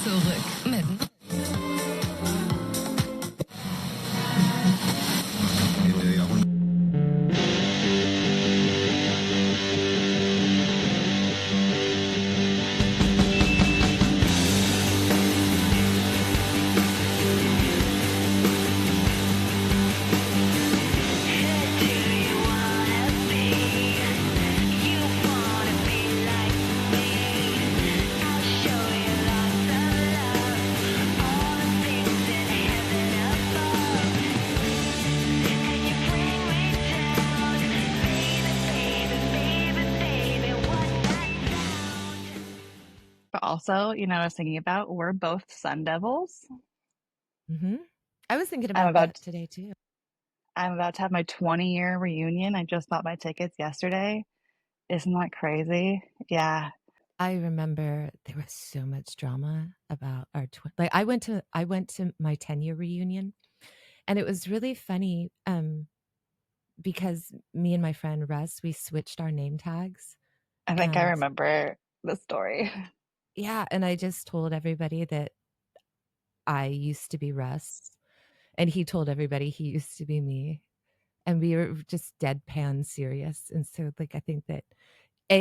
Zurück mit But also, I was thinking about we're both Sun Devils. I was thinking I'm about about that today too. I'm about to have my 20-year reunion. I just bought my tickets yesterday. Isn't that crazy? Yeah. I remember there was so much drama about our like I went to my 10-year reunion, and it was really funny because me and my friend Russ, we switched our name tags. I think I And remember the story. yeah, and I just told everybody that I used to be Russ, and he told everybody he used to be me, and we were just deadpan serious. And so like I think that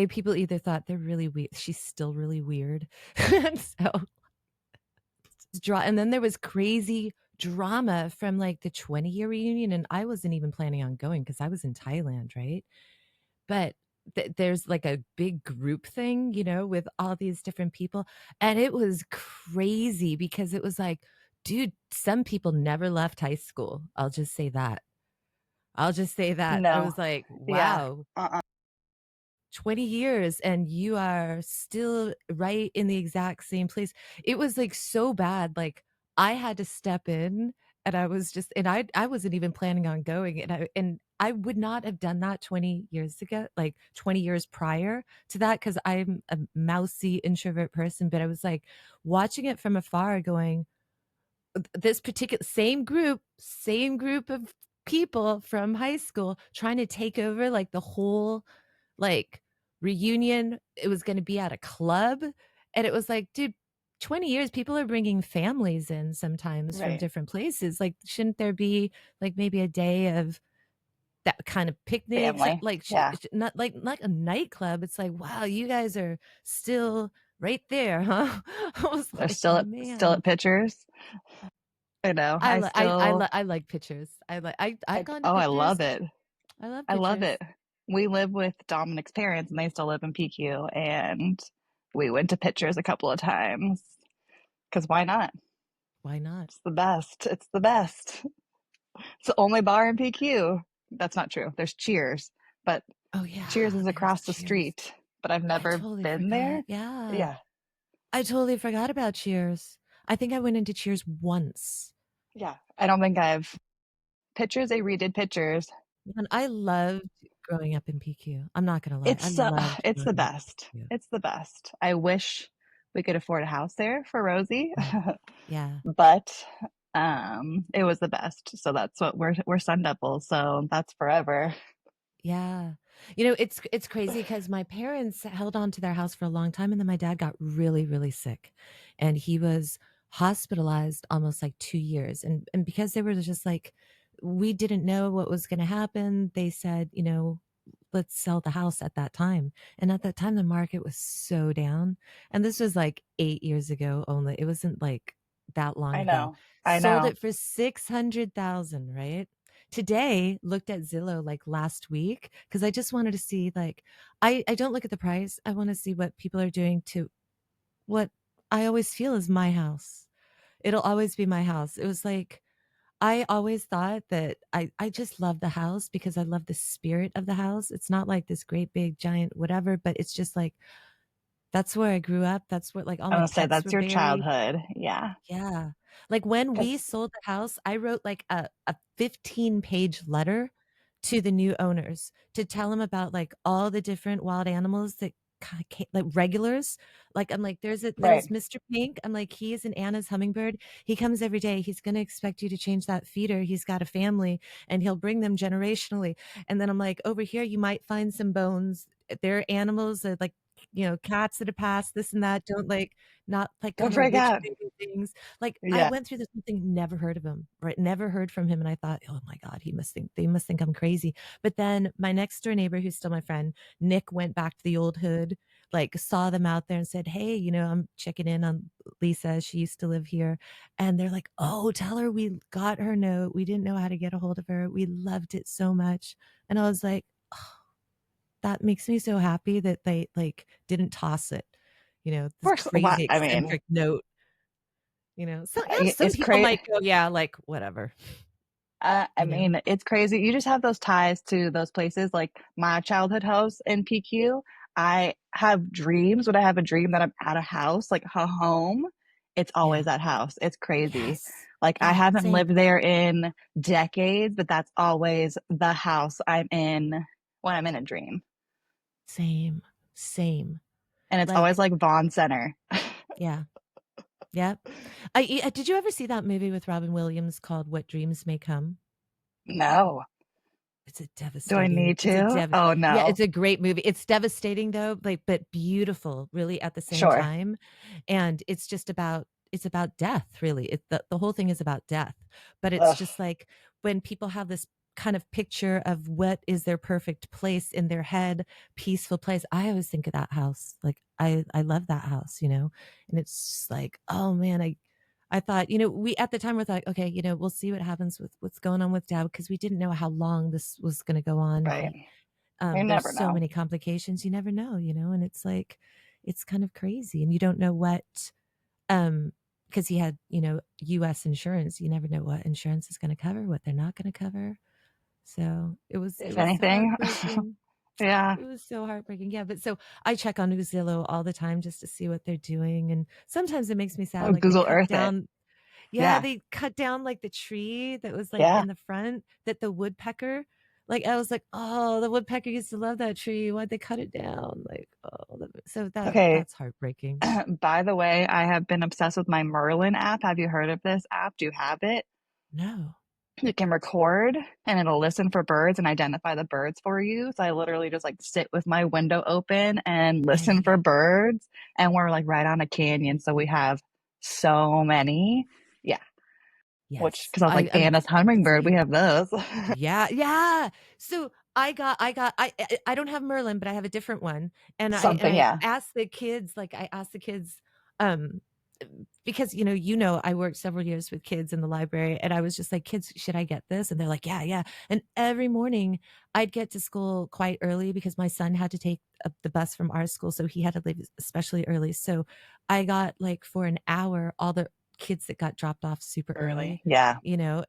people either thought they're really weird, she's still really weird. And so and then there was crazy drama from like the 20-year reunion, and I wasn't even planning on going because I was in Thailand, right? But there's like a big group thing, with all these different people, and it was crazy because it was like, dude, some people never left high school. I'll just say that. I No. was like, Yeah. wow, 20 years and you are still right in the exact same place. It was like so bad. Like I had to step in, and I was just, and I wasn't even planning on going. And I would not have done that 20 years ago, like 20 years prior to that, because I'm a mousy introvert person. But I was like watching it from afar going, this particular same group of people from high school trying to take over like the whole like reunion. It was going to be at a club, and it was like, dude, 20 years, people are bringing families in sometimes from Right. different places. Like, shouldn't there be like maybe a day of that kind of picnics, Family. like Yeah. not like a nightclub? It's like, wow, you guys are still right there, huh? I was They're like, still man, at pictures. I know. I still I like pictures. I've gone to I pictures. love it. I love I love pictures. it. We live with Dominic's parents and they still live in PQ, and we went to pictures a couple of times because why not? Why not? It's the best. It's the best. It's the only bar in PQ. That's not true. There's Cheers, but Oh yeah, Cheers is there's across the Cheers. street, but I've I never totally been forgot. there. Yeah. Yeah. I totally forgot about Cheers. I think I went into Cheers once. Yeah. I don't think I've pictures. They redid pictures. And I loved growing up in PQ. I'm not gonna lie. I It's loved it's the growing up in best. PQ. It's the best. I wish we could afford a house there for Rosie, Yeah. Yeah. but it was the best. So that's what we're Sun Devils. So that's forever. Yeah. It's crazy because my parents held on to their house for a long time, and then my dad got really, really sick, and he was hospitalized almost like 2 years. And because they were just like, we didn't know what was going to happen, they said, let's sell the house at that time. And at that time, the market was so down. And this was like 8 years ago only. It wasn't like that long I ago. know. I Sold know. it for 600,000, right? Today, looked at Zillow like last week because I just wanted to see, like, I don't look at the price. I want to see what people are doing to what I always feel is my house. It'll always be my house. It was like, I always thought that I just love the house because I love the spirit of the house. It's not like this great big giant whatever, but it's just like that's where I grew up. That's what, like, all I'm my gonna say pets that's were your buried. childhood. Yeah. Yeah. Like when we Because sold the house, I wrote like a 15-page letter to the new owners to tell them about like all the different wild animals that kind of came, like regulars. Like I'm like, there's right. Mr. Pink. I'm like, he is an Anna's hummingbird. He comes every day. He's gonna expect you to change that feeder. He's got a family and he'll bring them generationally. And then I'm like, over here, you might find some bones. They're animals that like cats that have passed, this and that, don't like not like Don't come or freak witch out. baby things. Like I Yeah. went through this whole thing, never heard of him, right? Never heard from him. And I thought, oh my God, they must think I'm crazy. But then my next door neighbor, who's still my friend, Nick, went back to the old hood, like saw them out there and said, hey, I'm checking in on Lisa. She used to live here. And they're like, oh, tell her we got her note. We didn't know how to get a hold of her. We loved it so much. And I was like, oh, that makes me so happy that they like didn't toss it, Of this course, what crazy I mean, eccentric note, so yeah, some it's people crazy. might go, yeah, like whatever, I you know. mean, it's crazy. You just have those ties to those places, like my childhood house in PQ. I have dreams. When I have a dream that I'm at a house, like a home, it's always Yeah. that house. It's crazy. Yes. Like I Yeah. haven't Same. lived there in decades, but that's always the house I'm in when I'm in a dream. Same. Same. And it's always Like, like Vaughn Center. yeah. Yeah. Did you ever see that movie with Robin Williams called What Dreams May Come? No. It's a Do I devastating, need to? Oh, yeah, no. it's a great movie. It's devastating though, like, but beautiful really at the same Sure. time. And it's about death, really. The whole thing is about death. But it's Ugh, just like when people have this kind of picture of what is their perfect place in their head, peaceful place. I always think of that house. Like I love that house, And it's just like, oh man, I thought, we at the time were like, okay, we'll see what happens with what's going on with dad because we didn't know how long this was going to go on. right. You There's never so know. many complications. You never know, and it's like, it's kind of crazy, and you don't know what, um, because he had, U.S. insurance. You never know what insurance is going to cover, what they're not going to cover. So it If was anything, heartbreaking. yeah. It was so heartbreaking. Yeah, but so I check on Zillow all the time just to see what they're doing, and sometimes it makes me sad. Oh, Like they Google cut Earth it. down yeah, Yeah. they cut down, like, the tree that was, like, Yeah. in the front that the woodpecker like, I was like, "Oh, the woodpecker used to love that tree. Why'd they cut it down?" Like, oh, so Okay. that's heartbreaking. By the way, I have been obsessed with my Merlin app. Have you heard of this app? Do you have it? No. You can record and it'll listen for birds and identify the birds for you. So I literally just like sit with my window open and Yeah, yeah, listen for yeah. birds. And we're like right on a canyon. So we have so many. Yeah. Which, Yes. because I was like, I'm Anna's hummingbird, we definitely have those. yeah, yeah. So I don't have Merlin, but I have a different one. And Something. Yeah. I asked the kids, um, because I worked several years with kids in the library, and I was just like, kids, should I get this? And they're like, yeah, yeah. And every morning I'd get to school quite early because my son had to take the bus from our school, so he had to leave especially early. So I got like for an hour all the kids that got dropped off super Early. early, Yeah.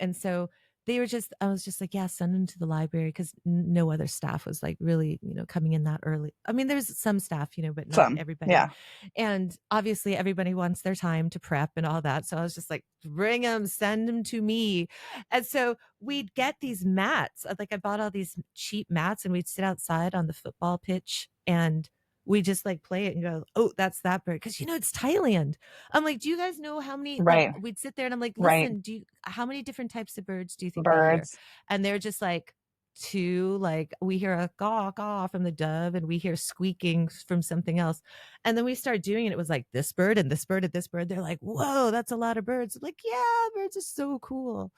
and so I was just like, yeah, send them to the library because no other staff was like really, coming in that early. I mean, there's some staff, but not Some. everybody. Yeah. And obviously, everybody wants their time to prep and all that. So I was just like, bring them, send them to me. And so we'd get these mats. Like, I bought all these cheap mats and we'd sit outside on the football pitch and we just like play it and go, oh, that's that bird. Cause it's Thailand. I'm like, do you guys know how many, like, Right. we'd sit there and I'm like, Right. listen, how many different types of birds do you think we hear? Birds. And they're just like, two, like we hear a caw caw from the dove and we hear squeaking from something else. And then we start doing it. It was like this bird and this bird and this bird. They're like, whoa, that's a lot of birds. I'm like, yeah, birds are so cool.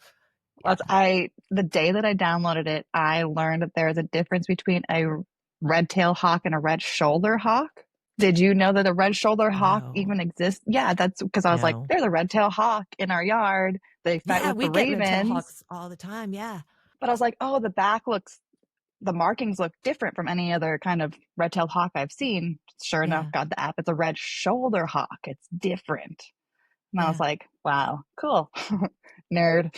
Yeah. The day that I downloaded it, I learned that there is a difference between a red tail hawk and a red shoulder hawk. Did you know that a red shoulder hawk No, even exists? Yeah, that's because I was like, no. there's a red tail hawk in our yard. They fight Yeah, with the we get red tail ravens. hawks all the time. Yeah. But I was like, oh, the markings look different from any other kind of red tailed hawk I've seen. Sure enough, Yeah. got the app. It's a red shoulder hawk. It's different. And I was Yeah. like, wow, cool. Nerd.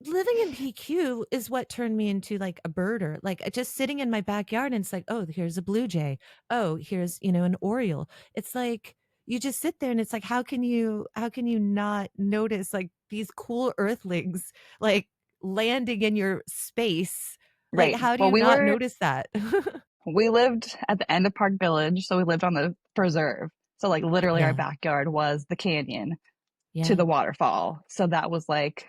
Living in PQ is what turned me into like a birder, like just sitting in my backyard and it's like, oh, here's a blue jay. Oh, here's, an oriole. It's like you just sit there and it's like, how can you not notice like these cool earthlings like landing in your space? Like, Right. how do Well, you not notice that? we lived at the end of Park Village, so we lived on the preserve. So like literally our Yeah. backyard was the canyon to Yeah. the waterfall. So that was like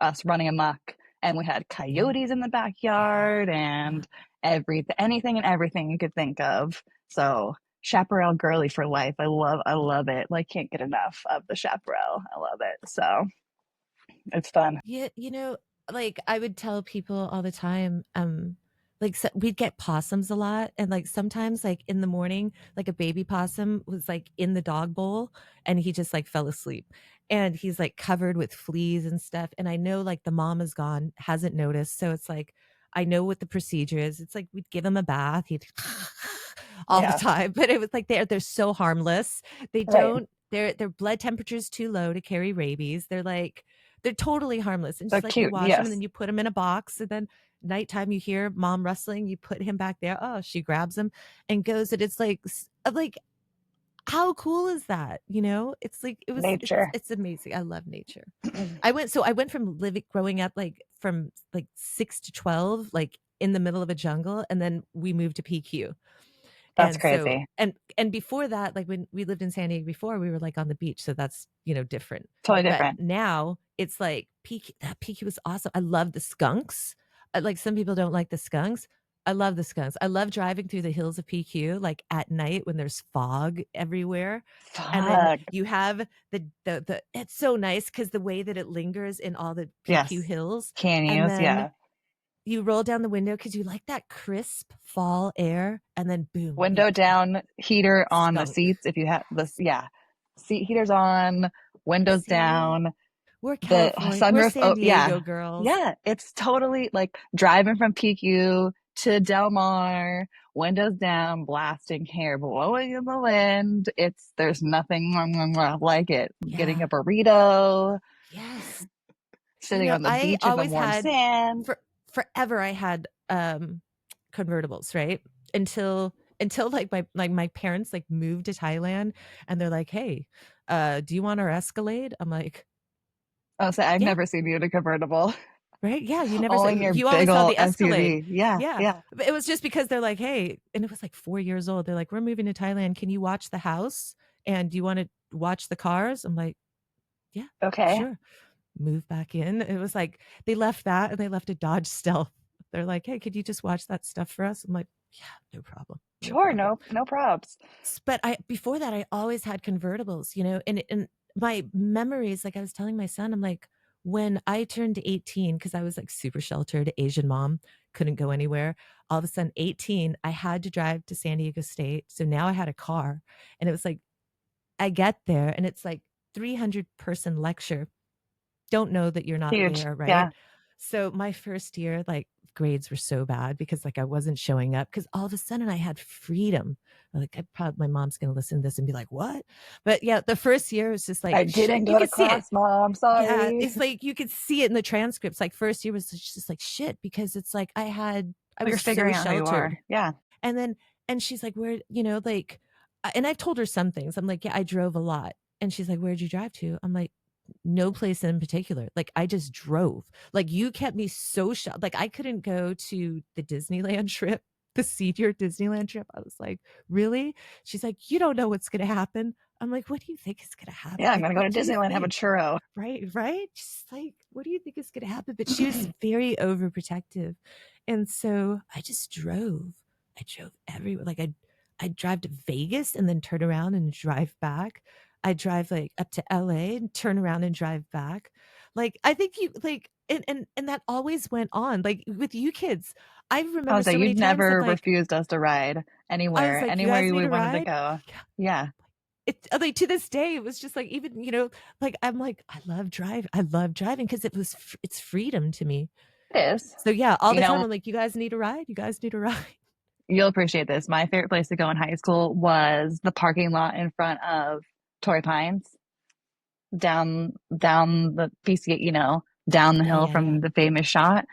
us running amok, and we had Yeah. coyotes in the Yeah. backyard Yeah. and anything and everything you could think of. So chaparral girly for life. I love it. Like can't get enough of the chaparral. I love it. So it's fun. Yeah, like I would tell people all the time, like so we'd get possums a lot, and like sometimes, like in the morning, like a baby possum was like in the dog bowl, and he just like fell asleep, and he's like covered with fleas and stuff. And I know like the mom is gone, hasn't noticed, so it's like I know what the procedure is. It's like we'd give him a bath, he'd all the Yeah. time, but it was like they're so harmless. They Right. don't. Their blood temperature is too low to carry rabies. They're totally harmless. And So just like you cute. wash them and then Yes. you put them in a box. And then nighttime you hear mom rustling, you put him back there. Oh, she grabs him and goes. And it's like, how cool is that? It's like, Nature. it's amazing. I love nature. I went from growing up like from like 6 to 12, like in the middle of a jungle. And then we moved to PQ. That's And so, crazy. and before that, like when we lived in San Diego before, we were like on the beach, so that's, different. Totally But different. now it's like PQ was awesome. I love the skunks. Like some people don't like the skunks. I love the skunks. I love driving through the hills of PQ like at night when there's fog everywhere. And then Fuck. you have the it's so nice because the way that it lingers in all the PQ Yes. hills. Can And use. then Yeah. you roll down the window because you like that crisp fall air, and then boom, you Window got down, heater on the skunk. seats if you have this. Yeah. Seat heaters on, windows See, down, we're the California, we're sunroof. San Oh, Diego yeah. girls. Yeah. It's totally like driving from PQ to Del Mar, windows down, blasting hair blowing in the wind. There's nothing like it. Getting a Yeah. burrito, Yes. sitting on the I beach in the always warm had sand. for forever I had convertibles, right? Until like my parents like moved to Thailand, and they're like, "Hey, do you want our Escalade?" I'm like, I'll say I've "Yeah." never seen you in a convertible. Right? Yeah, you never saw Only in your you big always saw old the Escalade. SUV. Yeah. Yeah. Yeah. But it was just because they're like, "Hey," and it was like 4 years old. They're like, "We're moving to Thailand. Can you watch the house? And do you want to watch the cars?" I'm like, "Yeah, Okay. sure." Move back in. It was like they left that and they left a Dodge Stealth. They're like, "Hey, could you just watch that stuff for us?" I'm like, "Yeah, no problem. No Sure. problem." No, no probs. But I before that I always had convertibles, and my memories, like I was telling my son, I'm like, when I turned 18, because I was like super sheltered Asian mom, couldn't go anywhere. All of a sudden, 18, I had to drive to San Diego State. So now I had a car, and it was like I get there and it's like 300-person lecture. Don't know that you're not Huge. there, right? Yeah. So my first year, like grades were so bad because like I wasn't showing up because all of a sudden I had freedom. Like I probably my mom's gonna listen to this and be like, "What?" But yeah, the first year was just I like didn't shit. You go to could see it. class, mom. Yeah, Sorry. it's like you could see it in the transcripts. Like first year was just like shit because it's like I You're was so figuring out who you sheltered. are. Yeah. And then and she's like, "Where, like," and I've told her some things. I'm like, "Yeah, I drove a lot." And she's like, "Where'd you drive to?" I'm like, "No place in particular. Like I just drove. Like you kept me so shocked. Like I couldn't go to the Disneyland trip, the senior Disneyland trip." I was like, "Really?" She's like, "You don't know what's gonna happen." I'm like, "What do you think is gonna happen? Yeah. I'm Like, going to go what to do you Disneyland, have a think?" churro. Right, right. Just like, what do you think is gonna happen? But she was very overprotective. And so I just drove. I drove everywhere. Like I'd drive to Vegas and then turn around and drive back. I drive like up to LA and turn around and drive back. Like I think you like and that always went on. Like with you kids, I I remember was like, so many you'd times of never like refused us to ride I was anywhere, like, "You anywhere guys need we a wanted to ride?" go. Yeah. Yeah. It like to this day, it was just like even, like I'm like, I love driving because it's freedom to me. It is. So yeah, all You the time know, I'm like, "You guys need a ride? You guys need a ride?" you'll appreciate this. My favorite place to go in high school was the parking lot in front of Torrey Pines, down the PCA, down the Yeah, hill yeah, yeah. from the famous shot.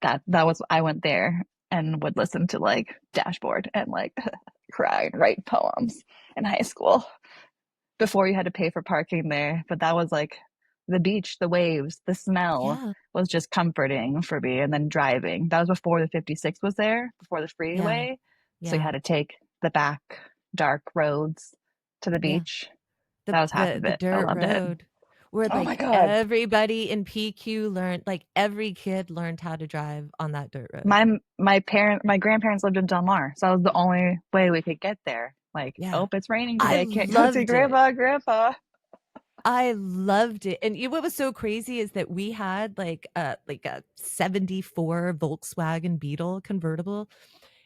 That was I went there and would listen to like Dashboard and like cry and write poems in high school before you had to pay for parking there. But that was like the beach, the waves, the smell Yeah, was just comforting for me. And then driving. That was before the 56 was there, before the yeah, freeway. So you yeah, had to take the back dark roads to the yeah. beach. The That was half the of the it. I dirt loved it. road. where Oh my like God. everybody in PQ learned, like every kid learned how to drive on that dirt road. My grandparents lived in Del Mar, so that was the only way we could get there. Like, Yeah. oh, it's raining I today. Can't go see loved it. grandma, grandpa. I loved it. And what was so crazy is that we had like a 74 Volkswagen Beetle convertible.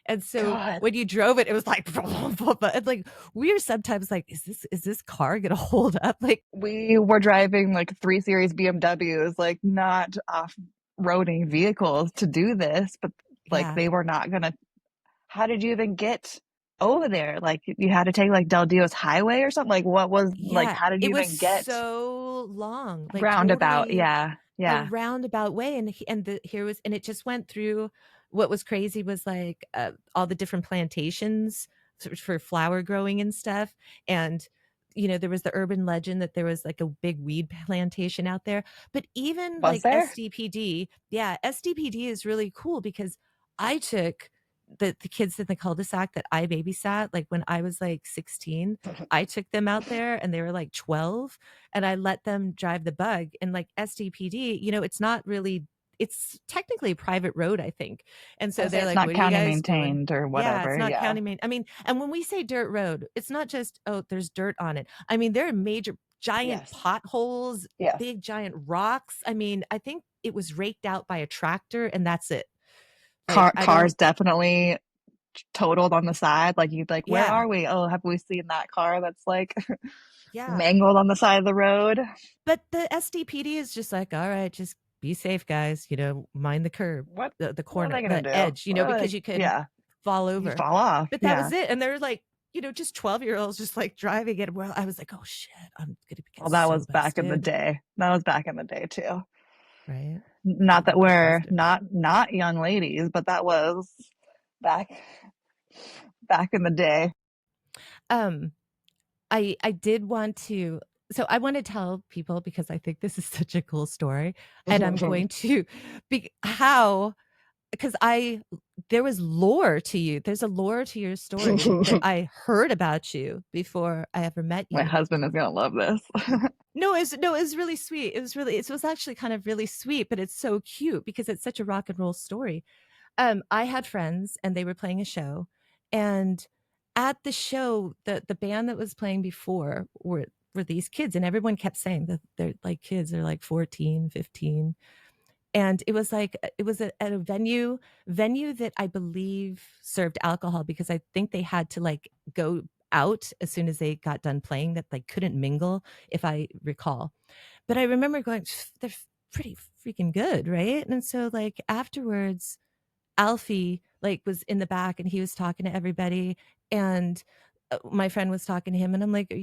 And so God. when you drove it, it was like, and like we were sometimes like, is this car gonna hold up? Like, We were driving like 3 Series BMWs, like not off-roading vehicles to do this, but like yeah, they were not gonna. How did you even get over there? Like you had to take like Del Dio's highway or something? Like what was like yeah. how did you It was even get so long, like roundabout? totally Yeah, a yeah. roundabout way. Here was, and it just went through. What was crazy was like all the different plantations for flower growing and stuff. And there was the urban legend that there was like a big weed plantation out there. But even Was like there? SDPD, yeah, SDPD is really cool because I took the kids in the cul-de-sac that I babysat, like when I was like 16, I took them out there and they were like 12, and I let them drive the bug. And like SDPD, it's not really, it's technically a private road, I think. And I so would say they're it's like, not what are you county guys doing? maintained or Yeah, it's whatever. not Yeah. county main. I mean, and when we say dirt road, it's not just, oh, there's dirt on it. I mean, there are major giant Yes. potholes, Yes. big giant rocks. I mean, I think it was raked out by a tractor and that's it. Like, I Cars don't, definitely totaled on the side. Like you'd like, where yeah, are we? Oh, have we seen that car that's like yeah. mangled on the side of the road? But the SDPD is just like, all right, just be safe, guys. Mind the curb, What the what are corner, they gonna the do? edge, What are they? because you could Yeah, fall you over. fall off. But that Yeah. was it. And they're like, just 12-year-olds just like driving it. Well, I was like, oh shit, I'm gonna get Well, that so was back in the busted. day. That was back in the day too. Right? Not that Totally get we're busted. not young ladies, but that was back back in the day. Um, I did want to, so I want to tell people because I think this is such a cool story. And I'm going to be how, because there was lore to you. There's a lore to your story that I heard about you before I ever met My you. husband is gonna love this. No, it was really sweet. It was actually kind of really sweet, but it's so cute because it's such a rock and roll story. I had friends and they were playing a show, and at the show, the band that was playing before were these kids, and everyone kept saying that they're like kids, they're like 14, 15. And it was like it was at a venue that I believe served alcohol because I think they had to like go out as soon as they got done playing, that like couldn't mingle, if I recall. But I remember going, they're pretty freaking good, right? And so like afterwards, Alfie like was in the back and he was talking to everybody, and my friend was talking to him and I'm like,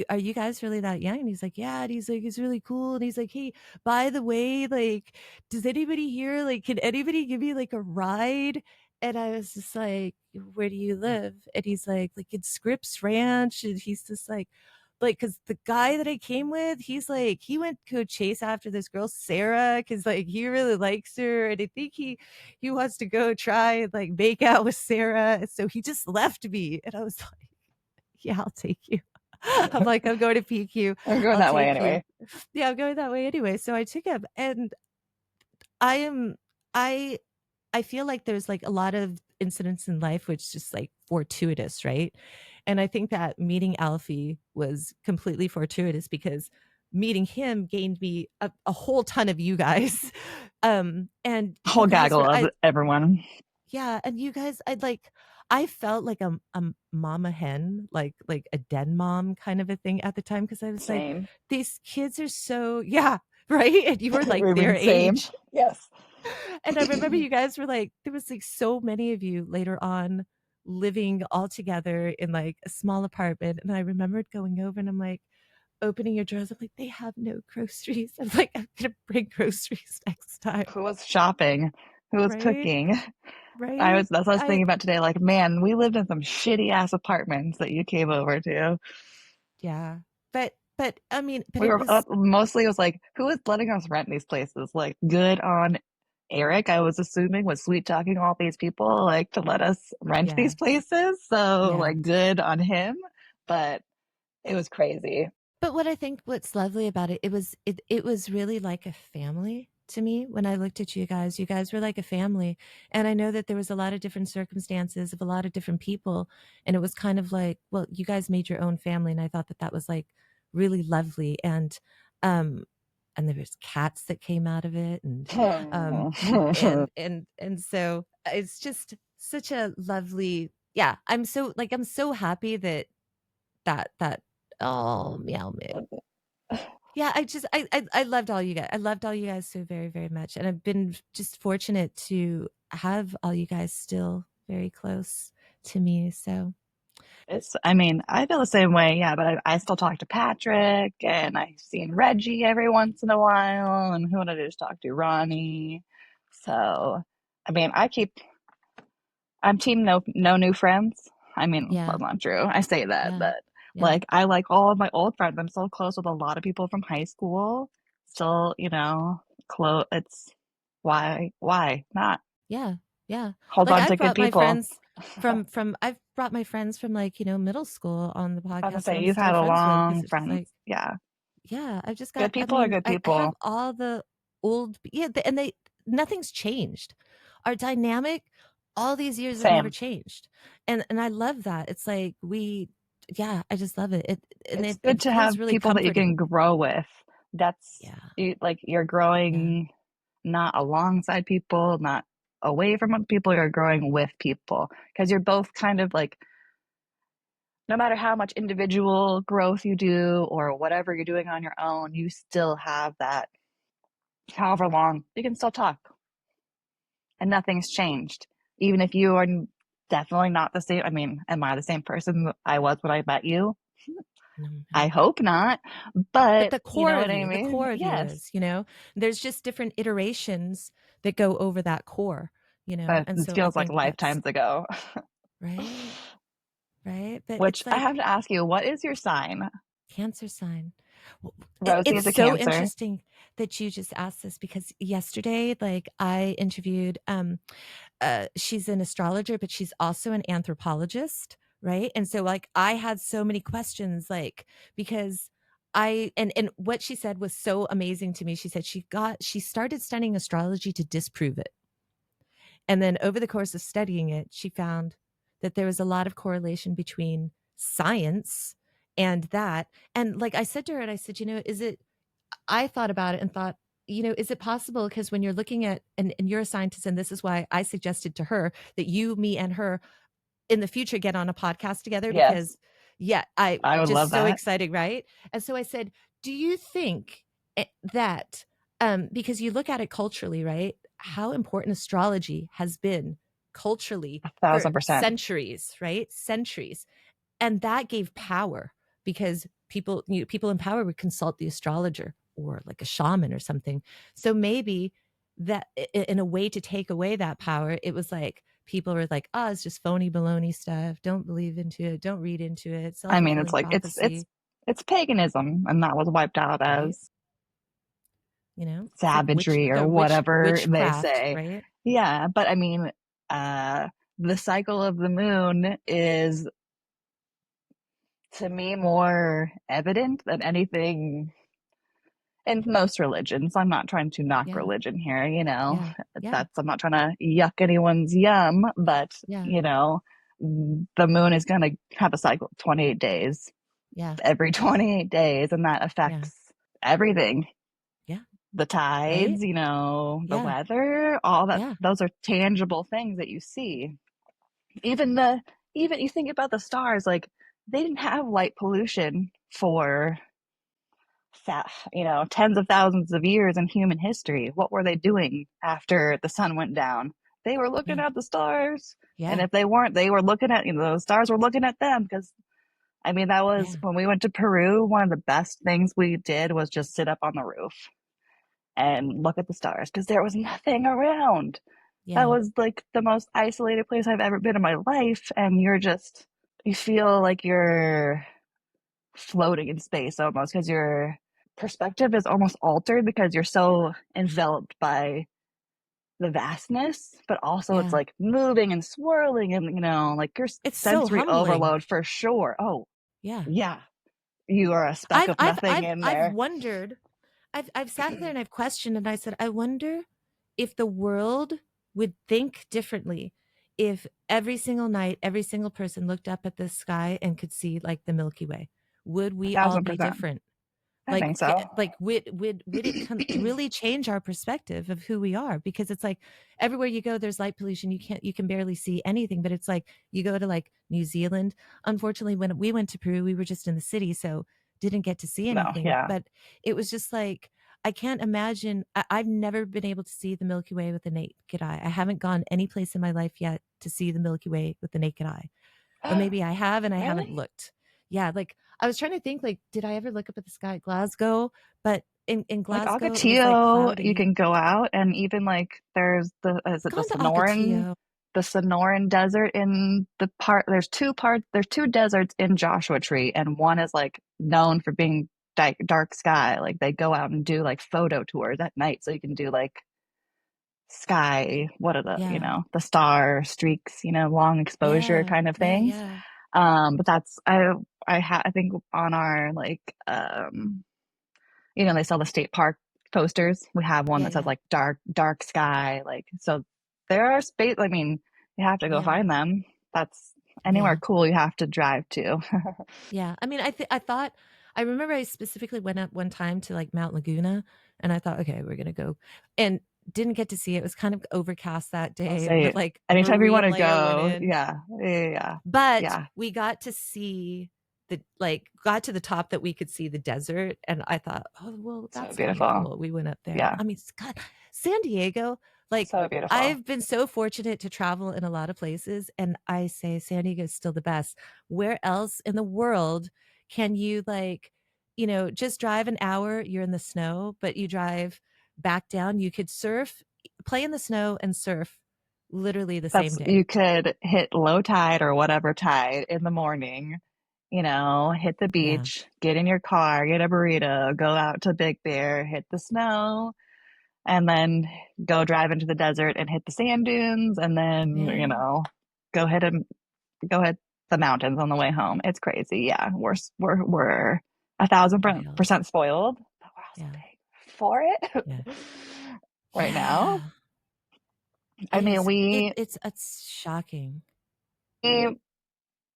are you guys really that young? And he's like, yeah. And he's like, it's really cool. And he's like, hey, by the way, like, does anybody here, like, can anybody give me like a ride? And I was just like, where do you live? And he's like in Scripps Ranch. And he's just like, cause the guy that I came with, he's like, he went to chase after this girl, Sarah, cause like he really likes her. And I think he wants to go try and like make out with Sarah. So he just left me. And I was like, yeah, I'll take you. I'm like, I'm going to PQ. I'm going I'll that way take you. anyway. Yeah, I'm going that way anyway. So I took him, and I am I I feel like there's like a lot of incidents in life which just like fortuitous, right? And I think that meeting Alfie was completely fortuitous because meeting him gained me a whole ton of you guys. And you Whole guys gaggle were, of everyone. yeah, and you guys, I felt like a mama hen, like a den mom kind of a thing at the time because I was like, Same. these kids are so, yeah, right? And you were like We their mean same. age. Yes. And I remember you guys were like, there was like so many of you later on living all together in like a small apartment. And I remembered going over and I'm like, opening your drawers. I'm like, they have no groceries. I'm like, I'm gonna bring groceries next time. Who was shopping? Who was Right? cooking? Right? That's what I was I thinking about today. Like, man, we lived in some shitty ass apartments that you came over to. Yeah. But I mean, but We it were was, mostly it was like, who was letting us rent these places? Like, good on Eric, I was assuming, was sweet talking all these people like to let us rent yeah. these places. So Yeah. like, good on him. But it was crazy. But what I think what's lovely about it, it was really like a family to me when I looked at you guys. You guys were like a family. And I know that there was a lot of different circumstances of a lot of different people. And it was kind of like, well, you guys made your own family. And I thought that that was like really lovely. Um, and there was cats that came out of it. Um, and so it's just such a lovely, yeah, I'm so happy that that oh meow meow. Yeah, I loved all you guys. I loved all you guys so very, very much. And I've been just fortunate to have all you guys still very close to me. So I mean, I feel the same way, yeah, but I still talk to Patrick and I've seen Reggie every once in a while. And who did I just talk to? Ronnie. So, I mean, I'm team no new friends. I mean, yeah, that's not true. I say that, yeah, but yeah, like I like all of my old friends. I'm still close with a lot of people from high school. Still, close. It's why not yeah, yeah. hold Like on to good people? I've brought my friends from like, middle school on the I was gonna podcast that say I'm you've still had a friends with because long it's just friends. like Yeah, yeah, I've just got good I people are mean, good I have people. all the old yeah, and they nothing's changed. Our dynamic all these years has never Same. changed. And I love that. It's like we yeah, I just love it. It's good It to feels have really people that you can comforting. grow with. Yeah. Like you're Yeah. growing not alongside people, not away from other people, you're growing with people because you're both kind of like no matter how much individual growth you do or whatever you're doing on your own, you still have that however long you can still talk and nothing's changed. Even if you are definitely not the same. I mean, am I the same person I was when I met you? No, I no. hope not, But but the you core know of what I you, the mean? core of you Yes. is, there's just different iterations that go over that core, But and it so I feels like think that's lifetimes ago. right, right. But Which it's I have like to ask you, what is your sign? Cancer sign. Well, Rosie it's is a so Cancer. interesting that you just asked this because yesterday, like I interviewed, she's an astrologer, but she's also an anthropologist, right? And so, like, I had so many questions, like because and what she said was so amazing to me. She said she started studying astrology to disprove it, and then over the course of studying it, she found that there was a lot of correlation between science and that. And like I said to her, and I said, is it, I thought about it and thought, is it possible? Because when you're looking at, and you're a scientist, and this is why I suggested to her that you, me, and her in the future get on a podcast together Yes, because, yeah, I I would love just so that. exciting, right? And so I said, do you think that, because you look at it culturally, right? How important astrology has been culturally A for thousand percent. centuries, right? Centuries, and that gave power because people in power would consult the astrologer or like a shaman or something. So maybe that in a way to take away that power, it was like people were like, oh, it's just phony baloney stuff, don't believe into it, don't read into it, I mean, it's self-fulfilling like prophecy, it's paganism, and that was wiped out right? as It's like savagery or the whatever they witchcraft, say. right? Yeah, but I mean, uh, the cycle of the moon is to me more evident than anything in most religions. I'm not trying to knock Yeah, religion here, yeah, yeah, I'm not trying to yuck anyone's yum, but yeah, the moon is going to have a cycle of 28 days yeah, every 28 days, and that yeah, affects everything. yeah, The right, tides, the yeah, weather, all that. yeah, Those are tangible things that you see. Even the, even you think about the stars, like they didn't have light pollution for tens of thousands of years in human history. What were they doing after the sun went down? They were looking yeah, at the stars. And yeah, if they weren't, they were looking at, the stars were looking at them because, I mean, that was yeah, when we went to Peru. One of the best things we did was just sit up on the roof and look at the stars because there was nothing around. That yeah, was like the most isolated place I've ever been in my life. And you feel like you're floating in space almost because your perspective is almost altered because you're so enveloped by the vastness, but also it's yeah. like moving and swirling and like your It's so sensory humbling. overload for sure. Oh, Yeah. yeah. You are a speck of nothing in I've there. wondered. I've sat there and I've questioned, and I said, I wonder if the world would think differently if every single night, every single person looked up at the sky and could see like the Milky Way. Would A we all thousand be percent. different? I think so. Like would it really change our perspective of who we are? Because it's like everywhere you go there's light pollution, you can barely see anything, but it's like you go to like New Zealand. Unfortunately, when we went to Peru, we were just in the city, so didn't get to see No, anything, yeah, but it was just like I can't imagine. I've never been able to see the Milky Way with the naked eye. I haven't gone any place in my life yet to see the Milky Way with the naked eye, or maybe I have and I haven't really. looked. Yeah, like I was trying to think, like, did I ever look up at the sky at Glasgow? But in Like Glasgow, it was like Ocotillo, you cloudy. can go out, and even like there's the is it Gone to Ocotillo. The Sonoran Desert in the part. There's two parts. There's two deserts in Joshua Tree, and one is like known for being dark sky. Like they go out and do like photo tours at night, so you can do like sky. What are the Yeah, the star streaks? Long exposure yeah, kind of yeah, things. yeah, But that's I think on our like they sell the state park posters. We have one yeah, that says yeah, like dark sky. Like, so there are space. I mean, you have to go yeah, find them. That's anywhere yeah. cool you have to drive to. Yeah. I mean, I thought I remember I specifically went up one time to like Mount Laguna, and I thought, okay, we're gonna go, and didn't get to see it. It was kind of overcast that I'll day, say but like a anytime you want marine to layer went go, in. yeah, yeah, yeah, But yeah. we got to see the like got to the top that we could see the desert, and I thought, oh well, So that's kind of beautiful. cool. We went up there. Yeah, I mean, God, San Diego, like so beautiful. I've been so fortunate to travel in a lot of places, and I say San Diego is still the best. Where else in the world can you like, just drive an hour, you're in the snow, but you drive back down, you could surf, play in the snow and surf literally the same day. You could hit low tide or whatever tide in the morning, hit the Yeah. beach, get in your car, get a burrito, go out to Big Bear, hit the snow, and then go drive into the desert and hit the sand dunes, and then, Yeah. go hit them, go hit the mountains on the way home. It's crazy. Yeah. We're a thousand Wild. percent spoiled, but we're also Yeah. paying for it Yeah. right now. Yeah. I It mean, is it's shocking. we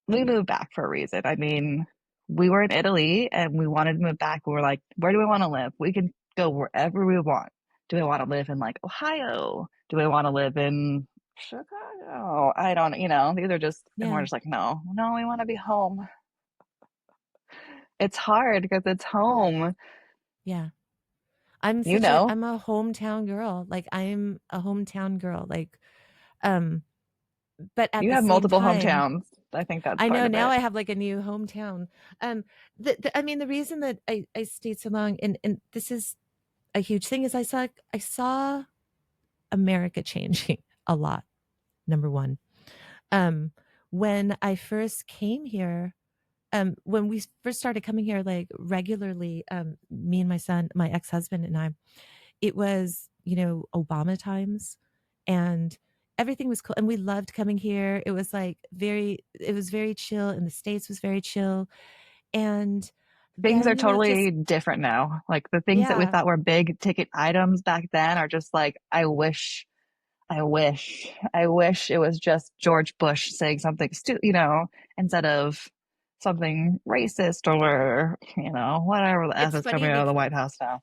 we moved back for a reason. I mean, we were in Italy and we wanted to move back. We were like, where do we want to live? We can go wherever we want. Do we want to live in like Ohio? Do we want to live in Chicago? I don't, these are just, and we're Yeah. just like, no, no, we want to be home. It's hard because it's home, Yeah. you know, I'm a hometown girl. Like I'm a hometown girl. Like um but at you the have same multiple time, hometowns. I think that's I part know of now it. I have like a new hometown. I mean the reason that I stayed so long, and this is a huge thing, is I saw America changing a lot. Number one. Um when I first came here, when we first started coming here like regularly, me and my son, my ex-husband and I, it was, Obama times, and everything was cool and we loved coming here. It was very chill, and the States was very chill. And Things then, are totally different now. Like the things that we yeah, thought were big ticket items back then are just like, I wish it was just George Bush saying something instead of something racist or, whatever the F it's is funny. coming out of Like the White House now.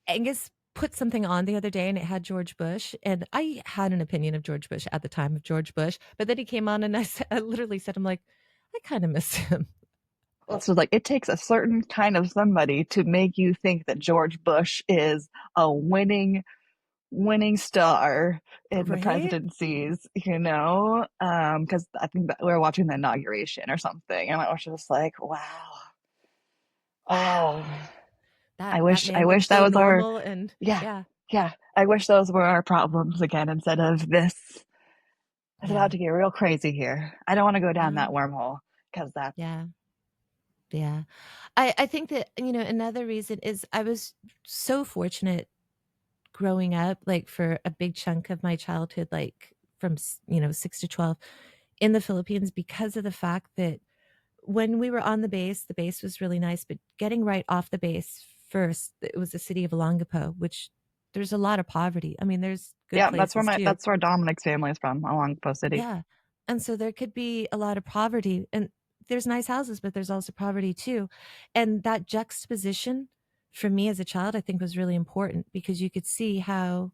Angus put something on the other day and it had George Bush. And I had an opinion of George Bush at the time of George Bush. But then he came on and I literally said, I'm like, I kind of miss him. So like it takes a certain kind of somebody to make you think that George Bush is a winning star in the Right? presidencies, because I think that we were watching the inauguration or something, and I was just like, wow. That I man wish looks that so was our, normal, and yeah, yeah, yeah. I wish those were our problems again instead of this. It's about yeah, to get real crazy here. I don't want to go down that no, wormhole because that's yeah, yeah. I think that, another reason is I was so fortunate growing up, like for a big chunk of my childhood, like from 6 to 12 in the Philippines, because of the fact that when we were on the base was really nice, but getting right off the base first, it was the city of Olongapo, which there's a lot of poverty. I mean, there's good Yeah, that's where places too. Dominic's family is from, along Post City. Yeah. And so there could be a lot of poverty, and there's nice houses, but there's also poverty too. And that juxtaposition for me as a child, I think was really important because you could see how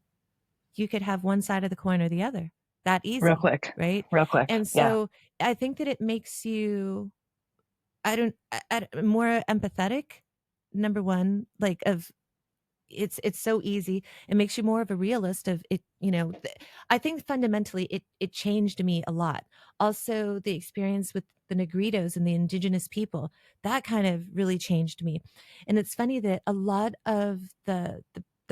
you could have one side of the coin or the other that Real easy, quick, right? real quick. And Yeah. so I think that it makes you, more empathetic, number one, like of it's so easy. It makes you more of a realist of it, I think fundamentally it changed me a lot. Also, the experience with the Negritos and the indigenous people, that kind of really changed me. And it's funny that a lot of the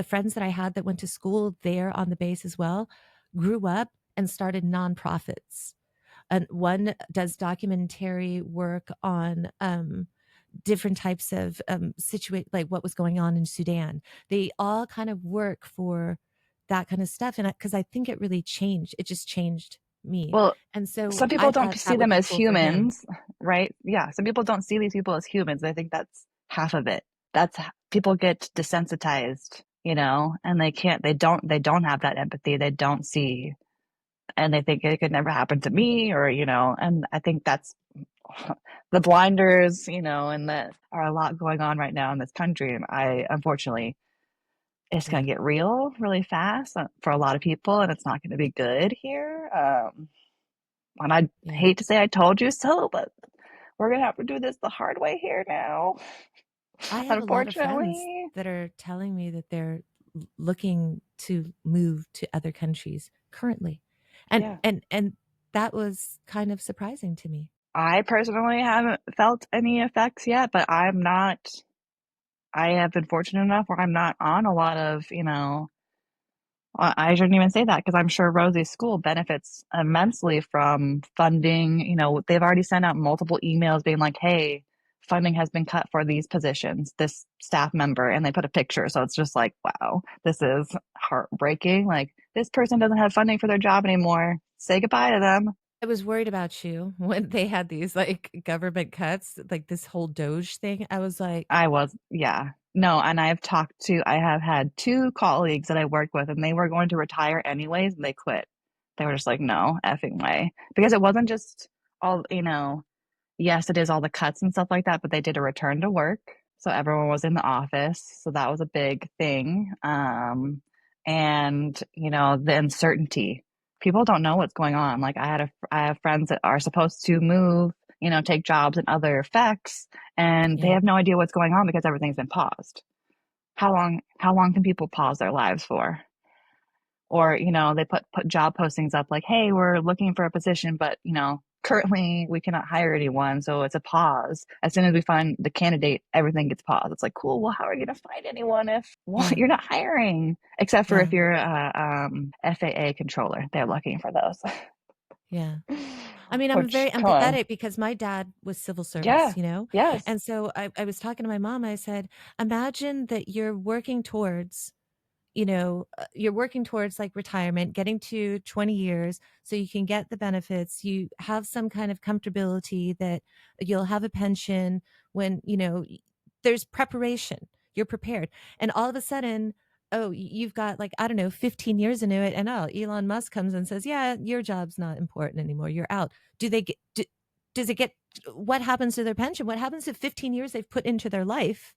friends that I had that went to school there on the base as well grew up and started nonprofits. And one does documentary work on different types of situate, like what was going on in Sudan. They all kind of work for that kind of stuff, and because I think it really changed, it just changed me. Well, And so some people I don't thought see that would them be as cool for him. humans, right? Yeah, some people don't see these people as humans. I think that's half of it. People get desensitized, and they don't have that empathy. They don't see, and they think it could never happen to me, or, and I think that's the blinders, and that are a lot going on right now in this country. And unfortunately, it's going Yeah, to get real really fast for a lot of people, and it's not going to be good here. And I yeah. hate to say I told you so, but we're going to have to do this the hard way here now, I have a lot of friends unfortunately. that are telling me that they're looking to move to other countries currently, and Yeah. that was kind of surprising to me. I personally haven't felt any effects yet, but I have been fortunate enough where I'm not on a lot of, well, I shouldn't even say that because I'm sure Rosie's school benefits immensely from funding. They've already sent out multiple emails being like, hey, funding has been cut for these positions, this staff member, and they put a picture. So it's just like, wow, this is heartbreaking. Like, this person doesn't have funding for their job anymore. Say goodbye to them. I was worried about you when they had these like government cuts, like this whole Doge thing. I was like, Yeah. No, and I have had two colleagues that I worked with, and they were going to retire anyways, and they quit. They were just like, no, effing way. Because it wasn't just all, yes, it is all the cuts and stuff like that, but they did a return to work. So everyone was in the office. So that was a big thing. And, the uncertainty. People don't know what's going on. Like I have friends that are supposed to move, take jobs in other effects, and they yeah, have no idea what's going on because everything's been paused. How long can people pause their lives for? Or, they put job postings up like, hey, we're looking for a position, but, currently we cannot hire anyone. So it's a pause. As soon as we find the candidate, everything gets paused. It's like, cool. Well, how are you going to find anyone if well, yeah, you're not hiring? Except for if yeah, you're a FAA controller, they're looking for those. yeah. I mean, I'm very Which, come on. empathetic because my dad was civil Yeah. service, you know? Yes. And so I was talking to my mom. I said, imagine that you're working towards, you're working towards like retirement, getting to 20 years so you can get the benefits. You have some kind of comfortability that you'll have a pension when, there's preparation. You're prepared. And all of a sudden, oh, you've got like, I don't know, 15 years into it. And oh, Elon Musk comes and says, yeah, your job's not important anymore. You're out. Do they get, do, does it get, what happens to their pension? What happens if 15 years they've put into their life?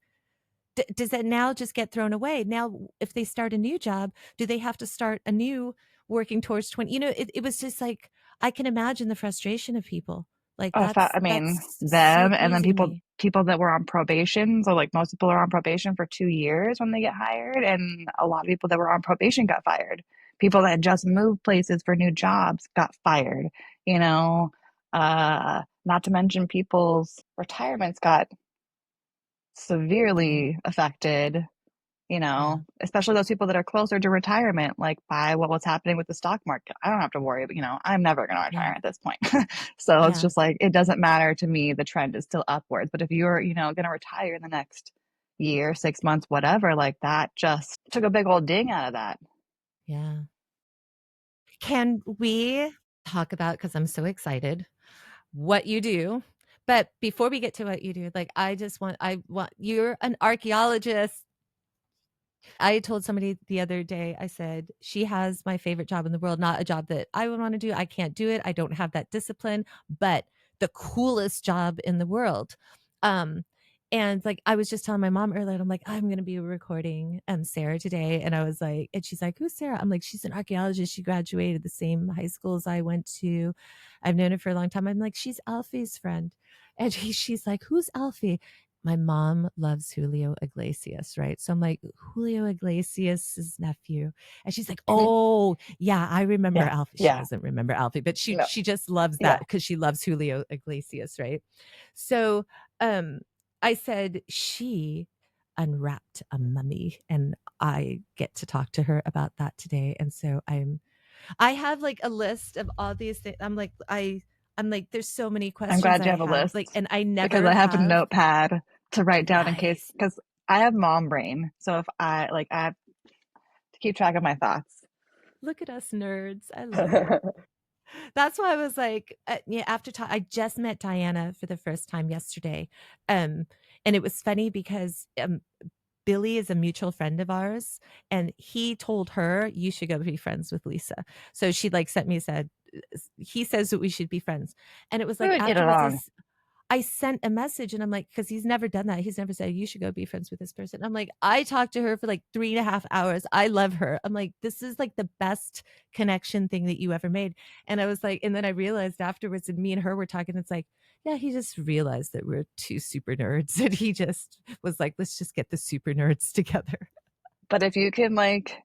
Does that now just get thrown away? Now, if they start a new job, do they have to start a new working towards 20? It was just like, I can imagine the frustration of people. Like Oh, I mean, that's so them and then crazy to me. people that were on probation. So like most people are on probation for 2 years when they get hired, and a lot of people that were on probation got fired. People that had just moved places for new jobs got fired. You know, not to mention people's retirements got Yeah. severely affected, Yeah. especially those people that are closer to retirement, like by what was happening with the stock market. I don't have to worry, but I'm never going to Yeah. retire at this point. So it's Yeah. just like, it doesn't matter to me. The trend is still upwards. But if you're, going to retire in the next year, 6 months, whatever, like that just took a big old ding out of that. Yeah. Can we talk about, because I'm so excited, what you do, But before we get to what you do, like I want you're an archaeologist. I told somebody the other day, I said, she has my favorite job in the world, not a job that I would want to do. I can't do it. I don't have that discipline, but the coolest job in the world. Um, and like I was just telling my mom earlier, I'm like, I'm gonna be recording Sarah today. And I was like, and she's like, who's Sarah? I'm like, she's an archaeologist. She graduated the same high school as I went to. I've known her for a long time. I'm like, she's Alfie's friend. And she's like, who's Alfie? My mom loves Julio Iglesias, right? So I'm like, Julio Iglesias' nephew. And she's like, oh, yeah, I remember Yeah, Alfie. She yeah, doesn't remember Alfie, but she no, she just loves that yeah. because she loves Julio Iglesias, right? So um I said she unwrapped a mummy and I get to talk to her about that today. And so I have like a list of all these things. I'm like, there's so many I'm questions glad you I have a have, like, list and I because never I have a have. notepad to write down in case, Nice. because I have mom brain. So if I like, I have to keep track of my thoughts. Look at us nerds. I love it. That's why I was like, yeah, I just met Diana for the first time yesterday. Um, and it was funny because Billy is a mutual friend of ours, and he told her you should go be friends with Lisa. So she like sent me said he says that we should be friends, and it was We like would get afterwards along. I sent a message and I'm like, because he's never done that. He's never said, you should go be friends with this person. I'm like, I talked to her for like 3.5 hours. I love her. I'm like, this is like the best connection thing that you ever made. And I was like, and then I realized afterwards, and me and her were talking, it's like, yeah, he just realized that we're two super nerds. And he just was like, let's just get the super nerds together. But if you can like,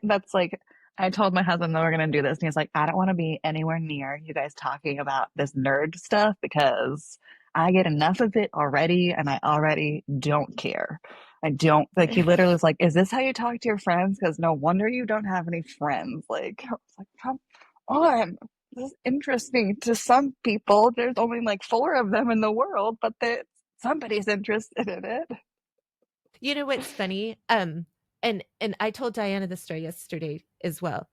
that's like, I told my husband that we're gonna do this, and he's like, I don't want to be anywhere near you guys talking about this nerd stuff because I get enough of it already, and I already don't care. I don't like. He literally was like, "Is this how you talk to your friends? Because no wonder you don't have any friends." Like, I was like, "Come on, this is interesting to some people. There's only like four of them in the world, but somebody's interested in it." You know what's funny? And I told Diana the story yesterday as well.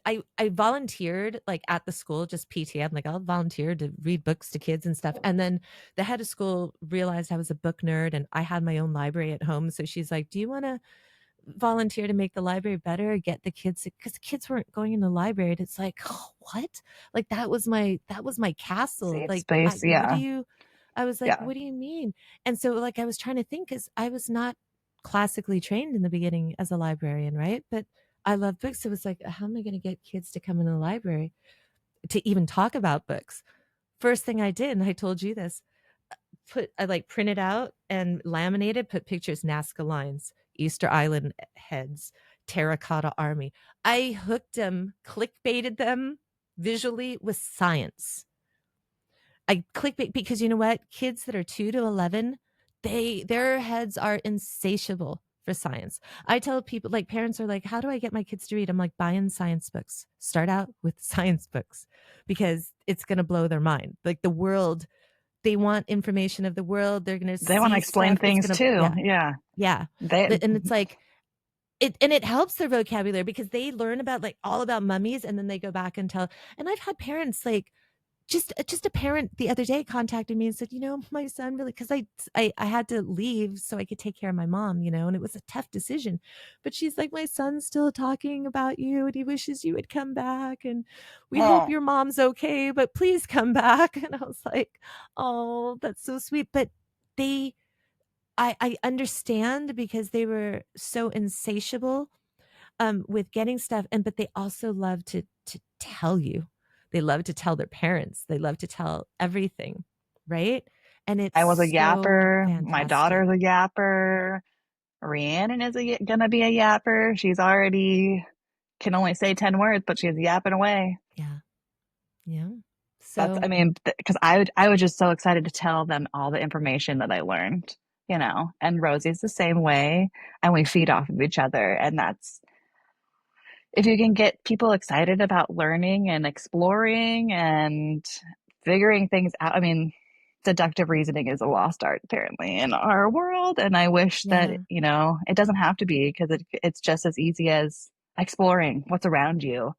I volunteered like at the school, just PT. I'm like, I'll volunteer to read books to kids and stuff. And then the head of school realized I was a book nerd and I had my own library at home. So she's like, do you want to volunteer to make the library better, get the kids, because the kids weren't going in the library? And it's like, oh, what? Like that was my castle. Safe Like space, what do yeah, you I was like, yeah. what do you mean? And so like I was trying to think because I was not classically trained in the beginning as a librarian, right? But I love books. It was like, how am I going to get kids to come in the library to even talk about books? First thing I did, and I told you this, I like printed out and laminated, put pictures, Nazca lines, Easter Island heads, terracotta army. I hooked them, clickbaited them visually with science. I clickbait because you know what? Kids that are 2 to 11, their heads are insatiable for science. I tell people, like, parents are like, how do I get my kids to read? I'm like, buy in science books. Start out with science books because it's going to blow their mind. Like the world, they want information of the world. They're going to They want to see explain stuff. It's things going to, too. yeah, Yeah. yeah. They And it's like, it helps their vocabulary because they learn about like all about mummies and then they go back and tell. And I've had parents like, just a parent the other day contacted me and said, you know, my son really, because I had to leave so I could take care of my mom, you know, and it was a tough decision. But she's like, my son's still talking about you and he wishes you would come back and we hope oh, your mom's okay, but please come back. And I was like, oh, that's so sweet. But they I understand because they were so insatiable with getting stuff, and but they also love to tell you. They love to tell their parents. They love to tell everything, right? And it's I was a so yapper. My fantastic. daughter's a yapper. Rhiannon is gonna be a yapper. She's already can only say 10 words, but she's yapping away. Yeah. Yeah. That's, I So, mean, because I was just so excited to tell them all the information that I learned, you know. And Rosie's the same way, and we feed off of each other. And that's if you can get people excited about learning and exploring and figuring things out. I mean, deductive reasoning is a lost art apparently in our world, and I wish that, yeah. you know, it doesn't have to be because it's just as easy as exploring what's around you.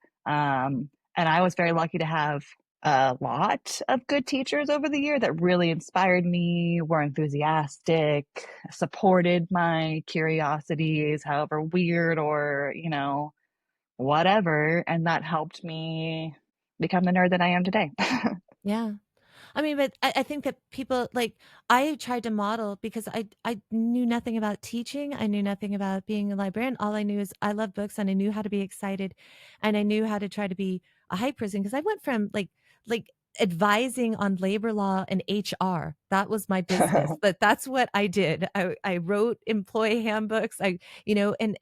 And I was very lucky to have a lot of good teachers over the year that really inspired me, were enthusiastic, supported my curiosities, however weird or, whatever. And that helped me become the nerd that I am today. Yeah. I mean, but I think that people like I tried to model because I knew nothing about teaching. I knew nothing about being a librarian. All I knew is I love books and I knew how to be excited and I knew how to try to be a hype person because I went from like advising on labor law and HR. That was my business. That's what I did. I wrote employee handbooks. And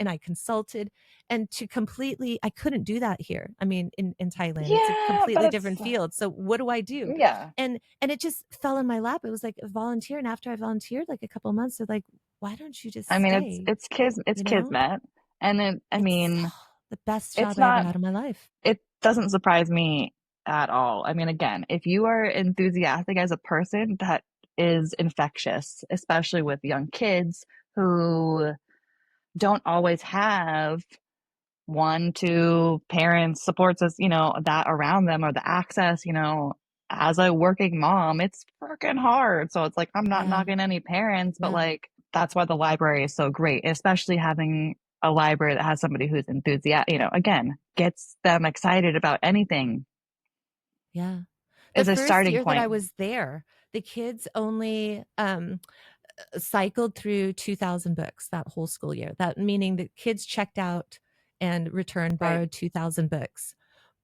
I consulted and to completely I couldn't do that here. I mean, in Thailand, it's a Yeah, but completely it's, different field. So what do I do? yeah. And it just fell in my lap. It was like a volunteer, and after I volunteered like a couple of months, they're like, "Why don't you just I mean, stay?" it's You know? kismet. And then, I It's mean, the best it's job I ever not, had in my life. it doesn't surprise me at all. I mean, again, if you are enthusiastic as a person, that is infectious, especially with young kids who don't always have one, two parents, supports us, that around them or the access, as a working mom, it's freaking hard. So it's like, I'm not Yeah. knocking any parents, but Yeah. like, that's why the library is so great, especially having a library that has somebody who's enthusiastic, again, gets them excited about anything Yeah. The is a first starting year that I point. was there, the kids only cycled through 2,000 books that whole school year. That meaning that kids checked out and returned Right. borrowed 2,000 books.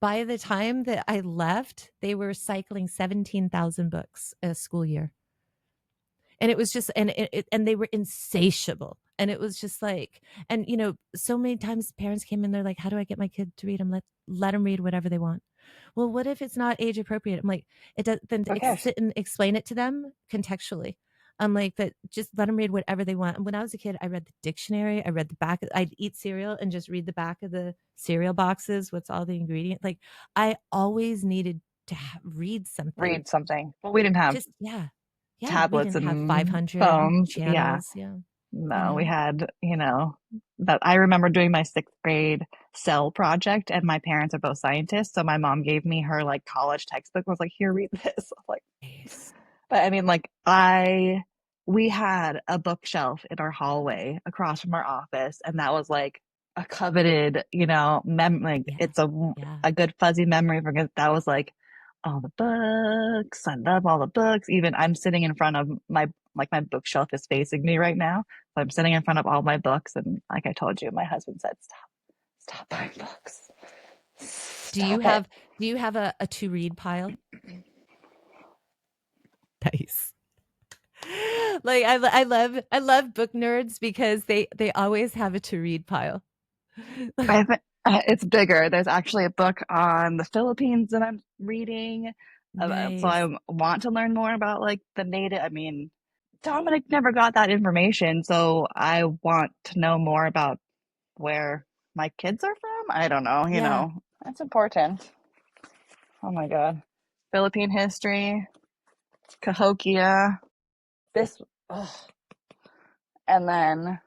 By the time that I left, they were cycling 17,000 books a school year. And it was just and they were insatiable. And it was just like and so many times parents came in, they're like, "How do I get my kid to read?" I'm like, "Let them read whatever they want." Well, what if it's not age appropriate? I'm like, it does then Who cares? sit and explain it to them contextually. I'm like, but just let them read whatever they want. And when I was a kid, I read the dictionary. I read the back. I'd eat cereal and just read the back of the cereal boxes. What's all the ingredient? Like, I always needed to read something. Read something. Well, we didn't have Just yeah, yeah. We tablets didn't have and 500 phones. Yeah. channels. Yeah, you No, we know. had, that I remember doing my sixth grade cell project, and my parents are both scientists. So my mom gave me her like college textbook, was like, here, read this. I'm like, Nice. but I mean, like, we had a bookshelf in our hallway across from our office, and that was like a coveted, like Yeah, it's yeah. a good fuzzy memory because that was like all the books. I love all the books. Even I'm sitting in front of my bookshelf is facing me right now. So I'm sitting in front of all my books, and like I told you, my husband said, stop buying books. Do you Stop it. have a to read pile? Nice. Like I love book nerds because they always have a to read pile. I think it's bigger. There's actually a book on the Philippines that I'm reading. So Nice. I want to learn more about like the native. I mean, Dominic never got that information, so I want to know more about where my kids are from. I don't know, Yeah. that's important. Oh my God. Philippine history, Cahokia, this, ugh. And then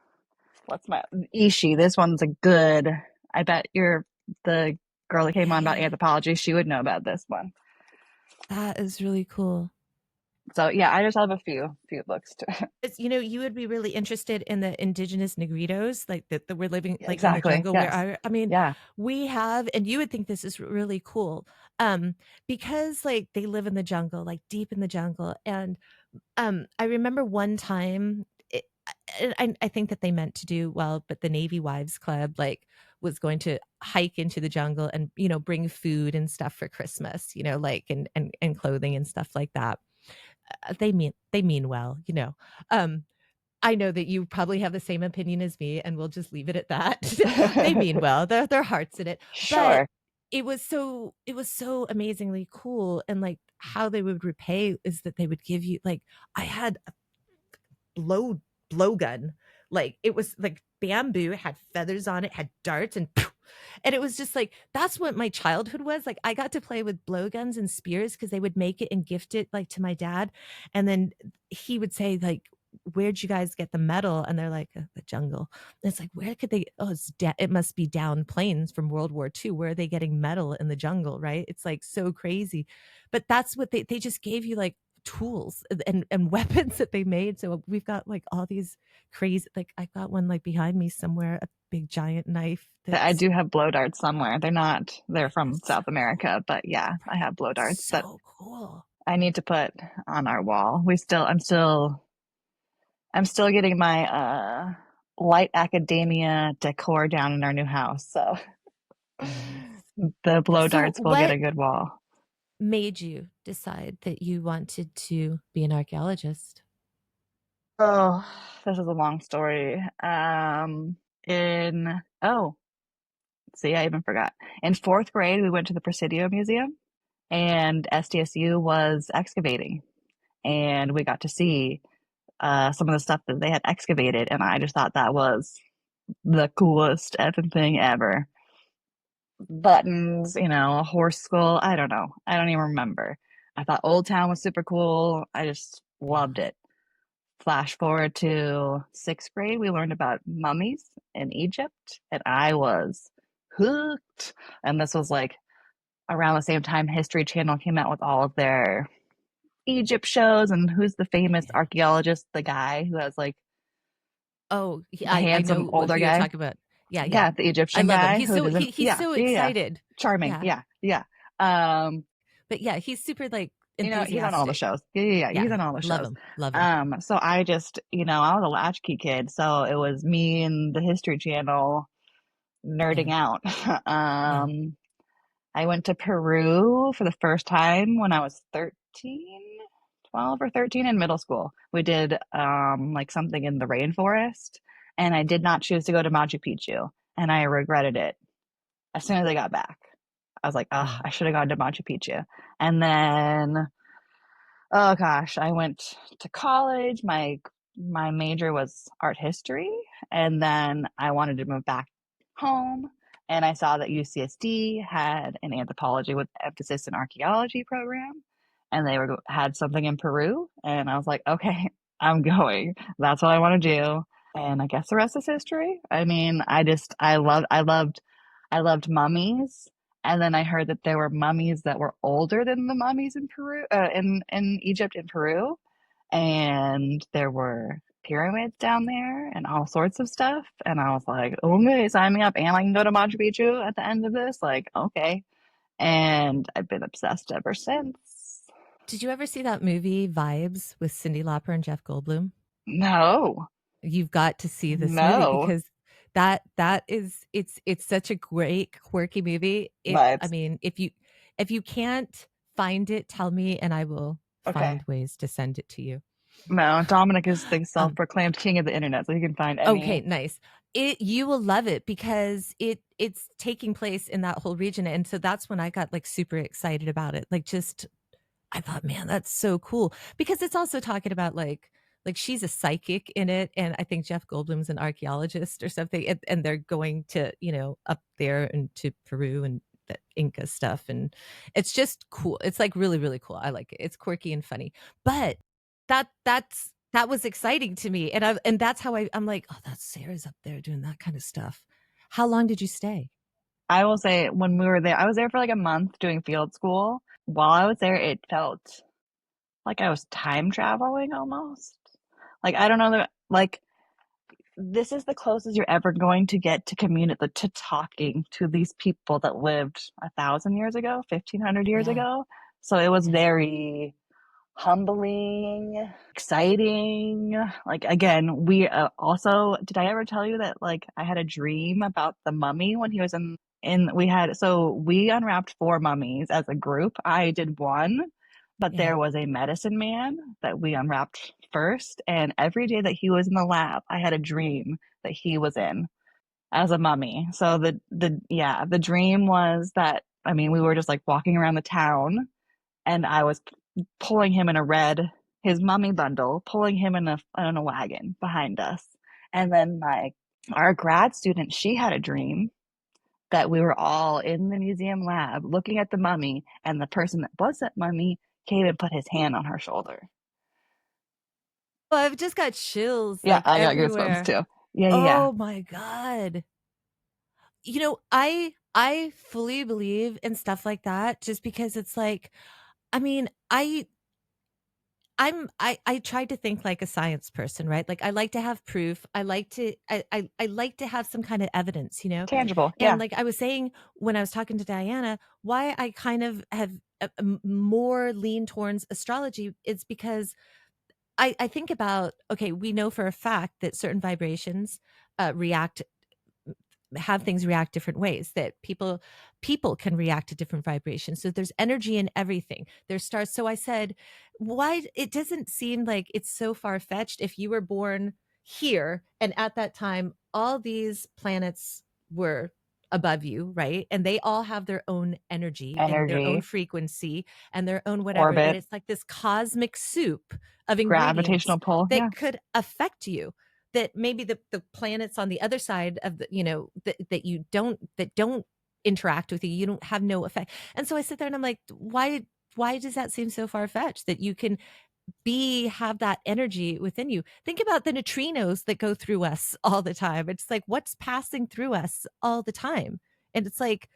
what's my Ishi? This one's a good. I bet you're the girl that came on about Yeah. anthropology. She would know about this one. That is really cool. So yeah, I just have a few books to. It's, you would be really interested in the indigenous negritos, like that we're living Yeah, like in the exactly. jungle where Yes. I mean, Yeah. we have, and you would think this is really cool, because like they live in the jungle, like deep in the jungle. And I remember one time, I think that they meant to do well, but the Navy Wives Club like was going to hike into the jungle and bring food and stuff for Christmas, like and clothing and stuff like that. They mean well, Um, I know that you probably have the same opinion as me, and we'll just leave it at that. They mean well. Their hearts in it, but Sure. it was so amazingly cool, and like how they would repay is that they would give you like I had a blowgun, like it was like bamboo, it had feathers on it, had darts, and it was just like that's what my childhood was like. I got to play with blowguns and spears because they would make it and gift it like to my dad, and then he would say like where'd you guys get the metal? And they're like, the jungle. And it's like, where could they? Oh, it must be down plains from World War II. Where are they getting metal in the jungle? Right? It's like so crazy, but that's what they just gave you, like tools and weapons that they made. So we've got like all these crazy, like I got one like behind me somewhere, a big giant knife I that's, do have blow darts somewhere. They're from so South America, but yeah, I have blow darts that so cool. I need to put on our wall. I'm still getting my light academia decor down in our new house. So Nice. the blow So darts will get what a good wall. made you decide that you wanted to be an archaeologist? Oh, this is a long story. In oh, see, I even forgot. In fourth grade, we went to the Presidio Museum, and SDSU was excavating, and we got to see some of the stuff that they had excavated, and I just thought that was the coolest effing thing ever. Buttons, a horse skull. I don't know. I don't even remember. I thought Old Town was super cool. I just loved Yeah. it. Flash forward to sixth grade, we learned about mummies in Egypt, and I was hooked. And this was like around the same time History Channel came out with all of their Egypt shows. And who's the famous Yeah. archaeologist, the guy who has like Oh, the I handsome know older who you're guy? talking about. Yeah, yeah. Yeah, the I Egyptian love him. guy who doesn't, He's yeah, so yeah, yeah. excited. Charming. Yeah. Yeah, yeah. Um, But yeah, he's super like he's on all the enthusiastic. shows. Yeah, yeah, yeah. He's Yeah. on all the Love shows. him. Love him. So I just, I was a latchkey kid, so it was me and the History Channel nerding Yeah. out. Yeah. um, I went to Peru for the first time when I was 13, 12 or 13 in middle school. We did like something in the rainforest, and I did not choose to go to Machu Picchu, and I regretted it as soon as I got back. I was like, oh, Yeah. I should have gone to Machu Picchu. And then, oh gosh, I went to college. My major was art history, and then I wanted to move back home, and I saw that UCSD had an anthropology with emphasis in archaeology program, and they had something in Peru, and I was like, okay, I'm going. That's what I want to do. And I guess the rest is history. I mean, I loved mummies, and then I heard that there were mummies that were older than the mummies in Peru, in Egypt and Peru, and there were pyramids down there and all sorts of stuff. And I was like, okay, sign me up, and I can go to Machu Picchu at the end of this. Like, okay. And I've been obsessed ever since. Did you ever see that movie Vibes with Cyndi Lauper and Jeff Goldblum? No, You've got to see this movie no because that is it's such a great quirky movie. If I vibes. mean, if you can't find it, tell me and I will Okay. find ways to send it to you. No, Dominic is the Um, self-proclaimed king of the internet, so he can find okay, any. nice. You will love it because it's taking place in that whole region, and so that's when I got like super excited about it. Like just I thought, man, that's so cool because it's also talking about like she's a psychic in it, and I think Jeff Goldblum's an archaeologist or something, and they're going to up there and to Peru and the Inca stuff, and it's just cool. It's like really really cool. I like it. It's quirky and funny, but that was exciting to me, and that's how I'm like, oh, that's Sarah's up there doing that kind of stuff. How long did you stay? I will say when we were there, I was there for like a month doing field school. While I was there, it felt like I was time traveling almost. Like I don't know that like this is the closest you're ever going to get to community to talking to these people that lived 1,000 years ago, 1,500 years Yeah, ago. So it was yeah, very humbling, exciting. Like again, we also did I ever tell you that like I had a dream about the mummy when he was in we had so we unwrapped four mummies as a group. I did one, but yeah. there was a medicine man that we unwrapped first, and every day that he was in the lab, I had a dream that he was in as a mummy. So the dream was that I mean, we were just like walking around the town, and I was pulling him in his mummy bundle, pulling him in a wagon behind us. And then our grad student, she had a dream that we were all in the museum lab looking at the mummy, and the person that was that mummy came and put his hand on her shoulder. Oh, I've just got chills Yeah, like I got goosebumps everywhere. too. Yeah, yeah, yeah. Oh my God. I fully believe in stuff like that just because it's like, I mean, I tried to think like a science person, right? Like I like to have proof. I like to have some kind of evidence, you know? Tangible. And Yeah. like I was saying when I was talking to Diana, why I kind of have more lean towards astrology, it's because I think about, okay, we know for a fact that certain vibrations react have things react different ways, that people can react to different vibrations, so there's energy in everything, there's stars. So I said, why it doesn't seem like it's so far-fetched if you were born here and at that time all these planets were above you, right, and they all have their own energy and their own Energy, frequency and their own whatever, that orbit, it's like this cosmic soup of ingredients gravitational pull. Yeah. that could affect you, that maybe the planets on the other side of the, that you don't, that don't interact with you, you don't have no effect. And so I sit there and I'm like, why does that seem so far-fetched that you can be have that energy within you? Think about the neutrinos that go through us all the time. It's like what's passing through us all the time. And it's like,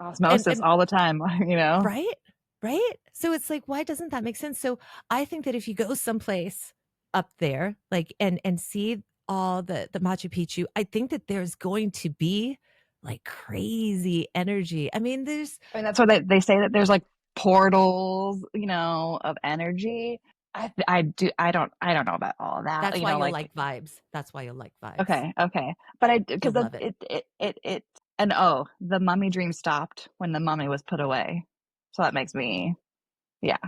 Osmosis and all the time, you know? right? Right? So it's like, why doesn't that make sense? So I think that if you go someplace up there, like and see all the Machu Picchu, I think that there's going to be like crazy energy. I mean, there's I mean, that's what they say that there's like portals, you know, of energy. I don't know about all that, that's you why know, you'll like like vibes. That's why you'll like vibes. okay, okay. But I You'll because love it. it and oh, the mummy dream stopped when the mummy was put away. So that makes me yeah.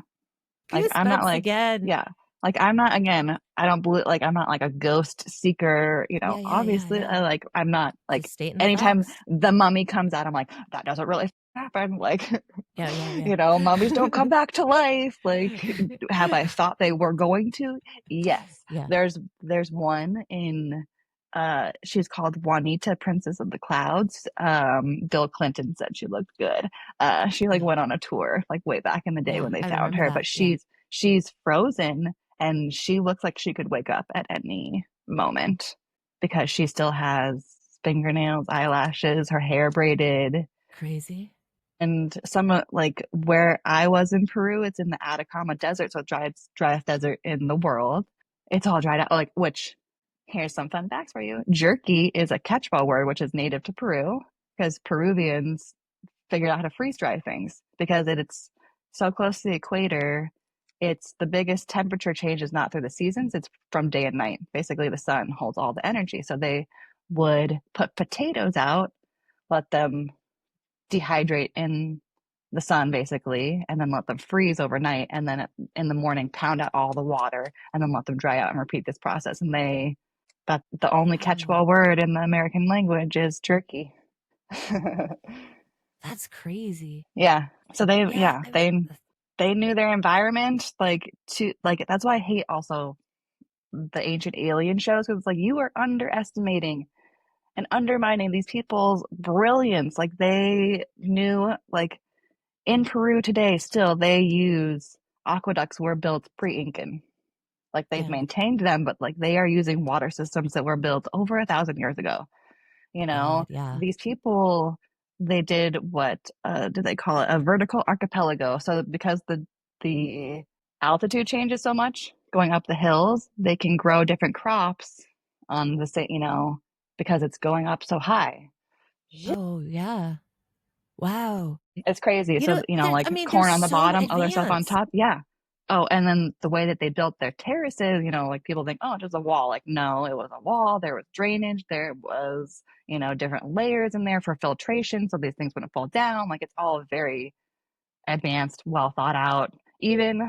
Like I'm not Goosebumps like again. yeah. Like I'm not again, I don't believe like I'm not like a ghost seeker, you know. Yeah, yeah, yeah, Obviously, yeah. I'm not like Just stating the anytime facts. the mummy comes out, I'm like that doesn't really happen. Like Yeah, yeah, yeah. you know, mummies don't come back to life. Like have I thought they were going to? Yes. Yeah, There's one in she's called Juanita Princess of the Clouds. Bill Clinton said she looked good. She like yeah, went on a tour like way back in the day yeah. when they I found remember her, that. but Yeah. she's frozen and she looks like she could wake up at any moment because she still has fingernails, eyelashes, her hair braided. Crazy. And some like where I was in Peru, it's in the Atacama Desert, so driest desert in the world. It's all dried out. Like, which here's some fun facts for you. Jerky is a catch-all word, which is native to Peru, because Peruvians figured out how to freeze dry things because it's so close to the equator. It's the biggest temperature change is not through the seasons, it's from day and night. Basically, the sun holds all the energy. So they would put potatoes out, let them dehydrate in the sun basically and then let them freeze overnight and then in the morning pound out all the water and then let them dry out and repeat this process and they that the only Wow. catch-all word in the American language is jerky. That's crazy. Yeah, so they Yeah, yeah I mean, they knew their environment like to like that's why I hate also the ancient alien shows because it's like you are underestimating and undermining these people's brilliance. Like they knew like in Peru today, still they use aqueducts were built pre-Incan. Like they've yeah. maintained them, but like they are using water systems that were built over 1,000 years ago. You know, God, yeah. these people they did what did they call it? A vertical archipelago. So because the altitude changes so much going up the hills, they can grow different crops on the same, you know, because it's going up so high. Oh, yeah. Wow. It's crazy. You So, know, you know, there I like mean, they're corn on the so bottom, other stuff on advanced. top. Yeah. Oh, and then the way that they built their terraces, you know, like people think, oh, just a wall. Like, no, it was a wall. There was drainage. There was, you know, different layers in there for filtration. So these things wouldn't fall down. Like, it's all very advanced, well thought out. Even,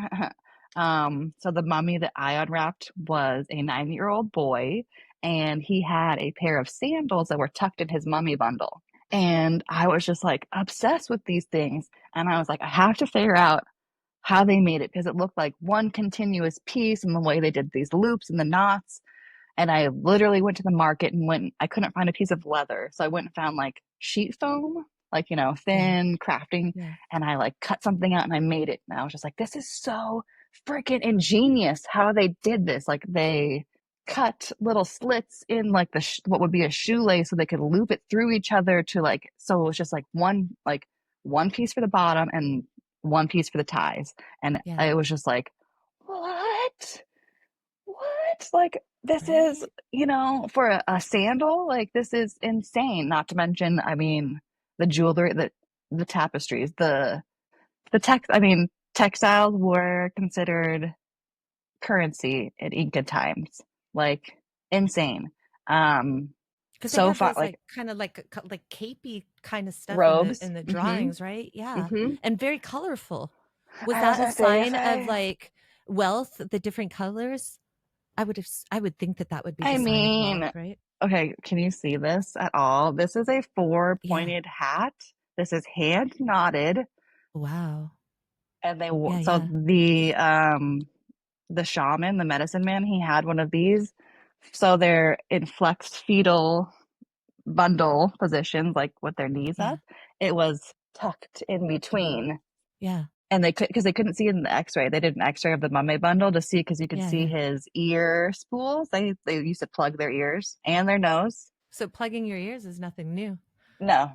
so the mummy that I unwrapped was a 9-year-old boy, and he had a pair of sandals that were tucked in his mummy bundle. And I was just like obsessed with these things. And I was like, I have to figure out how they made it because it looked like one continuous piece and the way they did these loops and the knots. And I literally went to the market and I couldn't find a piece of leather. So I went and found like sheet foam, like, you know, Yeah, thin crafting. yeah. And I like cut something out and I made it. And I was just like, this is so freaking ingenious how they did this. Like they cut little slits in like what would be a shoelace so they could loop it through each other to like, so it was just like one piece for the bottom and one piece for the ties. And Yeah. it was just like, what? What? Like this is, Right? for a sandal, like this is insane. Not to mention, I mean, the jewelry, the tapestries, textiles were considered currency in Inca times. Like insane. Um, Because they so had far, those like like kind of like capey kind of stuff in the robes. drawings, right? Yeah. Mm-hmm. And very colorful. Was I was that a gonna say, sign of like wealth, the different colors? I would think that that would be the I sign of wealth, mean, right? okay, can you see this at all? This is a four Yeah. pointed hat. This is hand knotted, Wow. and Yeah, so yeah. the shaman, the medicine man, he had one of these. So they're in flexed fetal bundle positions, like with their knees Yeah. up. It was tucked in between, Yeah. and they could because they couldn't see it in the X-ray. They did an X-ray of the mummy bundle to see because you could Yeah, see yeah. his ear spools. They used to plug their ears and their nose. So plugging your ears is nothing new. No,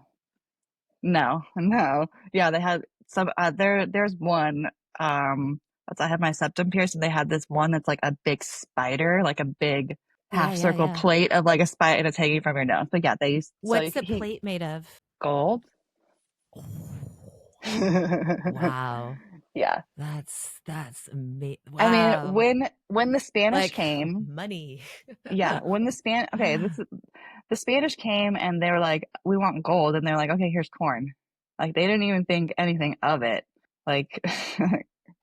no, no. Yeah, they had some. There's one. I had my septum pierced, and they had this one that's like a big spider, like a big Yeah, half yeah, circle yeah. plate of like a spider, and it's hanging from your nose. But yeah, they used so What's the he plate made of? gold. Wow. Yeah. That's amazing. I mean, Wow. when the Spanish Like came, money. yeah, when the Spanish came and they were like, "We want gold," and they're like, "Okay, here's corn." Like they didn't even think anything of it. Like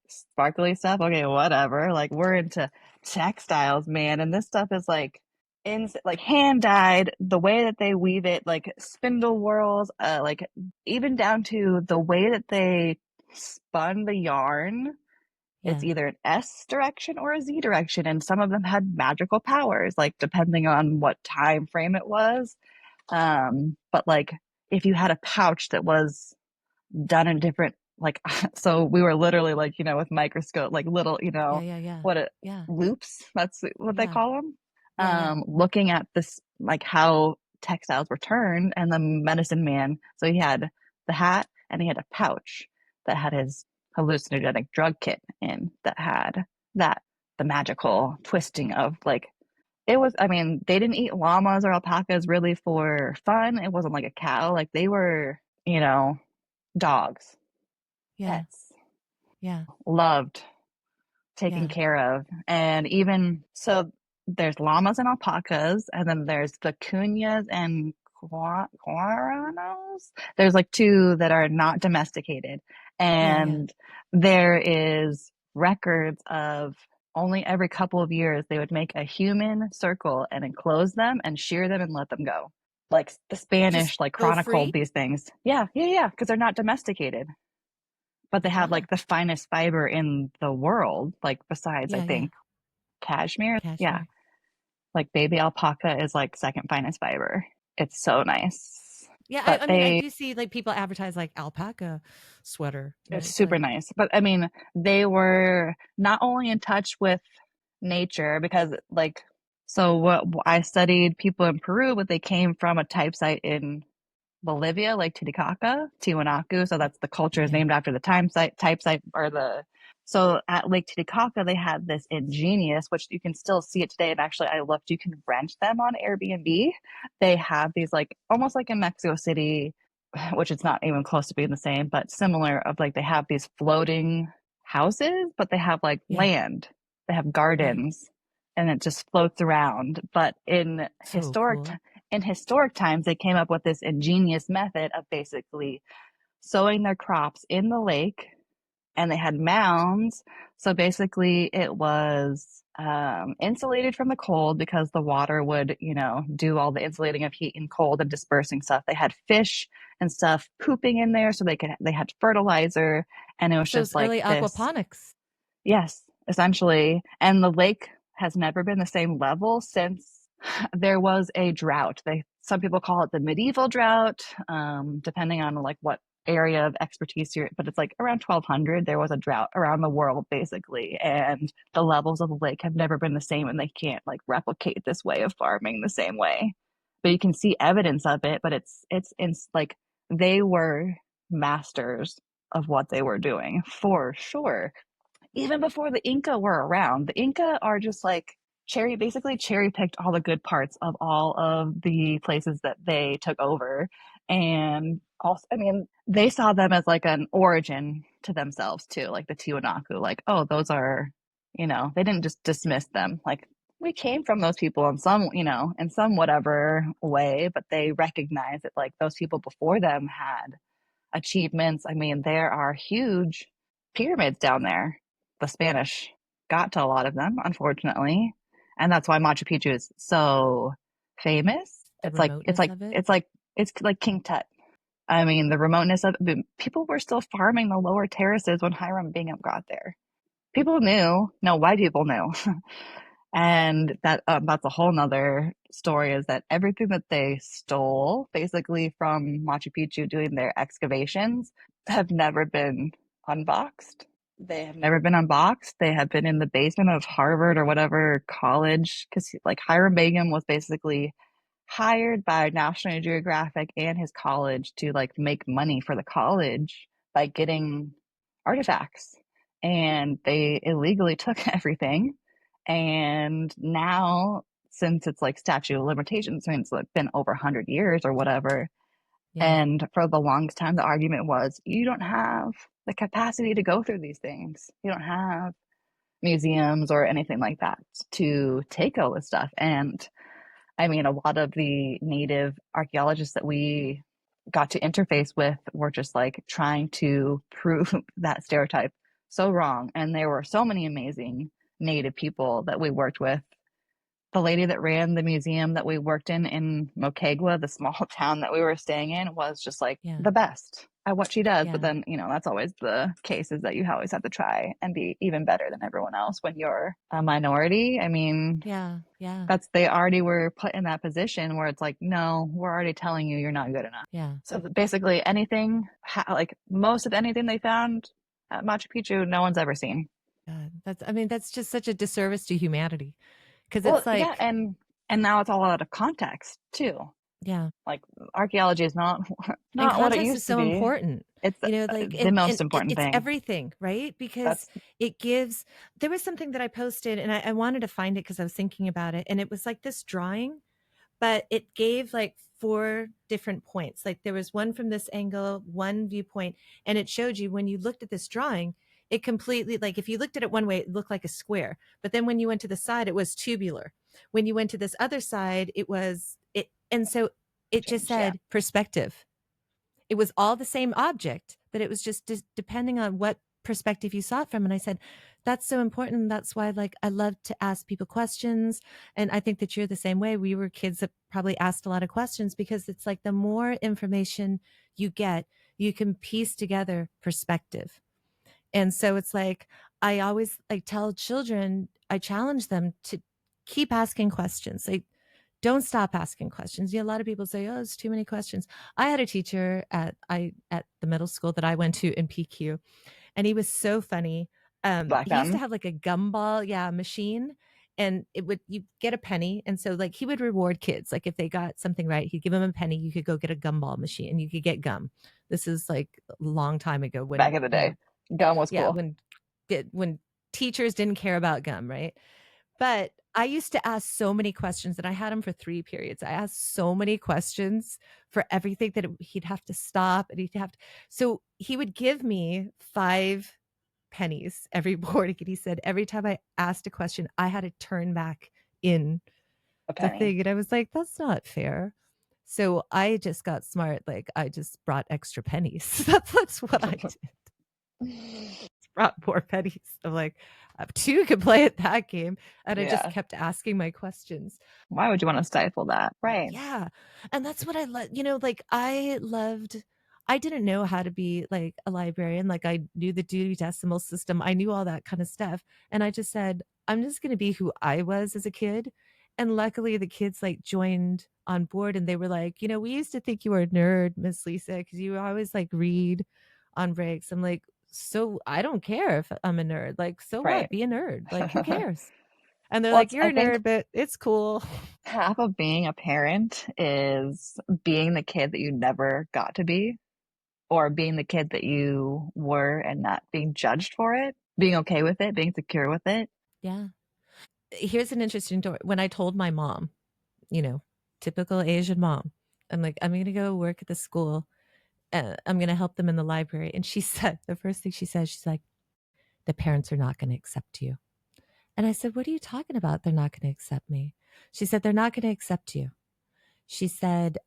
sparkly stuff, okay, whatever. Like we're into textiles, man, and this stuff is like hand dyed. The way that they weave it, like spindle whorls, like even down to the way that they spun the yarn, it's Yeah. either an S direction or a Z direction, and some of them had magical powers, like depending on what time frame it was. But like if you had a pouch that was done in different like so we were literally like, with microscope, like little, Yeah, yeah, yeah. what it Yeah. loops, that's what they Yeah. call them. Yeah, yeah. Looking at this, like how textiles were turned, and the medicine man, so he had the hat and he had a pouch that had his hallucinogenic drug kit in, that had that the magical twisting of like, it was, I mean, they didn't eat llamas or alpacas really for fun. It wasn't like a cow, like they were, dogs, Yeah. pets, Yeah. loved, taken Yeah. care of. And even so, there's llamas and alpacas, and then there's vicuñas and guaranos. There's like two that are not domesticated. Yeah, yeah. And there is records of only every couple of years they would make a human circle and enclose them and shear them and let them go. Like the Just Spanish like go chronicled free? these things. Yeah, yeah, yeah, because they're not domesticated, but they have Huh. like the finest fiber in the world, like besides, I Yeah, yeah. think, cashmere. Yeah. Cashmere. Like baby alpaca is like second finest fiber. It's so nice. Yeah, But I mean, I do see like people advertise like alpaca sweater, it's right? super But nice. But I mean, they were not only in touch with nature because, like, so what I studied people in Peru, but they came from a type site in Bolivia, like Titicaca, Tiwanaku. So that's the culture is yeah. named after the type site, or the. So at Lake Titicaca, they had this ingenious, which you can still see it today. And actually, I looked, you can rent them on Airbnb. They have these like almost like in Mexico City, which it's not even close to being the same, but similar, of like they have these floating houses, but they have like Yeah. land, they have Right. gardens, and it just floats around. But So cool. in historic times, they came up with this ingenious method of basically sowing their crops in the lake, and they had mounds. So basically, it was insulated from the cold because the water would, do all the insulating of heat and cold and dispersing stuff. They had fish and stuff pooping in there, so they had fertilizer, and it was So just it's like early this. aquaponics. Yes, essentially. And the lake has never been the same level since there was a drought. Some people call it the medieval drought, depending on like what area of expertise here, but it's like around 1200 there was a drought around the world basically, and the levels of the lake have never been the same, and they can't like replicate this way of farming the same way. But you can see evidence of it, but it's like they were masters of what they were doing for sure. Even before the Inca were around, the Inca are just like basically cherry picked all the good parts of all of the places that they took over. And also, I mean, they saw them as like an origin to themselves too, like the Tiwanaku, like, oh, those are, they didn't just dismiss them. Like, we came from those people in some, in some whatever way, but they recognize that like those people before them had achievements. I mean, there are huge pyramids down there. The Spanish got to a lot of them, unfortunately, and that's why Machu Picchu is so famous. The It's like it's remoteness like of it. it's like it's like King Tut. I mean, the remoteness of it, people were still farming the lower terraces when Hiram Bingham got there. People knew, no, white people knew. And that's a whole nother story, is that everything that they stole basically from Machu Picchu doing their excavations have never been unboxed. They have never been unboxed. They have been in the basement of Harvard or whatever college, because like Hiram Bingham was basically hired by National Geographic and his college to like make money for the college by getting artifacts. And they illegally took everything. And now, since it's like statute of limitations, I mean, it's like been over 100 years or whatever. Yeah. And for the longest time, the argument was you don't have the capacity to go through these things. You don't have museums or anything like that to take all this stuff. And I mean, a lot of the native archaeologists that we got to interface with were just like trying to prove that stereotype so wrong. And there were so many amazing native people that we worked with. The lady that ran the museum that we worked in Moquegua, the small town that we were staying in, was just like Yeah. the best at what she does. But Yeah. then, that's always the case, is that you always have to try and be even better than everyone else when you're a minority. I mean, Yeah. Yeah. they already were put in that position where it's like, no, we're already telling you you're not good enough. Yeah. So basically anything, like most of anything they found at Machu Picchu, no one's ever seen. God, that's just such a disservice to humanity, because Well, it's yeah, like, and now it's all out of context too. yeah. Like, archaeology is not And not what it context is used to so be. important, It's like, the most and important it's thing. everything, right? Because That's it gives, there was something that I posted, and I wanted to find it because I was thinking about it. And it was like this drawing, but it gave like four different points. Like there was one from this angle, one viewpoint, and it showed you when you looked at this drawing, it completely, like if you looked at it one way, it looked like a square. But then when you went to the side, it was tubular. When you went to this other side, it was it. And so it just changed, yeah. said perspective. It was all the same object, but it was just depending on what perspective you saw it from. And I said, that's so important. That's why, like, I love to ask people questions. And I think that you're the same way. We were kids that probably asked a lot of questions, because it's like the more information you get, you can piece together perspective. And so it's like, I always like tell children, I challenge them to keep asking questions. Like, don't stop asking questions. Yeah, a lot of people say, "Oh, it's too many questions." I had a teacher at the middle school that I went to in PQ, and he was so funny. Black He used to gum. have like a gumball, yeah, machine, and it would, you get a penny, and so like he would reward kids. Like if they got something right, he'd give them a penny. You could go get a gumball machine, and you could get gum. This is like a long time ago Back when, in the day, gum was yeah, cool. when teachers didn't care about gum, right? But I used to ask so many questions, and I had him for 3 periods. I asked so many questions for everything that he'd have to stop, and he'd have to, so he would give me 5 pennies every morning, and he said every time I asked a question, I had to turn back in A the penny. thing, and I was like, "That's not fair." So I just got smart, like, I just brought extra pennies. That's what I did. Brought more pennies. I'm like, two could play at that game. And I just Yeah. kept asking my questions. Why would you want to stifle that? Right. Yeah. And that's what I love. Like I didn't know how to be like a librarian. Like I knew the Dewey Decimal System. I knew all that kind of stuff. And I just said, I'm just going to be who I was as a kid. And luckily the kids like joined on board and they were like, we used to think you were a nerd, Miss Lisa, because you always like read on breaks. I'm like, so I don't care if I'm a nerd. Like, so Right. what? Be a nerd. Like, who cares? And they're Well, like, it's, you're I a think nerd, but it's cool. half of being a parent is being the kid that you never got to be, or being the kid that you were and not being judged for it, being okay with it, being secure with it. Yeah. Here's an interesting story. When I told my mom, you know, typical Asian mom, I'm like, I'm going to go work at the school. I'm going to help them in the library. And she said, the first thing she said, she's like, the parents are not going to accept you. And I said, what are you talking about? They're not going to accept me. She said, they're not going to accept you. She said,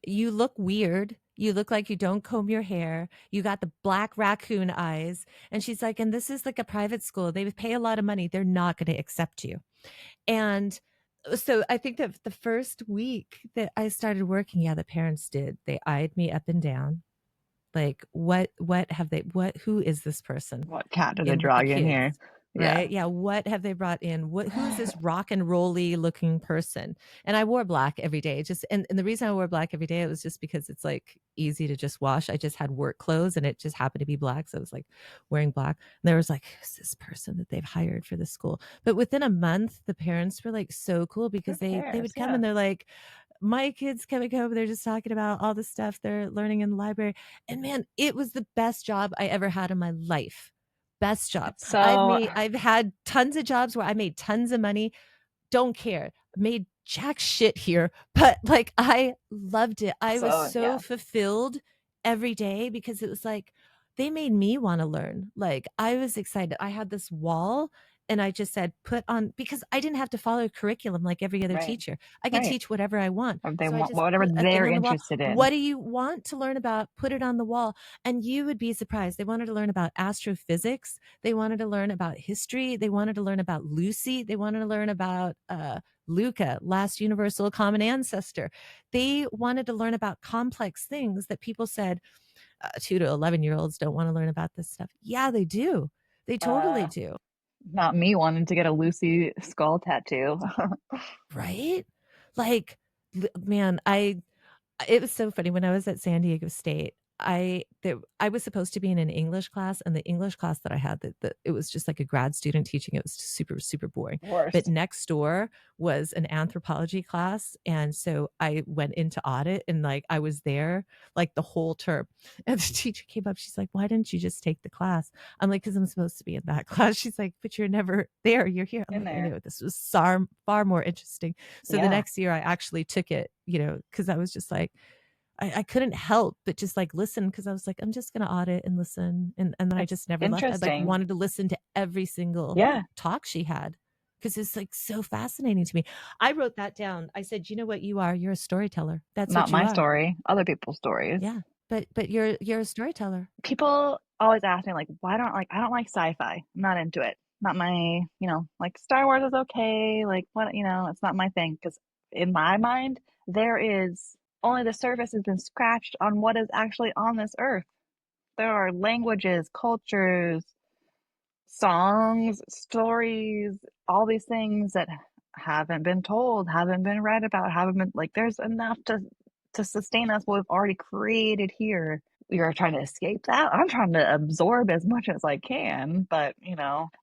you look weird. You look like you don't comb your hair. You got the black raccoon eyes. And she's like, and this is like a private school. They pay a lot of money. They're not going to accept you. And so I think that the first week that I started working, yeah, the parents did. They eyed me up and down. Like, what have they, who is this person? What cat did they In with the drag in kids, here? Yeah. right? Yeah, what have they brought in? Who is this rock and rolly looking person? And I wore black every day. Just and the reason I wore black every day, it was just because it's like easy to just wash. I just had work clothes and it just happened to be black. So I was like wearing black. And there was like, who's this person that they've hired for this school? But within a month, the parents were like so cool Who because they cares? would come Yeah. and they're like, my kids coming home, they're just talking about all the stuff they're learning in the library. And man, it was the best job I ever had in my life. Best job. It's so, I've had tons of jobs where I made tons of money. Don't care. Made jack shit here, but like I loved it. I was so, so yeah. fulfilled every day because it was like they made me want to learn. Like I was excited. I had this wall and I just said put on because I didn't have to follow a curriculum like every other Right. teacher. I could Right. teach whatever I want. Or they So I want just whatever put a they're thing on the wall. interested in. What do you want to learn about? Put it on the wall. And you would be surprised. They wanted to learn about astrophysics. They wanted to learn about history. They wanted to learn about Lucy. They wanted to learn about Luca, last universal common ancestor. They wanted to learn about complex things that people said 2 to 11-year-olds don't want to learn about this stuff. Yeah, they do. They totally Uh, do. Not me wanting to get a Lucy skull tattoo. Right? Like, man, it was so funny when I was at San Diego State. I was supposed to be in an English class, and the English class that I had that it was just like a grad student teaching. It was super boring. But Worst. next door was an anthropology class, and so I went into audit, and like I was there like the whole term. And the teacher came up. She's like, "Why didn't you just take the class?" I'm like, "Because I'm supposed to be in that class." She's like, "But you're never there. You're here." I'm In like, "I there. knew this was far more interesting." So the Yeah. next year, I actually took it, because I was just like I couldn't help but just like listen because I was like, I'm just gonna audit and listen. And then I It's just never left. I like interesting. wanted to listen to every single Yeah. talk she had because it's like so fascinating to me. I wrote that down. I said, you know what you are? You're a storyteller. That's Not what you my are. story, other people's stories. Yeah. But you're a storyteller. People always ask me like, why don't like I don't like sci-fi. I'm not into it. Not my, like Star Wars is okay. Like what, it's not my thing. Because in my mind, there is only the surface has been scratched on what is actually on this earth. There are languages, cultures, songs, stories, all these things that haven't been told, haven't been read about, haven't been like there's enough to sustain us what we've already created here. You're trying to escape that. I'm trying to absorb as much as I can, but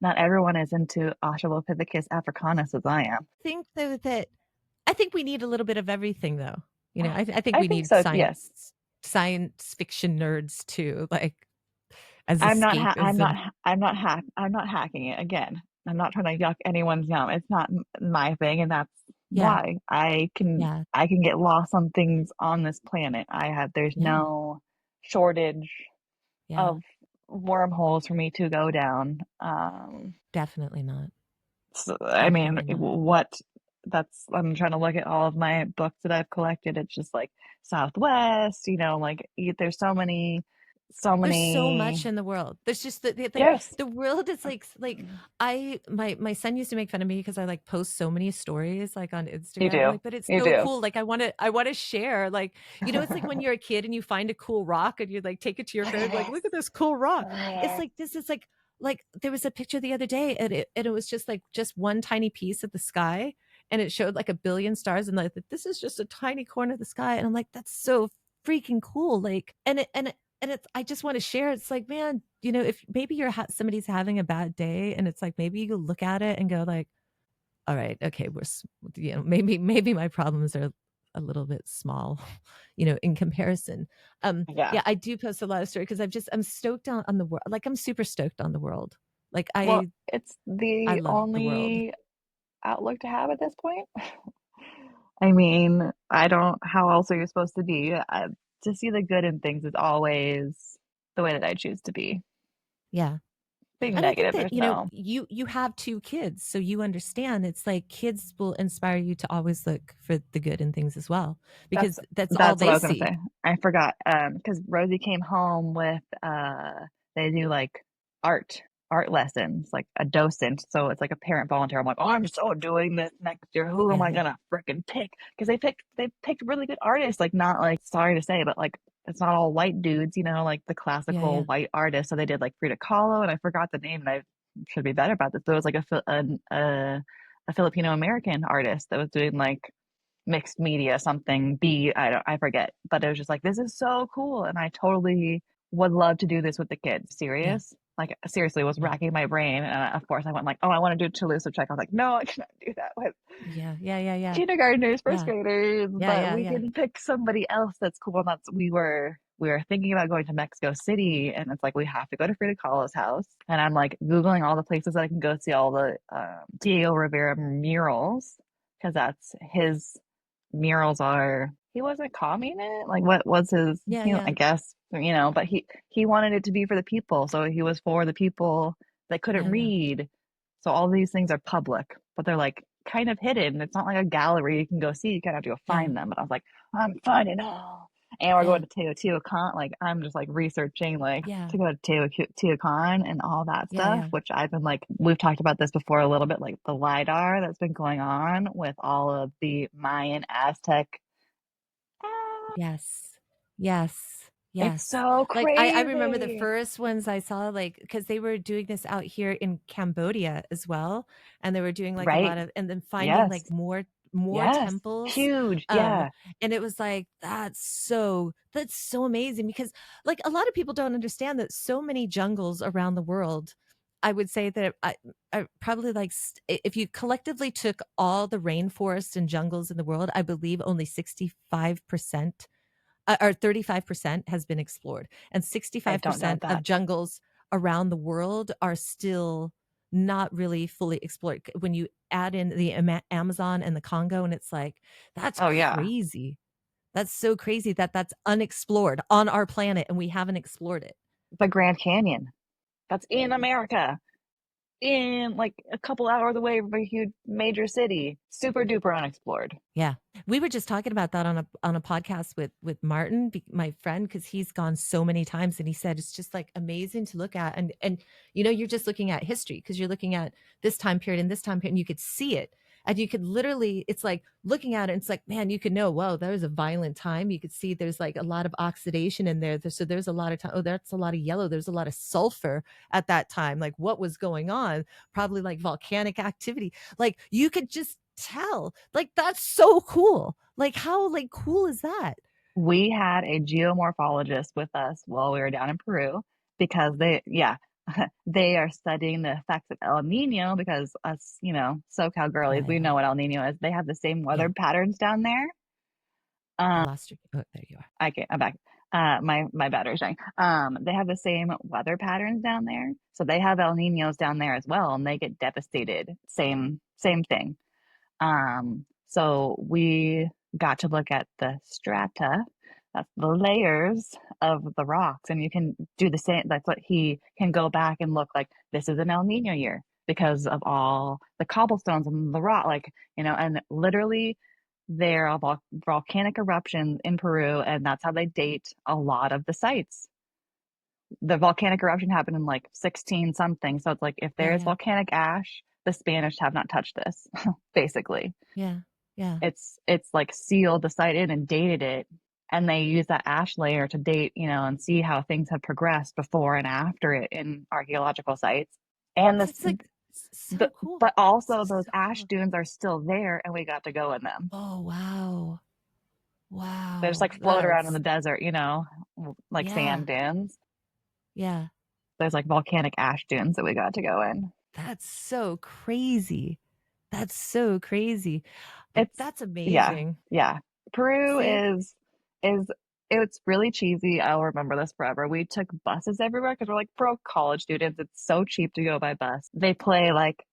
not everyone is into Australopithecus africanus as I am. Think though that I think we need a little bit of everything though. I think I we think need so. Yes. science fiction nerds too, like as I'm not ha- I'm escapism. not I'm not hack I'm not hacking it again. I'm not trying to yuck anyone's yum. It's not my thing, and that's Yeah. why I can Yeah. I can get lost on things on this planet. There's Yeah. no shortage Yeah. of wormholes for me to go down. Definitely not. So, I mean, Definitely not. I'm trying to look at all of my books that I've collected. It's just like Southwest, like there's so There's so much many. in the world. There's just Yes, the world is like my son used to make fun of me because I like post so many stories like on you Instagram. I'm do. like, but it's You so do. cool. Like I want to share. Like, it's like when you're a kid and you find a cool rock and you like take it to your Look friend, at like, this. look at this cool rock. Look It's at like this is like there was a picture the other day and it was just like just one tiny piece of the sky and it showed like a billion stars, and like this is just a tiny corner of the sky, and I'm like, that's so freaking cool. Like, and it's, I just want to share. It's like, man, you know, if maybe somebody's having a bad day, and it's like maybe you look at it and go like, all right, okay, you know, maybe my problems are a little bit small, you know, in comparison. Yeah. Yeah, I do post a lot of stories because I'm stoked on the world. Like I'm super stoked on the world. Like Well, it's I the love the world. only outlook to have at this point. I mean, I don't, how else are you supposed to be? To see the good in things is always the way that I choose to be. Yeah. Being And I think negative, that, there's you know, no. you have two kids, so you understand it's like kids will inspire you to always look for the good in things as well, That's because that's all that's what they I was gonna see. say. I forgot. Because Rosie came home with they do like art art lessons, like a docent. So it's like a parent volunteer. I'm like, oh, I'm so doing this next year. Who am Yeah, I yeah. gonna freaking pick? Because they picked really good artists. Like not like sorry to say, but like it's not all white dudes. You know, like the Yeah, classical yeah. white artists. So they did like Frida Kahlo, and I forgot the name, and I should be better about this. But it was like a Filipino American artist that was doing like mixed media something I forget, but it was just like this is so cool, and I totally would love to do this with the kids. Yeah, Serious, like seriously, was yeah. racking my brain, and of course I went like, oh, I want to do Toulouse check. I was like, no, I cannot do that with Yeah, yeah, yeah, yeah. kindergartners, first Yeah. graders, Yeah, but yeah, we yeah. can pick somebody else that's cool. And that's we were thinking about going to Mexico City, and it's like we have to go to Frida Kahlo's house, and I'm like googling all the places that I can go see all the Diego Rivera murals because that's his murals are he wasn't communist like what was his Yeah, I yeah. guess but he wanted it to be for the people, so he was for the people that couldn't Yeah, yeah. read, so all these things are public but they're like kind of hidden. It's not like a gallery you can go see, you kind of have to go Yeah. find them, but I was like, I'm finding all, and we're Yeah. going to Teotihuacan. Like I'm just like researching like Yeah. to go to Teotihuacan and all that Yeah, stuff, yeah. which I've been like we've talked about this before a little bit, like the LiDAR that's been going on with all of the Mayan Aztec. Ah, Yes. Yes. it's Yes. so Like I remember the crazy. first ones I saw, like, because they were doing this out here in Cambodia as well. And they were doing like a Right. lot of, and then finding like Yes. more Yes. temples. Huge. Um, Yeah. and it was like, that's so amazing, because like a lot of people don't understand that so many jungles around the world. I would say that I probably like if you collectively took all the rainforests and jungles in the world, I believe only 65% or 35% has been explored, and I don't doubt 65% of that. jungles around the world are still not really fully explored. When you add in the Amazon and the Congo, and it's like, that's Oh yeah. crazy. That's so crazy that that's unexplored on our planet and we haven't explored it. The Grand Canyon. That's in America. In like a couple hours away from a huge major city. Super duper unexplored. Yeah. We were just talking about that on a podcast with Martin, my friend, because he's gone so many times, and he said it's just like amazing to look at, and you know, you're just looking at history because you're looking at this time period and this time period, and you could see it, and you could literally, it's like looking at it, and it's like, man, you could know, whoa, there was a violent time. You could see there's like a lot of oxidation in there. So there's a lot of time. Oh, that's a lot of yellow. There's a lot of sulfur at that time. Like what was going on? Probably like volcanic activity. Like you could just tell. Like that's so cool. Like how like cool is that? We had a geomorphologist with us while we were down in Peru because they are studying the effects of El Nino because us, SoCal girlies, Yeah, we yeah. know what El Nino is. They have the same weather Yeah. patterns down there. I Um, lost you. Oh, there you are. I'm back. My battery's dying. They have the same weather patterns down there, so they have El Ninos down there as well, and they get devastated. Same thing. So we got to look at the strata, that's the layers of the rocks, and you can do the same. That's what he can go back and look like. This is an El Nino year because of all the cobblestones and the rock, and literally there are volcanic eruptions in Peru, and that's how they date a lot of the sites. The volcanic eruption happened in like 16 something, so it's like if Yeah, there's yeah. volcanic ash, the Spanish have not touched this, basically. Yeah. Yeah. It's like sealed the site in and dated it, and they use that ash layer to date, and see how things have progressed before and after it in archaeological sites. And It's, this it's like So But cool. also those So ash cool. dunes are still there and we got to go in them. Oh, wow. They just Wow. like float around in the That's, desert, like yeah. sand dunes. Yeah. There's like volcanic ash dunes that we got to go in. That's so crazy. That's so crazy. But It's that's yeah, amazing. yeah. Peru See? is it's really cheesy. I'll remember this forever. We took buses everywhere because we're like broke college students. It's so cheap to go by bus. They play like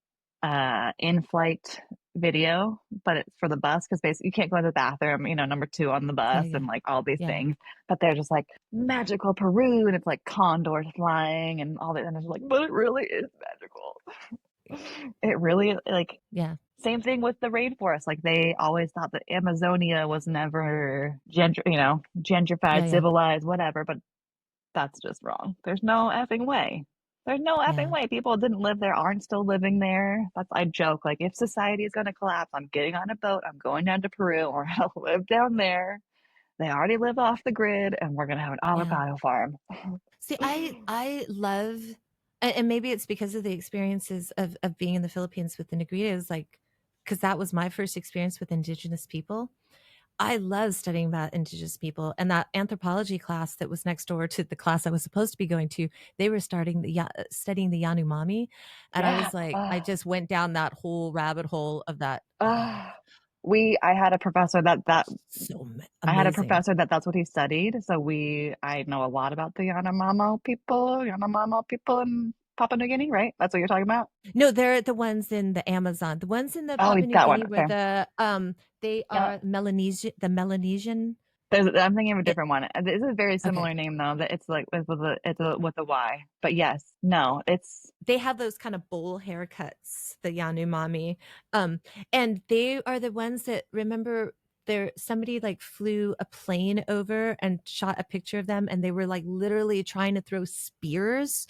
in-flight video, but it's for the bus because basically you can't go to the bathroom, number two on the Yeah, bus yeah. and like all these Yeah. things. But they're just like magical Peru and it's like condors flying and all that. And it's like, but it really is magical. It really like Yeah. same thing with the rainforest. Like they always thought that Amazonia was never Yeah, gentrified, yeah. civilized, whatever, but that's just wrong. There's no effing way. There's no effing Yeah. way. People didn't live there, aren't still living there. That's I joke. Like if society is gonna collapse, I'm getting on a boat, I'm going down to Peru or I'll live down there. They already live off the grid and we're gonna have an Yeah. avocado farm. See, I love, and maybe it's because of the experiences of being in the Philippines with the Negritos, like, because that was my first experience with indigenous people. I love studying about indigenous people, and that anthropology class that was next door to the class I was supposed to be going to, they were studying the Yanomami, and I Yeah. was like, I just went down that whole rabbit hole of that. Oh, Uh, I had a professor that so I had a amazing. professor that's what he studied. So I know a lot about the Yanomamo people in Papua New Guinea, right? That's what you're talking about? No, they're the ones in the Amazon. The ones in the Oh, Papua New that one. Guinea were Okay. they Yeah. are Melanesian. I'm thinking of a It, different one. This is a very okay. similar name though, that it's like with a Y. But yes, no, it's They have those kind of bowl haircuts, the Yanomami. And they are the ones that remember there somebody like flew a plane over and shot a picture of them and they were like literally trying to throw spears.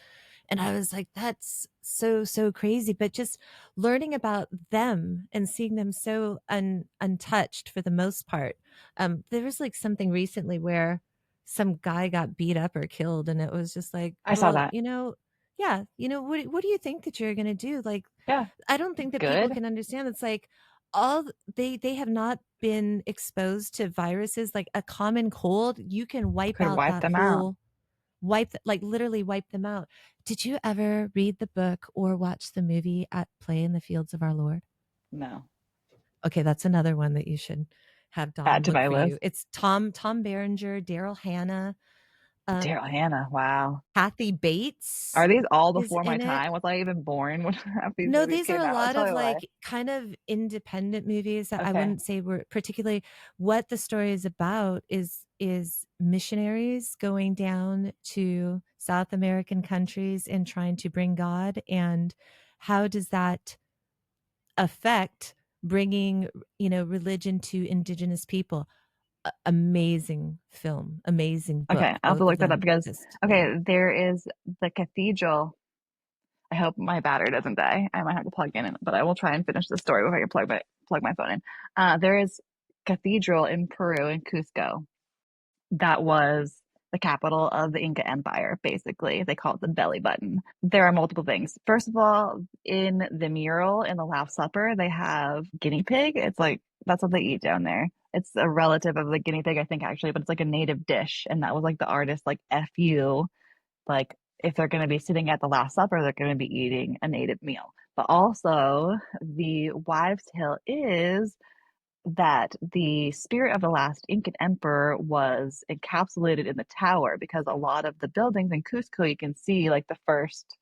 And I was like, that's so, so crazy. But just learning about them and seeing them so untouched for the most part. There was like something recently where some guy got beat up or killed, and it was just like, I saw well, that. yeah, what do you think that you're going to do? Like, Yeah, I don't think that people good. can understand. It's like all they have not been exposed to viruses like a common cold. You can wipe Could out wipe that them out. whole like literally wipe them out. Did you ever read the book or watch the movie At Play in the Fields of Our Lord? No. Okay, that's another one that you should have Add Dom to look my for you. list. It's Tom Berenger, Daryl Hannah, um, Daryl Hannah. Wow. Kathy Are Bates these all is before my in it. time? Was I even born when half these No, movies these are came a out? I'll lot tell of you why. like kind of independent movies that I Okay. wouldn't say were particularly what the story is about is missionaries going down to South American countries and trying to bring God, and how does that affect bringing, religion to indigenous people. Amazing film, amazing Okay. book, I'll have to both of look that up them. because Just yeah. okay, there is the cathedral. I hope my battery doesn't die. I might have to plug in, but I will try and finish the story before I can plug my phone in. There is cathedral in Peru in Cusco that was the capital of the Inca Empire, basically. They call it the belly button. There are multiple things. First of all, in the mural in the Last Supper, they have guinea pig. It's like that's what they eat down there. It's a relative of the guinea pig, I think, actually, but it's like a native dish. And that was like the artist, like, F you. Like, if they're going to be sitting at the Last Supper, they're going to be eating a native meal. But also, the wives' tale is that the spirit of the last Incan emperor was encapsulated in the tower because a lot of the buildings in Cusco, you can see like the first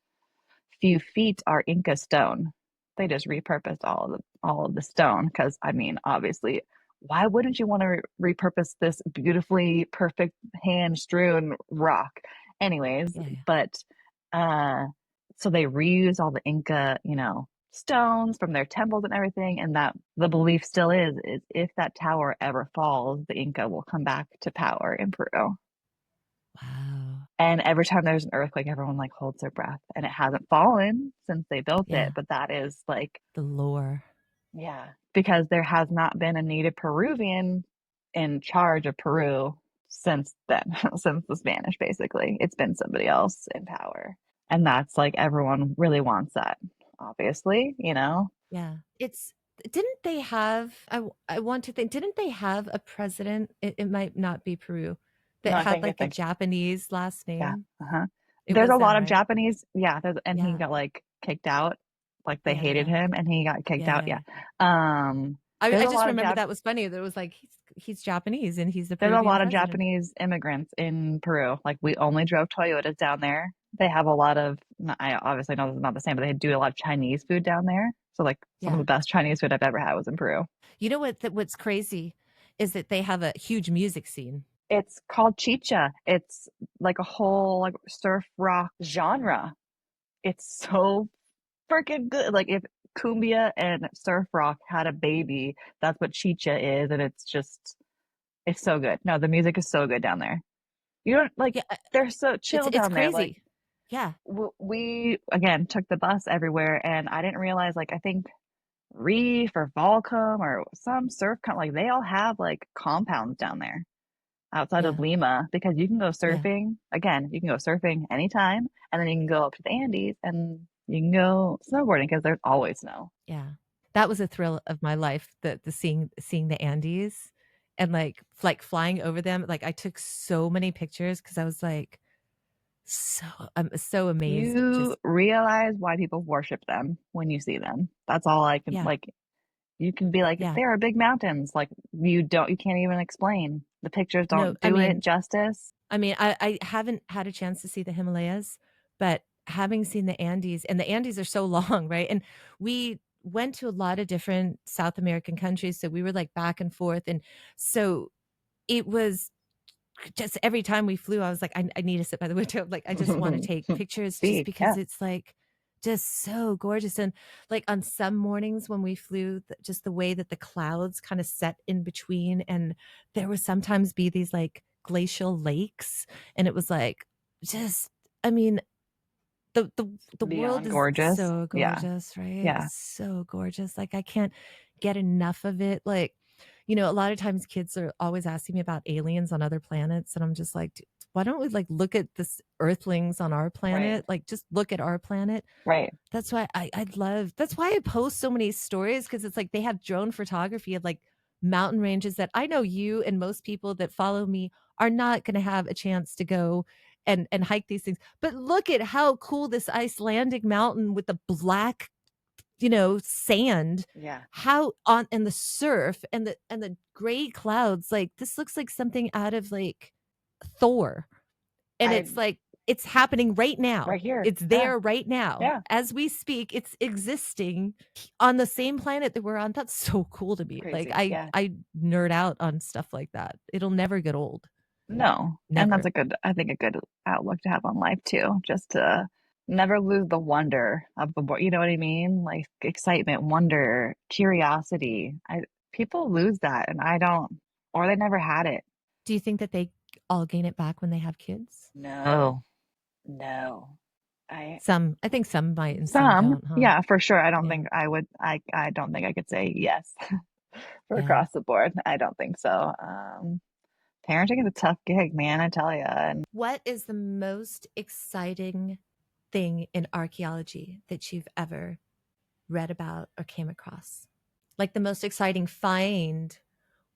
few feet are Inca stone. They just repurposed all of the stone because I mean, obviously, why wouldn't you want to repurpose this beautifully perfect hand strewn rock? Anyways, Yeah, yeah. but uh, so they reuse all the Inca, stones from their temples and everything, and that the belief still is if that tower ever falls, the Inca will come back to power in Peru. Wow. And every time there's an earthquake, everyone like holds their breath. And it hasn't fallen since they built it, Yeah, but that is like, the lore. yeah, because there has not been a native Peruvian in charge of Peru since then, since the Spanish, basically. It's been somebody else in power. And that's like everyone really wants that. obviously, you know. Yeah. It's didn't they have I want to think, didn't they have a president? It might not be Peru No, that I had think I like a think Japanese last yeah. name. Uh-huh. It There's was a them, lot of right? Japanese, yeah, and he Yeah. got like kicked out. Like they Yeah, hated yeah. him and he got kicked out. Yeah. Yeah. Um there's I a just lot of remember that was funny. That was like he's Japanese and he's the there's a Peruvian lot of president. Japanese immigrants in Peru. Like we only drove Toyotas down there. They have a lot of, I obviously know this is not the same, but they do a lot of Chinese food down there. So like some of Yeah. the best Chinese food I've ever had was in Peru. You know what's crazy is that they have a huge music scene. It's called chicha. It's like a whole like surf rock genre. It's so freaking good. Like if cumbia and surf rock had a baby, that's what chicha is, and it's so good. No, the music is so good down there. You don't like Yeah, they're so chill it's down there. Like crazy. Yeah. we again took the bus everywhere, and I didn't realize like I think Reef or Volcom or some like they all have like compounds down there outside of Yeah. Lima because you can go Yeah. surfing. Again, you can go surfing anytime, and then you can go up to the Andes and you can go snowboarding because there's always snow. Yeah. That was a thrill of my life, the seeing the Andes and like flying over them. Like I took so many pictures because I was like so I'm so amazed. You Just realize why people worship them when you see them. That's all I can yeah. like. You can be like, Yeah. there are big mountains. Like you can't even explain. The pictures No, don't do it justice. I haven't had a chance to see the Himalayas, but having seen the Andes, and the Andes are so long, right? And we went to a lot of different South American countries, so we were like back and forth, and so it was just every time we flew, I was like, I need to sit by the window. Like, I just want to take pictures just See, because yeah, it's like just so gorgeous. And like on some mornings when we flew, just the way that the clouds kind of set in between, and there would sometimes be these like glacial lakes, and it was like just, I mean, the world beyond is gorgeous. so Yeah, gorgeous, right? yeah. It's so gorgeous. Like I can't get enough of it. Like, you know, a lot of times kids are always asking me about aliens on other planets, and I'm just like, why don't we like look at this earthlings on our Right, planet? Like just look at our planet. right. That's why I love that's why I post so many stories because it's like they have drone photography of like mountain ranges that I know you and most people that follow me are not going to have a chance to go and hike these things. But look at how cool this Icelandic mountain with the black, you know, sand, Yeah, how on and the surf and the gray clouds, like this looks like something out of like Thor. And I it's like it's happening right now. right here. It's Yeah, there right now. yeah. As we speak, it's existing on the same planet that we're on. That's so cool to me. Like Crazy. Yeah. I nerd out on stuff like that. It'll never get old. No, and that's Never. a good, I think, a good outlook to have on life too. Just to never lose the wonder of the world. You know what I mean? Like excitement, wonder, curiosity. I People lose that, and I don't, or they never had it. Do you think that they all gain it back when they have kids? No, no. I I think some might and some Some, don't, huh? yeah, for sure. I don't Yeah. think I would. I don't think I could say yes for Yeah. across the board. I don't think so. Parenting is a tough gig, man. I tell you. And What is the most exciting thing in archaeology that you've ever read about or came across? Like the most exciting find,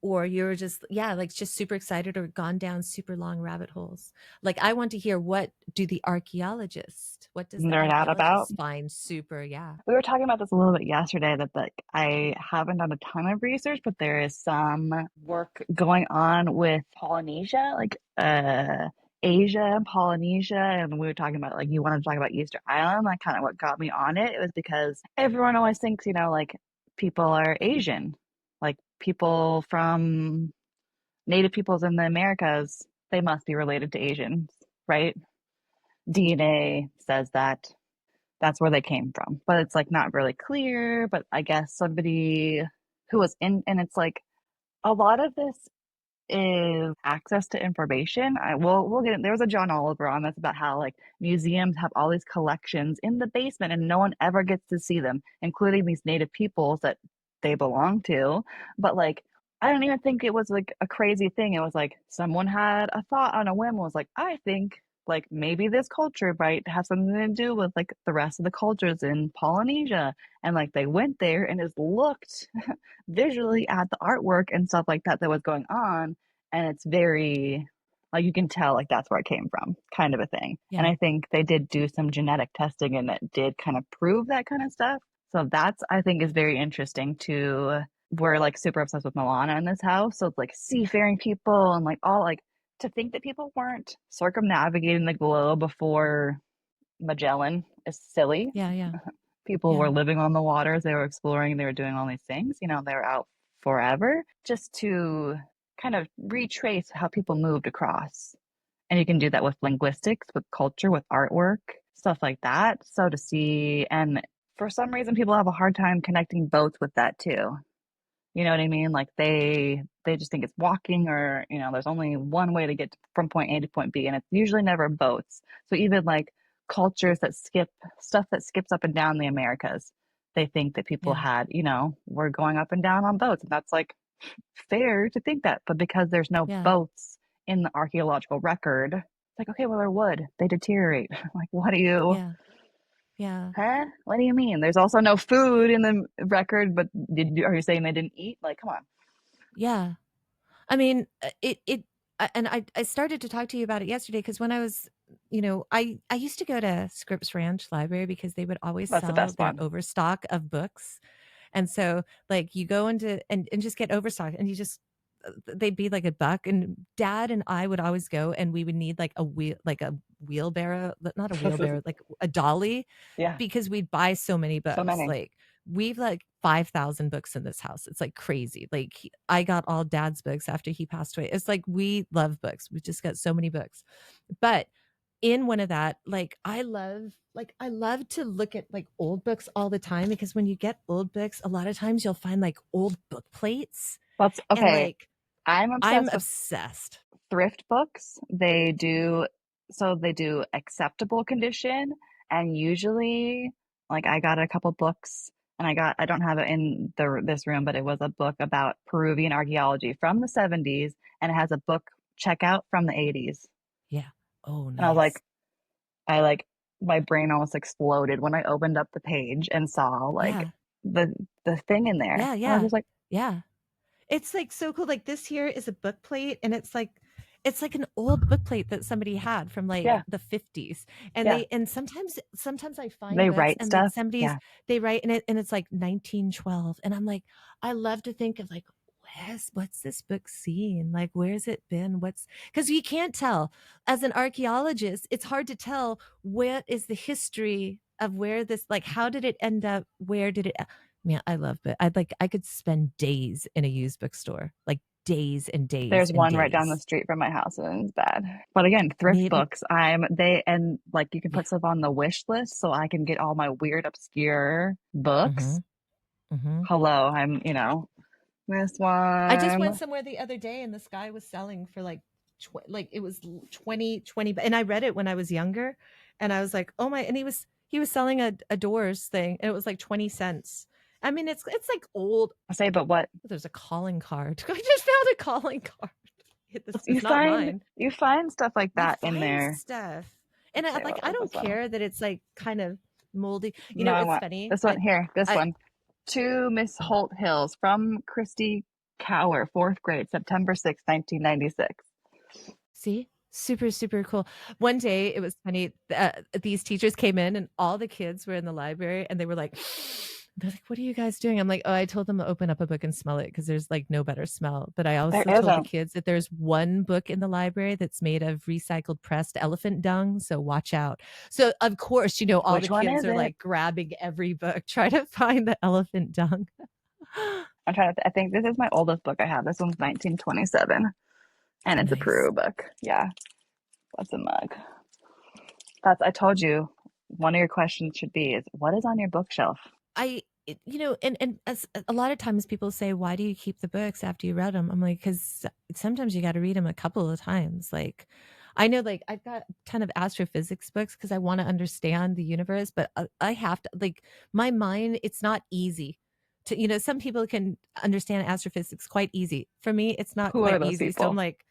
or you're just, yeah, like just super excited or gone down super long rabbit holes. Like I want to hear what does the nerd out about. archaeologist find super, yeah. We were talking about this a little bit yesterday that like I haven't done a ton of research, but there is some work going on with Polynesia, like Asia and Polynesia, and we were talking about like you wanted to talk about Easter Island. Like kind of what got me on it. It was because everyone always thinks, you know, like people are Asian, like people from native peoples in the Americas, they must be related to Asians, right? DNA says that that's where they came from. But it's like not really clear. But I guess somebody who was in, and it's like a lot of this is access to information. We'll get there was a John Oliver on that's about how like museums have all these collections in the basement and no one ever gets to see them, including these native peoples that they belong to. But like I don't even think it was like a crazy thing. It was like someone had a thought on a whim, was like, I think like maybe this culture might have something to do with like the rest of the cultures in Polynesia. And like they went there and just looked visually at the artwork and stuff like that that was going on. And it's very, like, you can tell like that's where it came from, kind of a thing. And Yeah. I think they did do some genetic testing and it did kind of prove that kind of stuff. So that's, I think, is very interesting to, we're like super obsessed with Moana in this house. So it's like seafaring people and like all like, to think that people weren't circumnavigating the globe before Magellan is silly. Yeah. Yeah. People were Yeah. living on the waters, they were exploring, they were doing all these things, they were out forever just to kind of retrace how people moved across. And you can do that with linguistics, with culture, with artwork, stuff like that. So to see, and for some reason, people have a hard time connecting boats with that too. You know what I mean? Like they just think it's walking or, there's only one way to get from point A to point B and it's usually never boats. So even like cultures that skip stuff that skips up and down the Americas, they think that people Yeah. had, were going up and down on boats. And that's like fair to think that. But because there's no Yeah. boats in the archaeological record, it's like, okay, well, they're wood. They deteriorate. Like, what do you, Yeah. Yeah. huh? What do you mean? There's also no food in the record, but are you saying they didn't eat? Like, come on. Yeah. I mean, and I started to talk to you about it yesterday because when I was, I used to go to Scripps Ranch Library because they would always That's the sell best their one. overstock of books. And so like you go into and just get overstock and you just they'd be like $1 and dad and I would always go and we would need like a wheelbarrow, not a wheelbarrow, like a dolly Yeah, because we'd buy so many so books. many. Like we've like 5,000 books in this house. It's like crazy. Like I got all dad's books after he passed away. It's like we love books. We just got so many books. But in one of that, I love to look at like old books all the time because when you get old books, a lot of times you'll find like old book plates That's and okay. like I'm I'm obsessed with obsessed. thrift books. They do acceptable condition, and usually, like I got a couple books, and I don't have it in this room, but it was a book about Peruvian archaeology from the 70s, and it has a book checkout from the 80s. Yeah. Oh, And I was like, nice. I like my brain almost exploded when I opened up the page and saw like Yeah. the the thing in there. Yeah. I was Yeah. just like, Yeah. It's like so cool. Like this here is a book plate and it's like an old book plate that somebody had from like yeah, the 50s. And yeah. sometimes I find They books write and like stuff. somebody's Yeah. they write in it and it's like 1912 and I'm like I love to think of like what's this book seen? Like where's it been? What's because you can't tell as an archaeologist, it's hard to tell what is the history of where this like how did it end up? Where did it Man, I love but I could spend days in a used bookstore, like days and days There's and one right down the days. street from my house and it's bad. But again, thrift Maybe, books. And like you can yeah. put stuff on the wish list so I can get all my weird obscure books. Mhm. Mhm. Hello, this I just went one. somewhere the other day and this guy was selling for like like it was 20 and I read it when I was younger and I was like, "Oh my," and he was selling a Doors thing and it was like 20 cents. I mean, it's like old. I say, but what There's a calling card. I just found a calling card. This you is not find mine. you find stuff like You that in find there. stuff. And Let's say like what I was don't this one? care that it's like kind of moldy. No, I It's want funny. this one here. This I one. To Miss Holt Hills from Christy Cower, fourth grade, September 6th, 1996. See? Super, super cool. One day it was funny. These teachers came in and all the kids were in the library and they were like, they're like, what are you guys doing? I'm like, oh, I told them to open up a book and smell it because there's like no better smell. But I There also told the isn't. kids that there's one book in the library that's made of recycled pressed elephant dung. So watch out. So of course, all the Which one kids is are it? like grabbing every book, trying to find the elephant dung. I'm trying to. I think this is my oldest book I have. This one's 1927, and it's a Nice. Peru book. Yeah, that's a mug. I told you. One of your questions should be is what is on your bookshelf? And as a lot of times people say, why do you keep the books after you read them? I'm like, because sometimes you got to read them a couple of times. Like, I know, like, I've got a ton of astrophysics books because I want to understand the universe, but I have to, like, my mind, it's not easy to, some people can understand astrophysics quite easy. For me, it's not Who are quite those easy. So I'm people? like,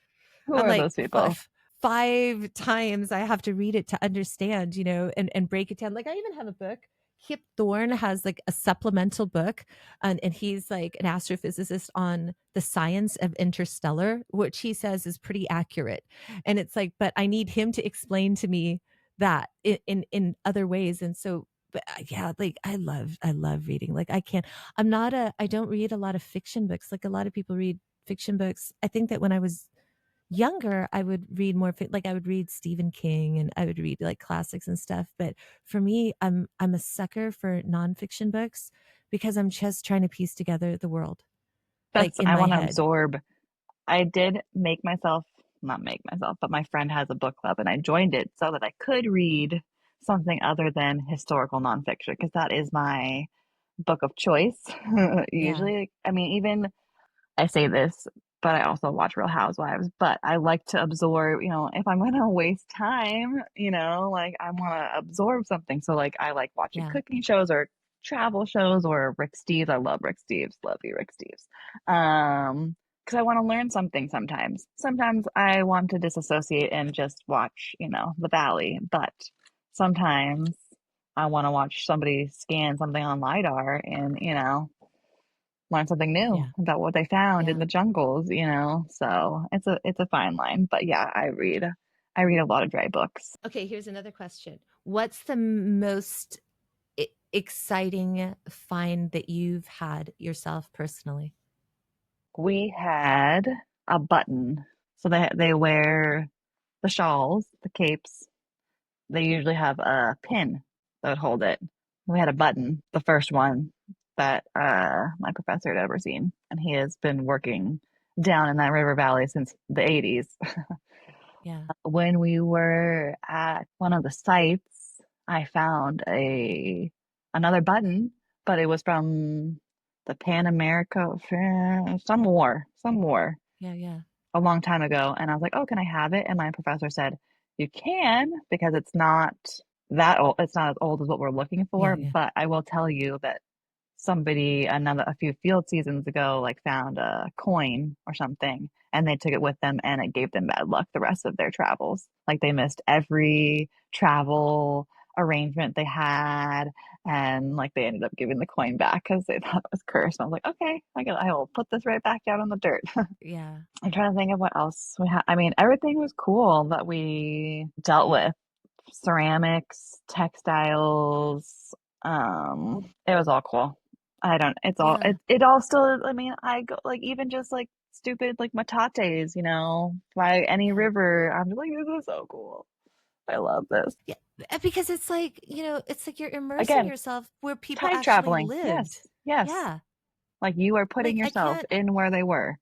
Who I'm are like, those people? 5 times I have to read it to understand, and break it down. Like I even have a book. Kip Thorne has like a supplemental book, and he's like an astrophysicist on the science of interstellar, which he says is pretty accurate. And it's like, but I need him to explain to me that in other ways. And so, but yeah, like I love reading. Like I don't read a lot of fiction books. Like a lot of people read fiction books. I think that when I was younger, I would read more like I would read Stephen King and I would read like classics and stuff. But for me, I'm a sucker for nonfiction books because I'm just trying to piece together the world like That's in I my want to head. absorb. I did make myself, not make myself, but my friend has a book club and I joined it so that I could read something other than historical nonfiction because that is my book of choice. Yeah, Usually, I mean, even I say this, but I also watch Real Housewives. But I like to absorb, if I'm gonna waste time, like I want to absorb something. So like I like watching yeah, cooking shows or travel shows or Rick Steves. I love Rick Steves. Love you, Rick Steves. Because I want to learn something sometimes. Sometimes I want to disassociate and just watch, the valley. But sometimes I want to watch somebody scan something on LiDAR and, learn something new yeah, about what they found in yeah. the jungles, So it's a fine line. But yeah, I read a lot of dry books. Okay, here's another question. What's the most exciting find that you've had yourself personally? We had a button. So they wear the shawls, the capes. They usually have a pin that would hold it. We had a button, the first one that my professor had ever seen, and he has been working down in that river valley since the 80s. Yeah, When we were at one of the sites, I found a another button, but it was from the Pan America some war yeah, yeah, a long time ago. And I was like, "Oh, can I have it?" And my professor said, "You can because it's not that old. It's not as old as what we're looking yeah, for, yeah, but I will tell you that a few field seasons ago like found a coin or something and they took it with them and it gave them bad luck the rest of their travels, like they missed every travel arrangement they had, and like they ended up giving the coin back because they thought it was cursed. And I was like, okay, I will put this right back down in the dirt. yeah. I'm trying to think of what else we had. I mean, everything was cool that we dealt with: ceramics, textiles. It was all cool. I don't, it's all, Yeah. it all still, I mean, I go like, even just like stupid, like matates, by any Yeah. river. I'm just like, this is so cool. I love this. Yeah, because it's like, it's like you're immersing Again, yourself where people time actually traveling. lived. Yes. Yes. Yeah. Like you are putting Like I yourself can't in where they were.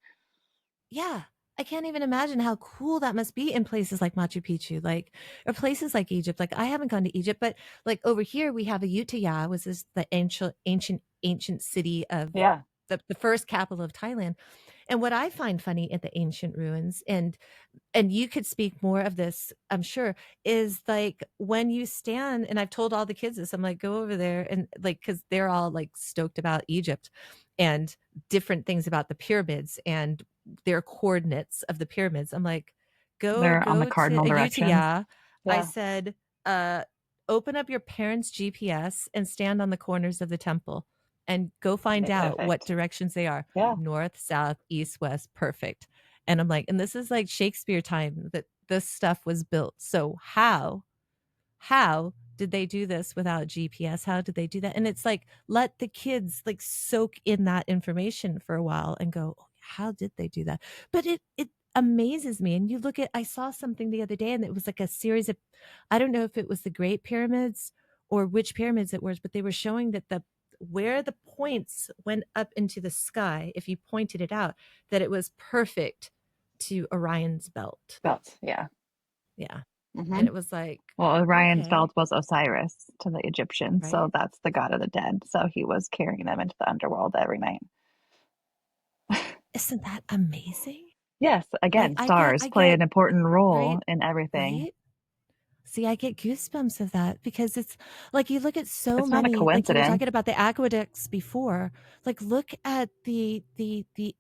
yeah. I can't even imagine how cool that must be in places like Machu Picchu, like or places like Egypt. Like I haven't gone to Egypt, but like over here we have Ayutthaya, was this the ancient city of Yeah. the first capital of Thailand. And what I find funny at the ancient ruins, and you could speak more of this, I'm sure, is like when you stand, and I've told all the kids this, I'm like, go over there and like, because they're all like stoked about Egypt and different things about the pyramids and their coordinates of the pyramids. I'm like, go They're on the go to cardinal directions. Ayutthaya. I Yeah. said, uh, open up your parents' GPS and stand on the corners of the temple and go find out what Perfect. directions they are: Yeah. north, south, east, west. Perfect. And I'm like, and this is like Shakespeare time that this stuff was built. So how did they do this without GPS? How did they do that? And it's like, let the kids like soak in that information for a while and go, "Oh, how did they do that?" But it amazes me. And you look at, I saw something the other day and it was like a series of, I don't know if it was the Great Pyramids or which pyramids it was, but they were showing that the where the points went up into the sky, if you pointed it out, that it was perfect to Orion's belt. Belts. Yeah. Yeah. Hmm. And it was like, Well, Orion's okay, belt was Osiris to the Egyptians, so right? that's the god of the dead. So he was carrying them into the underworld every night. Isn't that amazing? Yes, Like again, stars I play get an important role right, in everything. right? See, I get goosebumps of that because it's like you look at so It's not a many, like you were coincidence. talking about the aqueducts before. Like look at the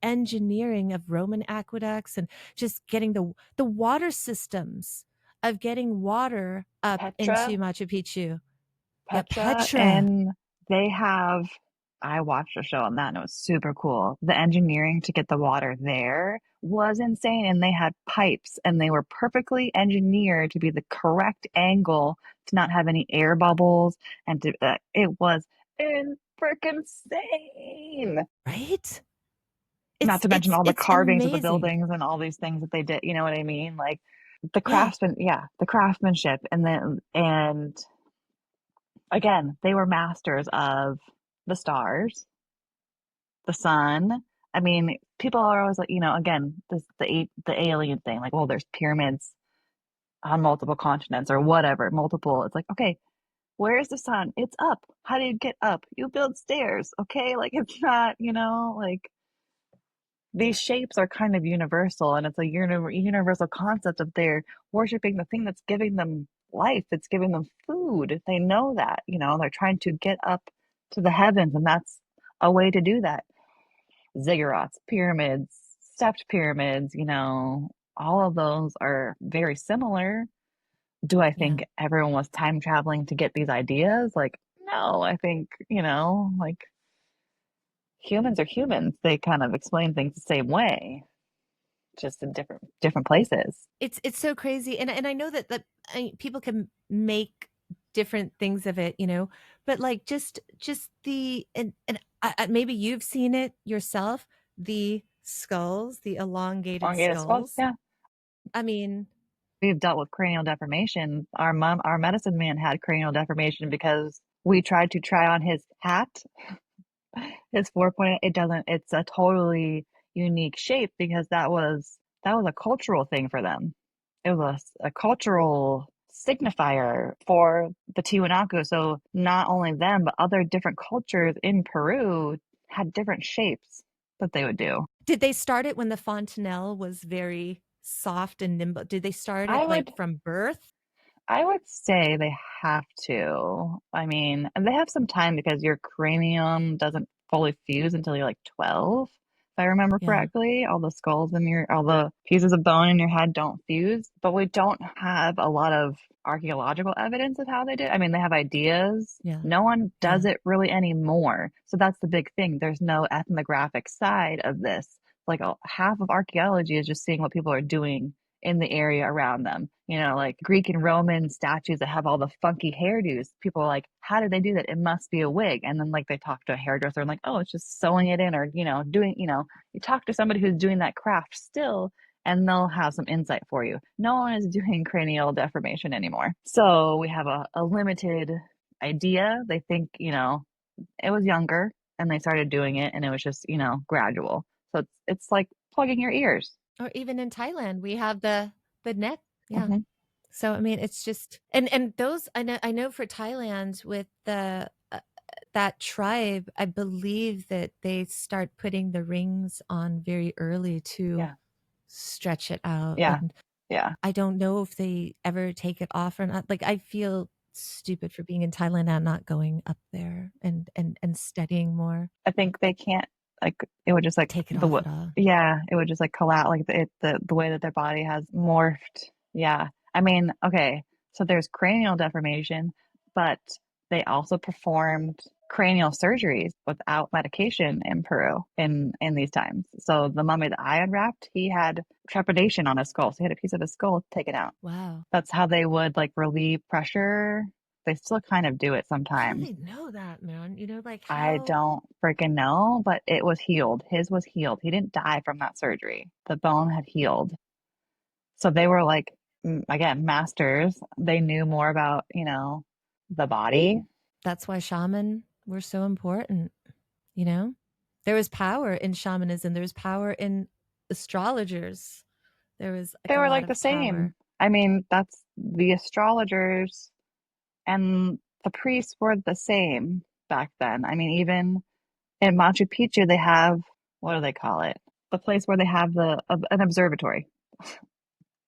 engineering of Roman aqueducts and just getting the water systems of getting water up Petra into Machu Picchu. Yeah, Petra, Petra, and they have, I watched a show on that and it was super cool. The engineering to get the water there was insane, and they had pipes and they were perfectly engineered to be the correct angle to not have any air bubbles, and to, it was in freaking insane. right? Not to mention all the It's carvings of the amazing. buildings and all these things that they did. You know what I mean? Like the Yeah, craftsman, yeah, the craftsmanship, and then and again, they were masters of the stars, the sun. I mean, people are always like, again, the alien thing, like, well, there's pyramids on multiple continents or whatever, multiple. It's like, okay, where's the sun? It's up. How do you get up? You build stairs, okay? Like it's not, like these shapes are kind of universal, and it's a universal concept of they're worshiping the thing that's giving them life, that's giving them food. They know that, they're trying to get up to the heavens, and that's a way to do that. Ziggurats, pyramids, stepped pyramids, all of those are very similar. Do I yeah. think everyone was time traveling to get these ideas? Like, no, I think, like humans are humans. They kind of explain things the same way, just in different places. It's so crazy, and I know people can make different things of it, but like just the maybe you've seen it yourself, the skulls, the elongated Elongated skulls, skulls. yeah. I mean, We've dealt with cranial deformation. Our medicine man had cranial deformation because we tried to try on his hat, his 4 point. It doesn't. It's a totally unique shape because that was a cultural thing for them. It was a cultural signifier for the Tiwanaku. So not only them, but other different cultures in Peru had different shapes that they would do. did they start it when the fontanelle was very soft and nimble? Did they start I it like would from birth? I would say they have to. I mean, and they have some time because your cranium doesn't fully fuse until you're like 12, if I remember Yeah, correctly. All the pieces of bone in your head don't fuse, but we don't have a lot of archaeological evidence of how they did. I mean, they have ideas. yeah, No one does yeah. it really anymore. So that's the big thing. There's no ethnographic side of this. Like half of archaeology is just seeing what people are doing in the area around them. Like Greek and Roman statues that have all the funky hairdos. People are like, how did they do that? It must be a wig. And then like they talk to a hairdresser and like, oh, it's just sewing it in, or, doing, you talk to somebody who's doing that craft still, and they'll have some insight for you. No one is doing cranial deformation anymore. So we have a limited idea. They think, it was younger and they started doing it, and it was just, gradual. So it's like plugging your ears. Or even in Thailand, we have the neck. Yeah. Hmm. So I mean, it's just and those I know for Thailand with the that tribe, I believe that they start putting the rings on very early to Yeah. stretch it out. Yeah. And Yeah. I don't know if they ever take it off or not. Like I feel stupid for being in Thailand and not going up there and studying more. I think they can't, like, it would just like Take it off at all. yeah, it would just like collapse, like the way that their body has morphed. Yeah. I mean, okay, so there's cranial deformation, but they also performed cranial surgeries without medication in Peru in these times. So the mummy that I unwrapped, he had trepidation on his skull. So he had a piece of his skull taken out. Wow. That's how they would like relieve pressure. They still kind of do it How do sometimes. they know that, man? Like I how don't freaking know, but it was healed. His was healed. He didn't die from that surgery. The bone had healed. So they were like, again, masters. They knew more about, the body. that's why shaman were so important, you know? There was power in shamanism, there was power in astrologers. There was like They a were lot like the of power. same. I mean, that's the astrologers and the priests were the same back then. I mean, even in Machu Picchu, they have, what do they call it? The place where they have an observatory.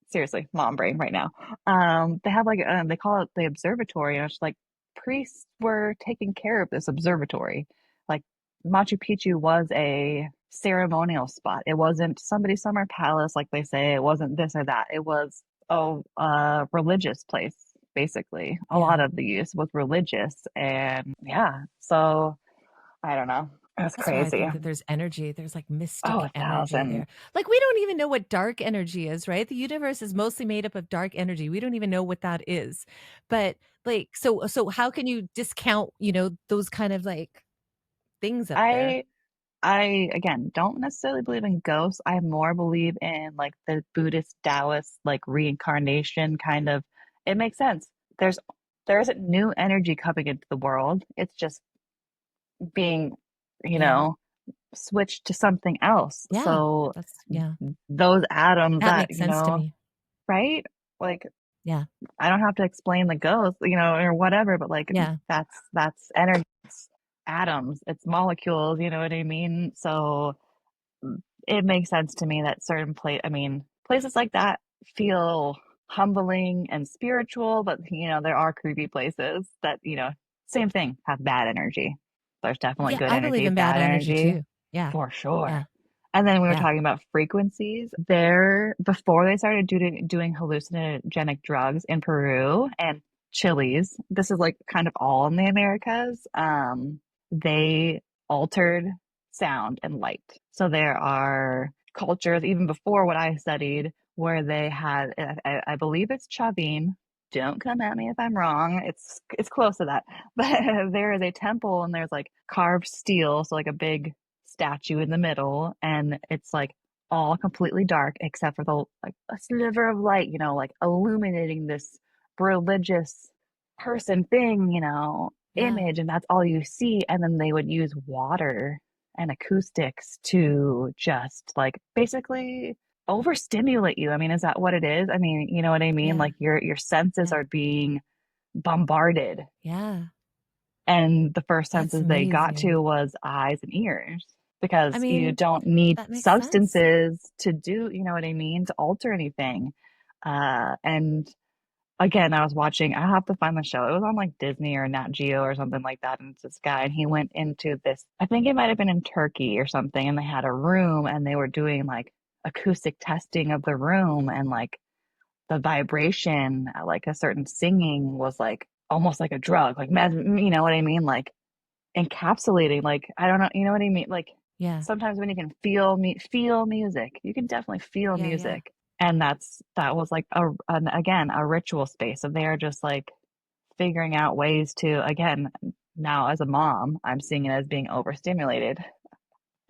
seriously, mom brain right now. They have like they call it the observatory, and it's like priests were taking care of this observatory. Like Machu Picchu was a ceremonial spot. It wasn't somebody's summer palace, like they say. It wasn't this or that. It was a religious place, basically. A lot Yeah. of the use was religious, and yeah. So I don't know. It's That's why I crazy. think that there's energy. There's like Oh, mystic a energy thousand. there. Like we don't even know what dark energy is, right? The universe is mostly made up of dark energy. We don't even know what that is. But like so how can you discount, those kind of like things up there? I I again don't necessarily believe in ghosts. I more believe in like the Buddhist Taoist like reincarnation kind of. It makes sense. There's there isn't new energy coming into the world. It's just being, you Yeah. know, switched to something else. Yeah. So Yeah. those atoms That that, makes sense to me. right? Like Yeah. I don't have to explain the ghost, or whatever, but like Yeah. that's energy, it's atoms, it's molecules, you know what I mean? So it makes sense to me that places like that feel humbling and spiritual, but there are creepy places that, same thing, have bad energy. There's definitely Yeah, good I believe energy, in bad bad energy energy, too. Yeah. for sure. Yeah. And then we were Yeah. talking about frequencies. There, before they started doing hallucinogenic drugs in Peru and Chiles, this is like kind of all in the Americas. They altered sound and light. So there are cultures, even before what I studied, where they had, I believe it's Chavin. Don't come at me if I'm wrong. It's close to that. But there is a temple and there's like carved steel, so like a big statue in the middle, and it's like all completely dark except for the like a sliver of light, like illuminating this religious person thing, Yeah. image, and that's all you see. And then they would use water and acoustics to just like basically overstimulate you. I mean, is that what it is? I mean, you know what I mean? Yeah. Like your senses Yeah. are being bombarded. Yeah. And the first That's senses they got amazing. to was eyes and ears I because you mean, don't need that makes sense. substances to do, you know what I mean, to alter anything. And again, I was watching, I have to find the show. It was on like Disney or Nat Geo or something like that. And it's this guy, and he went into this, I think it might have been in Turkey or something, and they had a room and they were doing like acoustic testing of the room, and like the vibration, like a certain singing was like almost like a drug, like you know what I mean? Like encapsulating, like I don't know, you know what I mean? Like Yeah. sometimes when you can feel music, you can definitely feel Yeah. Yeah. music. And that was like again a ritual space. So they're just like figuring out ways to, again, now as a mom, I'm seeing it as being overstimulated.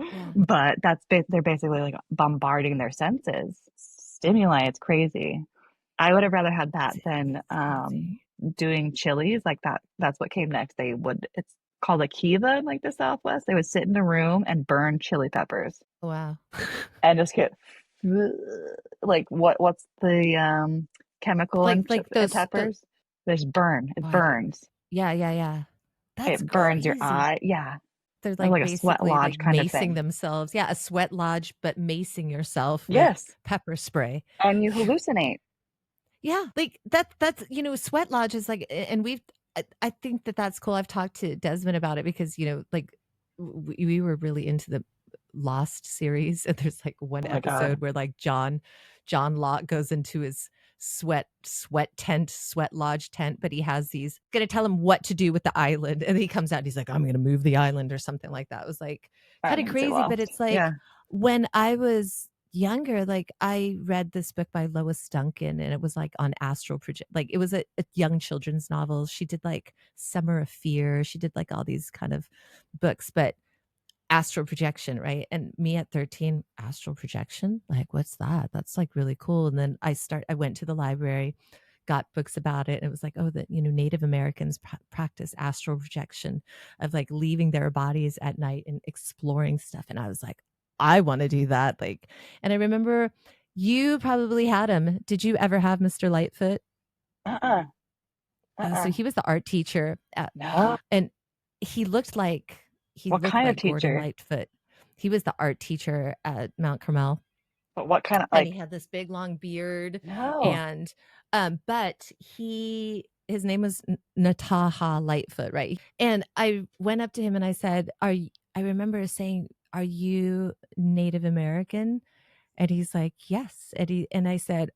Yeah. But they're basically like bombarding their senses. Stimuli, it's crazy. I would have rather had that than It's crazy. doing chilies like that. That's what came next. It's called a kiva in like the Southwest. They would sit in a room and burn chili peppers Wow. and just get like what's the chemical in Like in those the peppers? There's burn. It oh, I don't. burns. Yeah. Yeah. Yeah. That's It burns your crazy. eye. Yeah. They're It's like like a sweat basically lodge like kind of macing thing. themselves. Yeah, a sweat lodge, but macing yourself with Yes. pepper spray. And you hallucinate. Yeah, like that's sweat lodge is like, and I think that that's cool. I've talked to Desmond about it because like we were really into the Lost series, and there's like one Oh my God. episode where like John Locke goes into his sweat lodge tent, but he has these gonna tell him what to do with the island, and he comes out and he's like, I'm gonna move the island or something like that. It was like That kind of means it crazy, but lost. it's like Yeah. when I was younger, like I read this book by Lois Duncan, and it was like on astral project, like it was a young children's novel. She did like Summer of Fear, she did like all these kind of books, but astral projection, right? And me at 13, astral projection, like what's that? That's like really cool. And then I went to the library, got books about it, and it was like, oh, that Native Americans practice astral projection of like leaving their bodies at night and exploring stuff. And I was like, I want to do that. Like, and I remember you probably had him. Did you ever have Mr. Lightfoot? Uh-uh. So Uh-uh. he was the art teacher at, No. and he looked like What kind of Gordon teacher? Lightfoot. He was the art teacher at Mount Carmel. But what kind of and he like had this big long beard. no And but his name was Nataha Lightfoot, right? And I went up to him and I said, I remember saying, "Are you Native American?" And he's like, "Yes." And I said,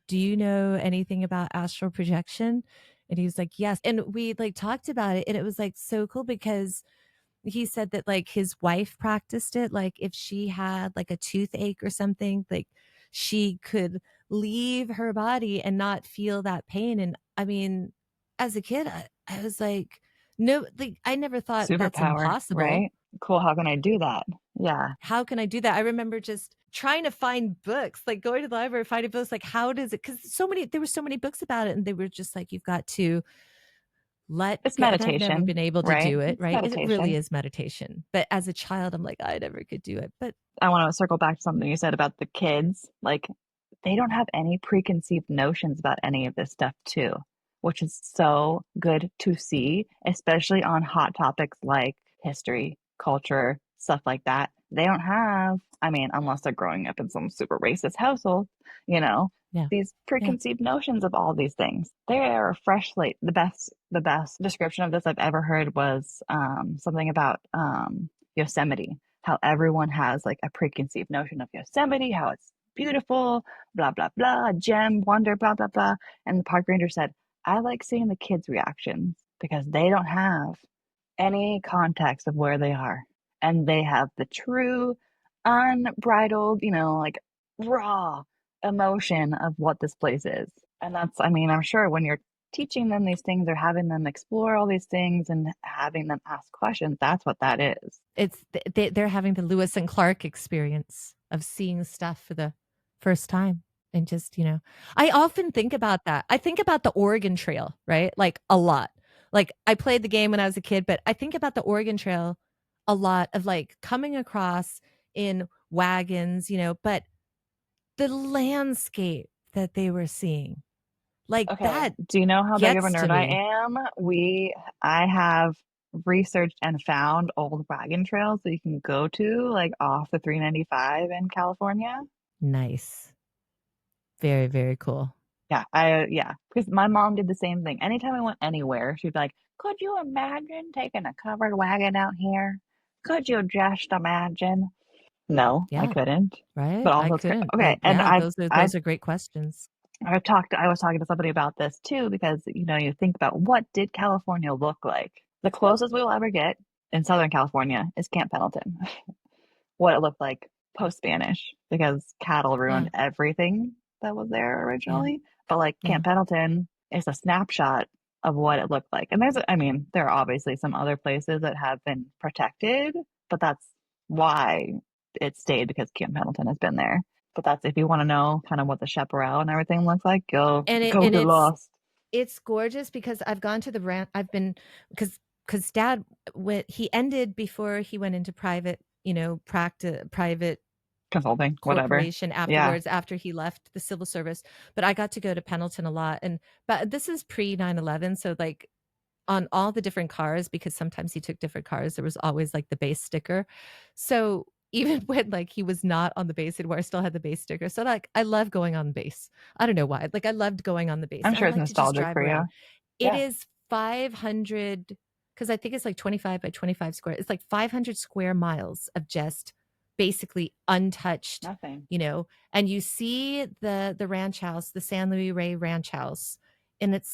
"Do you know anything about astral projection?" And he was like, "Yes." And we like talked about it, and it was like so cool because he said that like his wife practiced it. Like if she had like a toothache or something, like she could leave her body and not feel that pain. And I mean, as a kid, I was like, no, like I never thought that's superpower, impossible. right? Cool. How can I do that? Yeah. How can I do that? I remember just trying to find books, like going to the library, finding books, like how does it? Because there were so many books about it, and they were just like, you've got to let It's go. And I've never meditation, been able to right? do it, It's right? It really meditation. is meditation. But as a child, I'm like, I never could do it. But I want to circle back to something you said about the kids. Like, they don't have any preconceived notions about any of this stuff, too, which is so good to see, especially on hot topics like history, culture, stuff like that. They don't have, I mean, unless they're growing up in some super racist household, you know, yeah, these yeah, preconceived notions of all these things. They are a fresh slate. The best description of this I've ever heard was something about Yosemite, how everyone has like a preconceived notion of Yosemite, how it's beautiful, blah, blah, blah, gem, wonder, blah, blah, blah. And the park ranger said, I like seeing the kids' reactions because they don't have any context of where they are. And they have the true, unbridled, like raw emotion of what this place is. And that's, I mean, I'm sure when you're teaching them these things or having them explore all these things and having them ask questions, that's what that is. they're having the Lewis and Clark experience of seeing stuff for the first time. And just, I often think about that. I think about the Oregon Trail, right? Like a lot. Like I played the game when I was a kid, but I think about the Oregon Trail a lot of like coming across in wagons, but the landscape that they were seeing, like Okay. that Do you know how big of a gets to nerd I me. am? I have researched and found old wagon trails that you can go to, like off the 395 in California. Nice. Very, very cool. Yeah, because my mom did the same thing. Anytime I went anywhere, she'd be like, "Could you imagine taking a covered wagon out here? Could you just imagine?" No, I Yeah, couldn't. right? But I also, it's couldn't, okay. but And yeah, those are great questions. I was talking to somebody about this too, because you think about what did California look like? The closest we will ever get in Southern California is Camp Pendleton. What it looked like post Spanish, because cattle ruined Yeah, everything that was there yeah, originally. But like yeah. Camp Pendleton is a snapshot of what it looked like. And I mean, there are obviously some other places that have been protected, but that's why it stayed, because Camp Pendleton has been there. But that's, if you want to know kind of what the chaparral and everything looks like, And it go and get lost. it's gorgeous because I've gone to the ranch. I've been because Dad went. He ended before he went into private, private Consulting, whatever. corporation Yeah. afterwards after he left the civil service. But I got to go to Pendleton a lot, but this is pre 9/11, so like on all the different cars, because sometimes he took different cars, there was always like the base sticker. So even when like he was not on the base anymore, I still had the base sticker. So like I love going on the base. I don't know why. Like I loved going on the base. I'm I sure it's like to just nostalgic drive for you. around. It Yeah. is 500, because I think it's like 25 by 25 square. It's like 500 square miles of just basically untouched, Nothing. and you see the ranch house, the San Luis Rey ranch house, and it's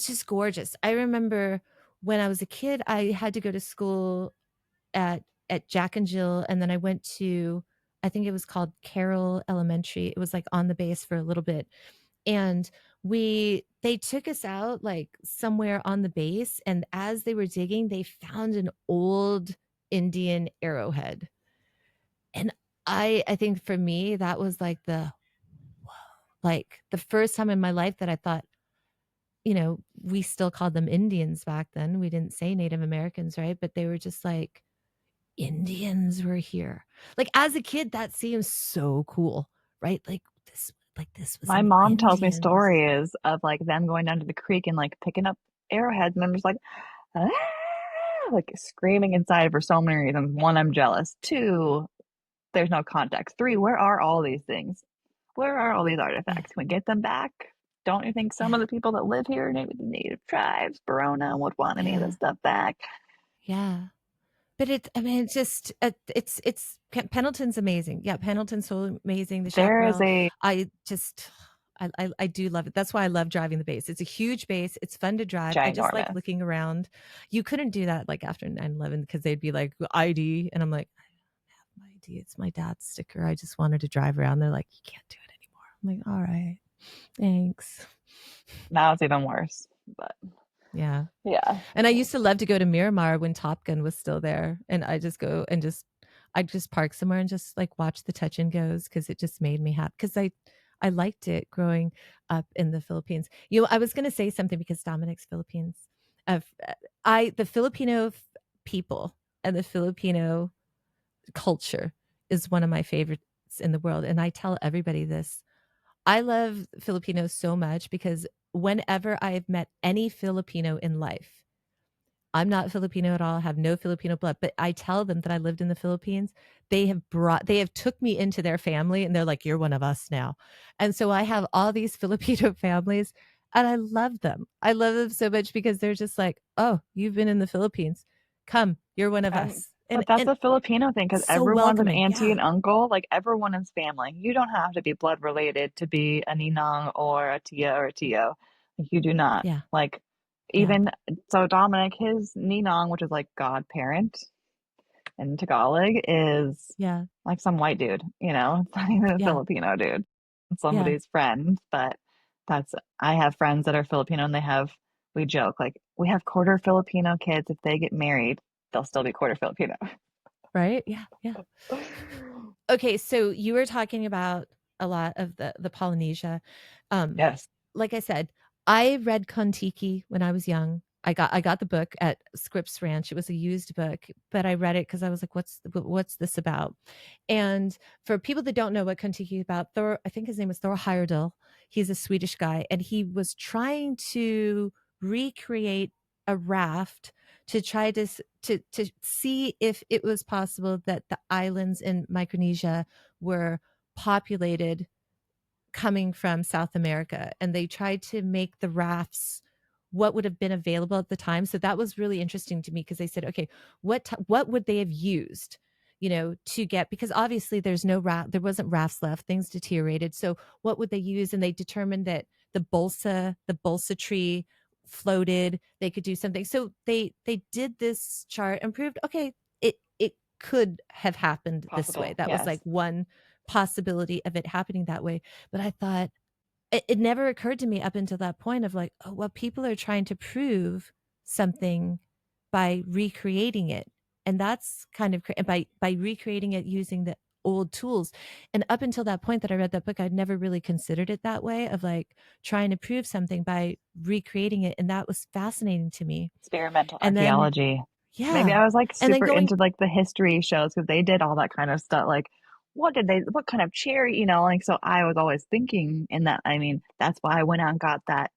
just gorgeous. I remember when I was a kid, I had to go to school at Jack and Jill, and then I went to, I think it was called Carroll Elementary. It was like on the base for a little bit, and they took us out like somewhere on the base, and as they were digging, they found an old Indian arrowhead, and I think for me that was like the first time in my life that I thought, we still called them Indians back then. We didn't say Native Americans, right? But they were just like, Indians were here. Like as a kid, that seems so cool, right? Like this was My an mom tells me Indians. stories of like them going down to the creek and like picking up arrowheads, and I'm just like, ah, like screaming inside for so many reasons. One, I'm jealous. Two, there's no context. Three, where are all these things? Where are all these Yeah. artifacts? Can we get them back? Don't you think some Yeah. of the people that live here, maybe the native tribes, Barona, would want any of this Yeah. stuff back? Yeah. But it's, I mean, it's just, Pendleton's amazing. Yeah, Pendleton's so amazing. The There is chaparral, a I just, I do love it. That's why I love driving the base. It's a huge base. It's fun to drive. I just like ginormous. looking around. You couldn't do that like after 9/11 because they'd be like ID, and I'm like, I don't have my ID. It's my dad's sticker. I just wanted to drive around. They're like, you can't do it anymore. I'm like, all right, thanks. Now it's even worse. But Yeah. yeah, And I used to love to go to Miramar when Top Gun was still there, and I just go and I just park somewhere and just like watch the touch and goes because it just made me happy because I liked it growing up in the Philippines. You know, I was going to say something because Dominic's Philippines. Uh, the Filipino people and the Filipino culture is one of my favorites in the world, and I tell everybody this. I love Filipinos so much because whenever I've met any Filipino in life, I'm not Filipino at all, have no Filipino blood, but I tell them that I lived in the Philippines. They have took me into their family and they're like, you're one of us now. And so I have all these Filipino families and I love them. I love them so much because they're just like, oh, you've been in the Philippines. Come, you're one of and us. but that's And a Filipino thing because so everyone's an welcoming. auntie Yeah. and uncle. Like everyone is family. You don't have to be blood related to be a ninang or a tia or a tio. Like you do not. Yeah. Like Yeah. even so, Dominic, his ninang, which is like godparent in Tagalog, is Yeah. like some white dude. It's not even a Yeah. Filipino dude. It's Yeah. somebody's friend. But that's I have friends that are Filipino and we joke like we have quarter Filipino kids. If they get married, they'll still be quarter Filipino. Right. Yeah. Yeah. Okay, so you were talking about a lot of the Polynesia. Um, Yes. like I said, I read Kon-Tiki when I was young. I got the book at Scripps Ranch. It was a used book, but I read it because I was like, what's this about? And for people that don't know what Kon-Tiki is about, Thor, I think his name is Thor Heyerdahl. He's a Swedish guy, and he was trying to recreate a raft to try to see if it was possible that the islands in Micronesia were populated coming from South America, and they tried to make the rafts what would have been available at the time. So that was really interesting to me because they said, okay, what would they have used, to get, because obviously there wasn't rafts left, things deteriorated. So what would they use? And they determined that the balsa tree floated, they could do something. So they did this chart and proved, okay, it could have happened this way. Possible. That was Yes. like one possibility of it happening that way. But I thought it never occurred to me up until that point of like, oh, well, people are trying to prove something by recreating it. And that's kind of by recreating it using the old tools. And up until that point that I read that book, I'd never really considered it that way of like trying to prove something by recreating it. And that was fascinating to me. Experimental And then, archaeology. Maybe yeah. I was like And then super going, into like the history shows because they did all that kind of stuff. Like, what kind of cherry, like, so I was always thinking in that. I mean, that's why I went out and got that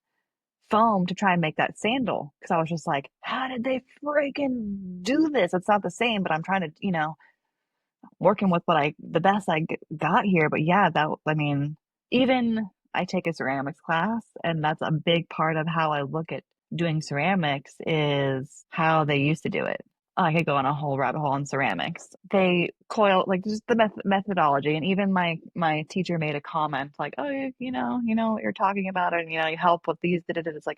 foam to try and make that sandal because I was just like, how did they freaking do this? It's not the same, but I'm trying to, working with the best got here. But yeah, I mean, even I take a ceramics class, and that's a big part of how I look at doing ceramics is how they used to do it. I could go on a whole rabbit hole on ceramics. They coil like just the methodology, and even my teacher made a comment like, "Oh, you know what you're talking about, and you help with these." Da, da, da.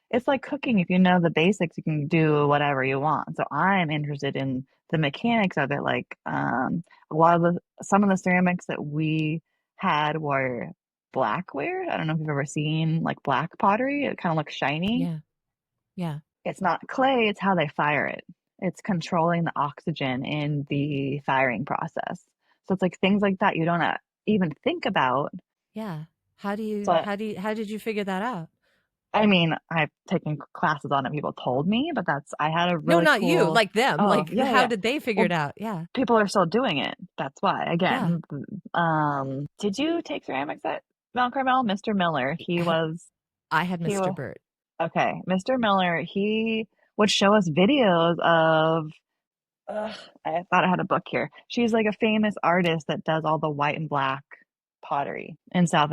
It's like cooking. If you know the basics, you can do whatever you want. So I'm interested in the mechanics of it, like some of the ceramics that we had were blackware. I don't know if you've ever seen like black pottery. It kind of looks shiny. yeah, yeah, It's not clay, it's how they fire it. It's controlling the oxygen in the firing process. So it's like things like that you don't even think about. yeah. So How did you figure that out? I mean, I've taken classes on it. People told me, but I had a No, really not you, cool. like them. Oh, Like, yeah, how yeah. did they figure it Well, out? Yeah. people are still doing it. That's why. Yeah. Again, did you take ceramics at Mount Carmel? Mr. Miller, I had he Mr. was Burt. okay. Mr. Miller, he would show us videos of Ugh, I thought I had a book here. She's like a famous artist that does all the white and black pottery in South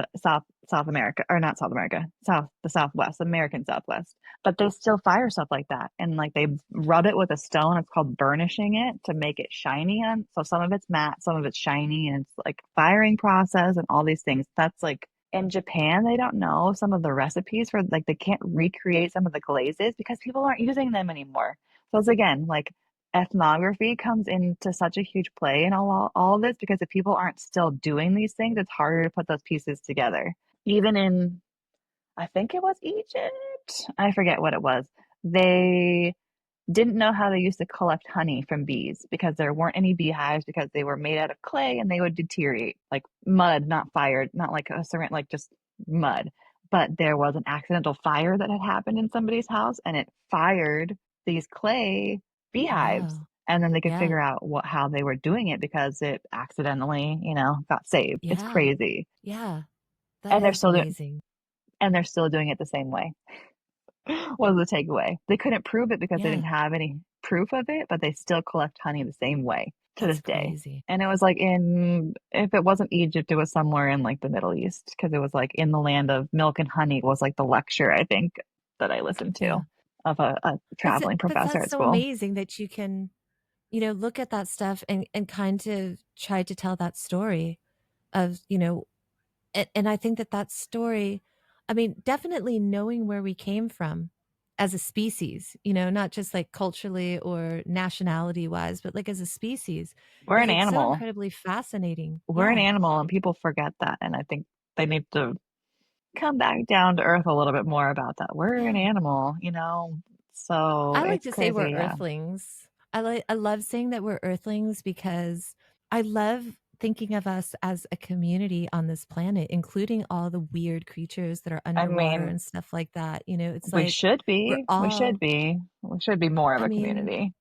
America, or not South America, the Southwest, American Southwest. But they still fire stuff like that, and like they rub it with a stone. It's called burnishing it to make it shiny. On so some of it's matte, some of it's shiny, and it's like firing process and all these things. That's like in Japan, they don't know some of the recipes for like they can't recreate some of the glazes because people aren't using them anymore. So it's again like ethnography comes into such a huge play in all of this because if people aren't still doing these things, it's harder to put those pieces together. Even in, I think it was Egypt, I forget what it was. They didn't know how they used to collect honey from bees because there weren't any beehives because they were made out of clay and they would deteriorate like mud, not fired, not like a ceramic, like just mud. But there was an accidental fire that had happened in somebody's house and it fired these clay beehives. Oh, And then they could yeah, figure out how they were doing it because it accidentally, got saved. It's yeah, crazy. yeah. That And they're is still doing amazing. and they're still doing it the same way. Was the takeaway. They couldn't prove it because they didn't Yeah, have any proof of it, but they still collect honey the same way to that's this day. crazy. And it was like if it wasn't Egypt, it was somewhere in like the Middle East because it was like in the land of milk and honey was like the lecture, I think, that I listened to Yeah. of a traveling But professor that's at so school. amazing that you can, look at that stuff and kind of try to tell that story of, and I think that that story, I mean, definitely knowing where we came from as a species, not just like culturally or nationality wise, but like as a species, We're is an like so animal. incredibly fascinating. We're an Yeah. animal and people forget that. And I think they need to come back down to earth a little bit more about that. We're an Yeah. animal. So I like it's to say we're crazy. Yeah. earthlings. I love saying that we're earthlings because I love thinking of us as a community on this planet, including all the weird creatures that are I underwater mean, and stuff like that. It's we like should we're be. We should all, be. We should be more of I a mean, community.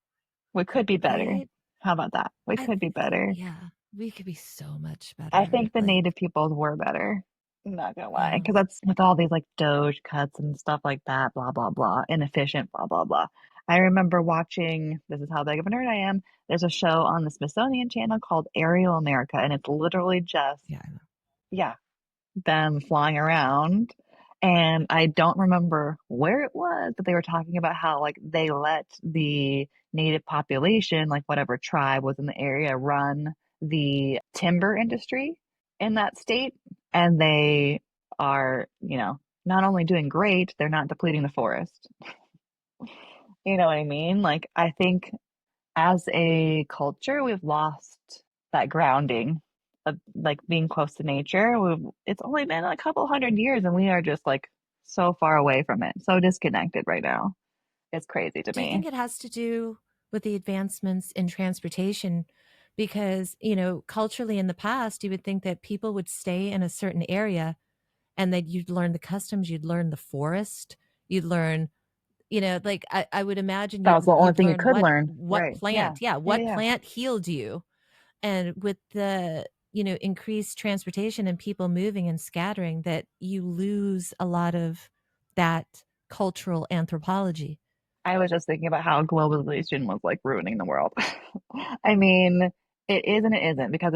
We could be better. right? How about that? We I could be think that, better. yeah, we could be so much I better. think the Like, native peoples were better. I'm not gonna lie, yeah, because that's with all these like Doge cuts and stuff like that, blah blah blah, inefficient, blah blah blah. I remember watching, this is how big of a nerd I am. There's a show on the Smithsonian Channel called Aerial America, and it's literally just, yeah, yeah, them flying around. And I don't remember where it was, but they were talking about how like they let the native population, like whatever tribe was in the area, run the timber industry in that state. And they are, not only doing great, they're not depleting the forest. You know what I mean? Like I think as a culture, we've lost that grounding of like being close to nature. It's only been a couple hundred years and we are just like so far away from it, so disconnected right now. It's crazy to do you me. think it has to do with the advancements in transportation? Because, culturally in the past, you would think that people would stay in a certain area and that you'd learn the customs, you'd learn the forest, you'd learn, like I would imagine That was the only you'd thing you learn could learn. what Right. Yeah. plant, yeah, Yeah. what Yeah. plant healed you. And with the, increased transportation and people moving and scattering, that you lose a lot of that cultural anthropology. I was just thinking about how globalization was like ruining the world. I mean, it is and it isn't because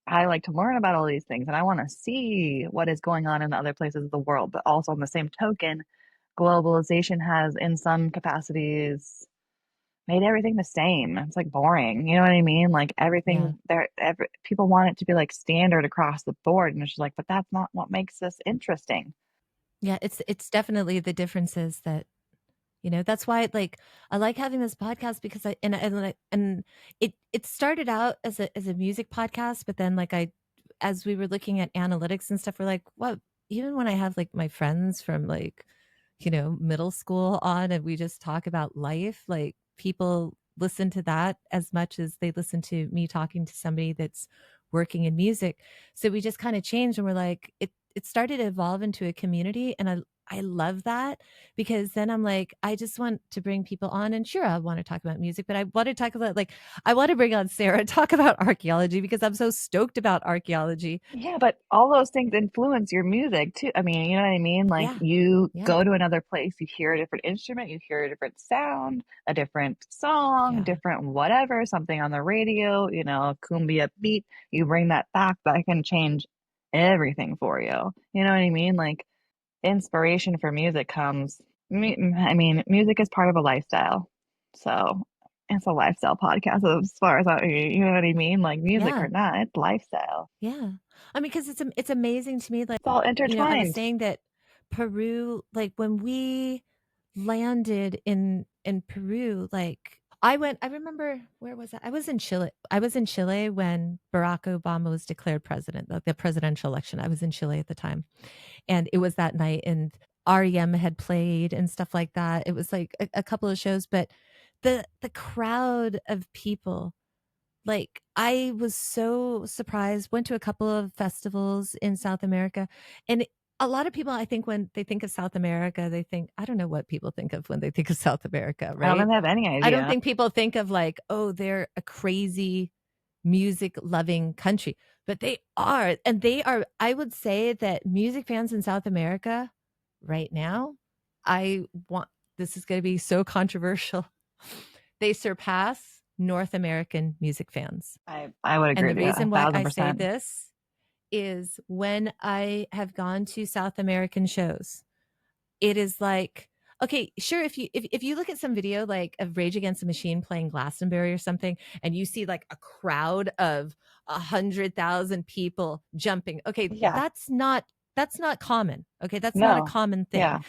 I like to learn about all these things and I want to see what is going on in the other places of the world. But also, on the same token, globalization has, in some capacities, made everything the same. It's like boring. You know what I mean? Like Yeah. everything people want it to be like standard across the board. And it's just like, but that's not what makes this interesting. Yeah, it's definitely the differences that, that's why like I like having this podcast because and it started out as a music podcast, but then like as we were looking at analytics and stuff, we're like, what, even when I have like my friends from like, middle school on and we just talk about life, like people listen to that as much as they listen to me talking to somebody that's working in music. So we just kind of changed and we're like, it started to evolve into a community. And I love that because then I'm like, I just want to bring people on, and sure, I want to talk about music, but I want to talk about, like, I want to bring on Sarah, talk about archaeology because I'm so stoked about archaeology. Yeah, but all those things influence your music too. I mean, you know what I mean? Like Yeah. you Yeah. go to another place, you hear a different instrument, you hear a different sound, a different song, Yeah. different whatever, something on the radio, you know, cumbia beat, you bring that back, that can change everything for you. You know what I mean? Like inspiration for music comes, I mean, music is part of a lifestyle. So it's a lifestyle podcast as far as you know what I mean? Like music or Yeah. not, it's lifestyle. Yeah. I mean, because it's amazing to me, like, It's all I was intertwined. saying that Peru, like when we landed in Peru, like I remember, where was I was in Chile. I was in Chile when Barack Obama was declared president, like the presidential election. I was in Chile at the time, and it was that night, and REM had played and stuff like that. It was like a couple of shows, but the crowd of people, like, I was so surprised, went to a couple of festivals in South America, and a lot of people, I think when they think of South America, they think, I don't know what people think of when they think of South America, I don't right? think I have any I don't idea. think people think of like, "Oh, they're a crazy music-loving country," but they are, and they are, I would say that music fans in South America right now, I want this is gonna be so controversial. They surpass North American music fans. I would And agree the with you a reason why thousand I say percent. this is when I have gone to South American shows, it is like, okay, sure, if you look at some video like of Rage Against the Machine playing Glastonbury or something, and you see like a crowd of 100,000 people jumping, okay, Yeah. that's not common. Okay, that's not a No. common thing. Yeah.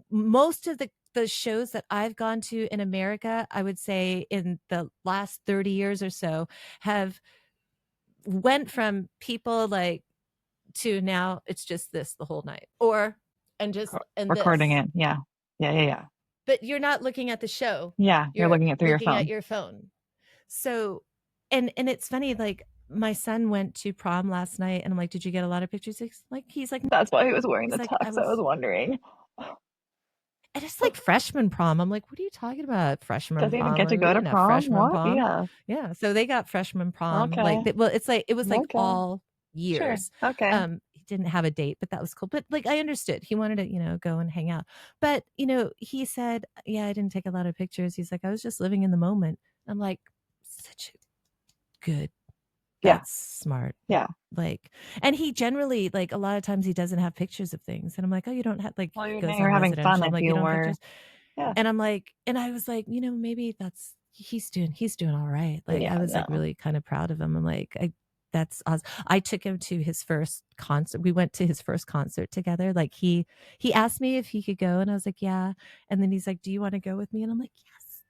Most of the shows that I've gone to in America, I would say in the last 30 years or so, have went from people like to now it's just this the whole night, or and just and Recording this, it. Yeah. Yeah. Yeah. Yeah. but you're not looking at the show, Yeah. You're you're looking it through your looking at phone. your phone. So, and it's funny, like my son went to prom last night, and I'm like, did you get a lot of pictures? He's like, That's why he was wearing he's the like, I tux. I was was, wondering. and it's like freshman prom. I'm like, what are you talking about, freshman Does he even prom? get to Like, we go to didn't have prom? freshman What? prom. Yeah. Yeah, so they got freshman prom, like Okay. well, it's like it was like Okay. all Sure. years. Okay. He didn't have a date, but that was cool. But like I understood, he wanted to, go and hang out. But he said, yeah, I didn't take a lot of pictures. He's like, I was just living in the moment. I'm like, such a good, Yeah. that's smart. Yeah. Like, and he generally, like, a lot of times he doesn't have pictures of things, and I'm like, oh, you don't have, like, Well, he you know, goes you're on having fun residential, I'm if like, you you don't have were. pictures. Yeah. And I'm like, and I was like, maybe he's doing all right. Like, I Yeah. was like No. really kind of proud of him. I'm like, that's awesome. I took him to his first concert. We went to his first concert together. Like, he asked me if he could go, and I was like, yeah. And then he's like, do you want to go with me? And I'm like, yes.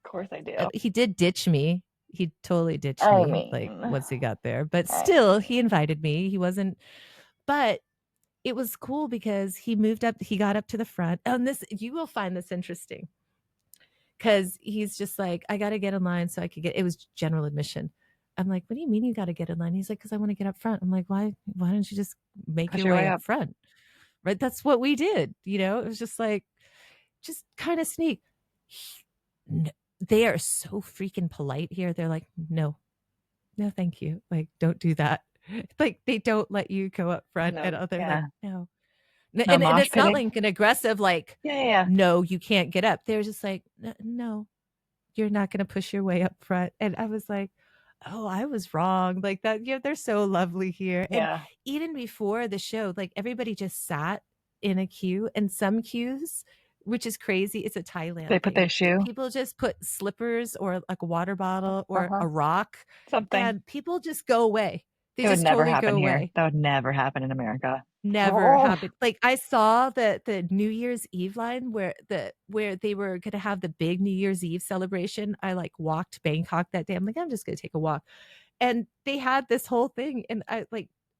Of course I do. He did ditch me. He totally ditched I me, like, mean, once he got there. But I still, he mean, invited me. He wasn't, but it was cool because he moved up, he got up to the front. And this, you will find this interesting because he's just like, I got to get in line so I could get, it was general admission. I'm like, what do you mean you got to get in line? He's like, because I want to get up front. I'm like, why don't you just make push your your way way up up. front? Right. That's what we did. It was just like, just kind of sneak. They are so freaking polite here. They're like, no, thank you. Like, don't do that. Like, they don't let you go up front No. and they're like, Yeah. no. No And mosh it's not pitting. like an aggressive, like, Yeah. Yeah. no, you can't get up. They're just like, no, you're not going to push your way up front. And I was like, oh, I was wrong. Like that. Yeah, they're so lovely here. And Yeah. even before the show, like everybody just sat in a queue, and some queues, which is crazy, it's a They Thailand put thing. their shoe. People just put slippers or like a water bottle or Uh-huh. a rock, Something. and people just go away. They It would just never totally happen go here. away. That would never happen in America. Never Oh, happened. Like, I saw the New Year's Eve line where they were gonna have the big New Year's Eve celebration. I, like, walked Bangkok that day. I'm like, "I'm just gonna take a walk." And they had this whole thing, and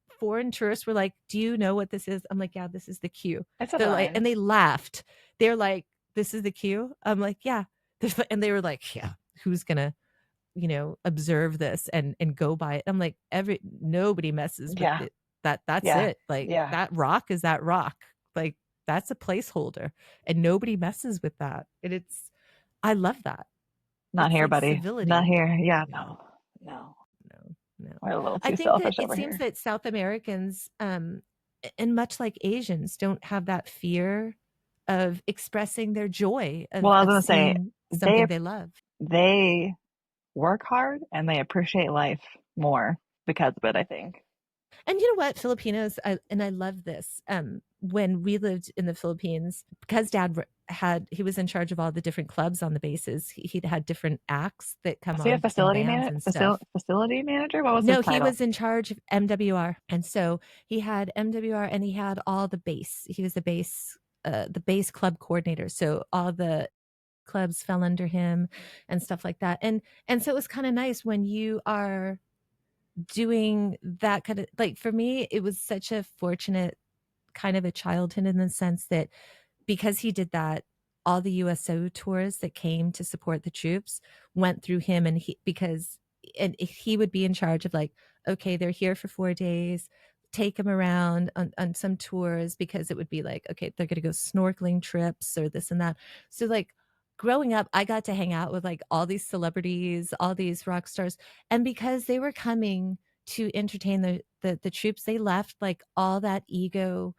foreign tourists were like, "Do you know what this is?" I'm like, "Yeah, this is the queue." it's a They're like, and line. they laughed. They're like, "This is the queue?" I'm like, "Yeah." And they were like, "Yeah, who's gonna, observe this and go by it?" I'm like, nobody messes with Yeah. it. That's Yeah. it. Like, Yeah. that rock is that rock. Like, that's a placeholder and nobody messes with that. And I love that. Not It's here, like buddy. Not civility. here. Yeah, No, no, no. no, no. We're a little I too think that selfish it over seems here. that South Americans, and much like Asians, don't have that fear of expressing their joy Well, I was of gonna say seeing they something they love. they work hard and they appreciate life more because of it, I think. And you know what? Filipinos, and I love this. When we lived in the Philippines, because he was in charge of all the different clubs on the bases, he'd had different acts that come Was he a on in bands and stuff. facility manager? What was his No, he title? was in charge of MWR. And so he had MWR and he had all the base. He was the base club coordinator. So all the clubs fell under him and stuff like that. And so it was kind of nice when you are doing that kind of, like, for me it was such a fortunate kind of a childhood in the sense that because he did that, all the USO tours that came to support the troops went through him, and he would be in charge of, like, okay, they're here for 4 days, take them around on some tours, because it would be like, okay, they're going to go snorkeling trips or this and that. So, like, growing up, I got to hang out with like all these celebrities, all these rock stars, and because they were coming to entertain the troops, they left like all that ego,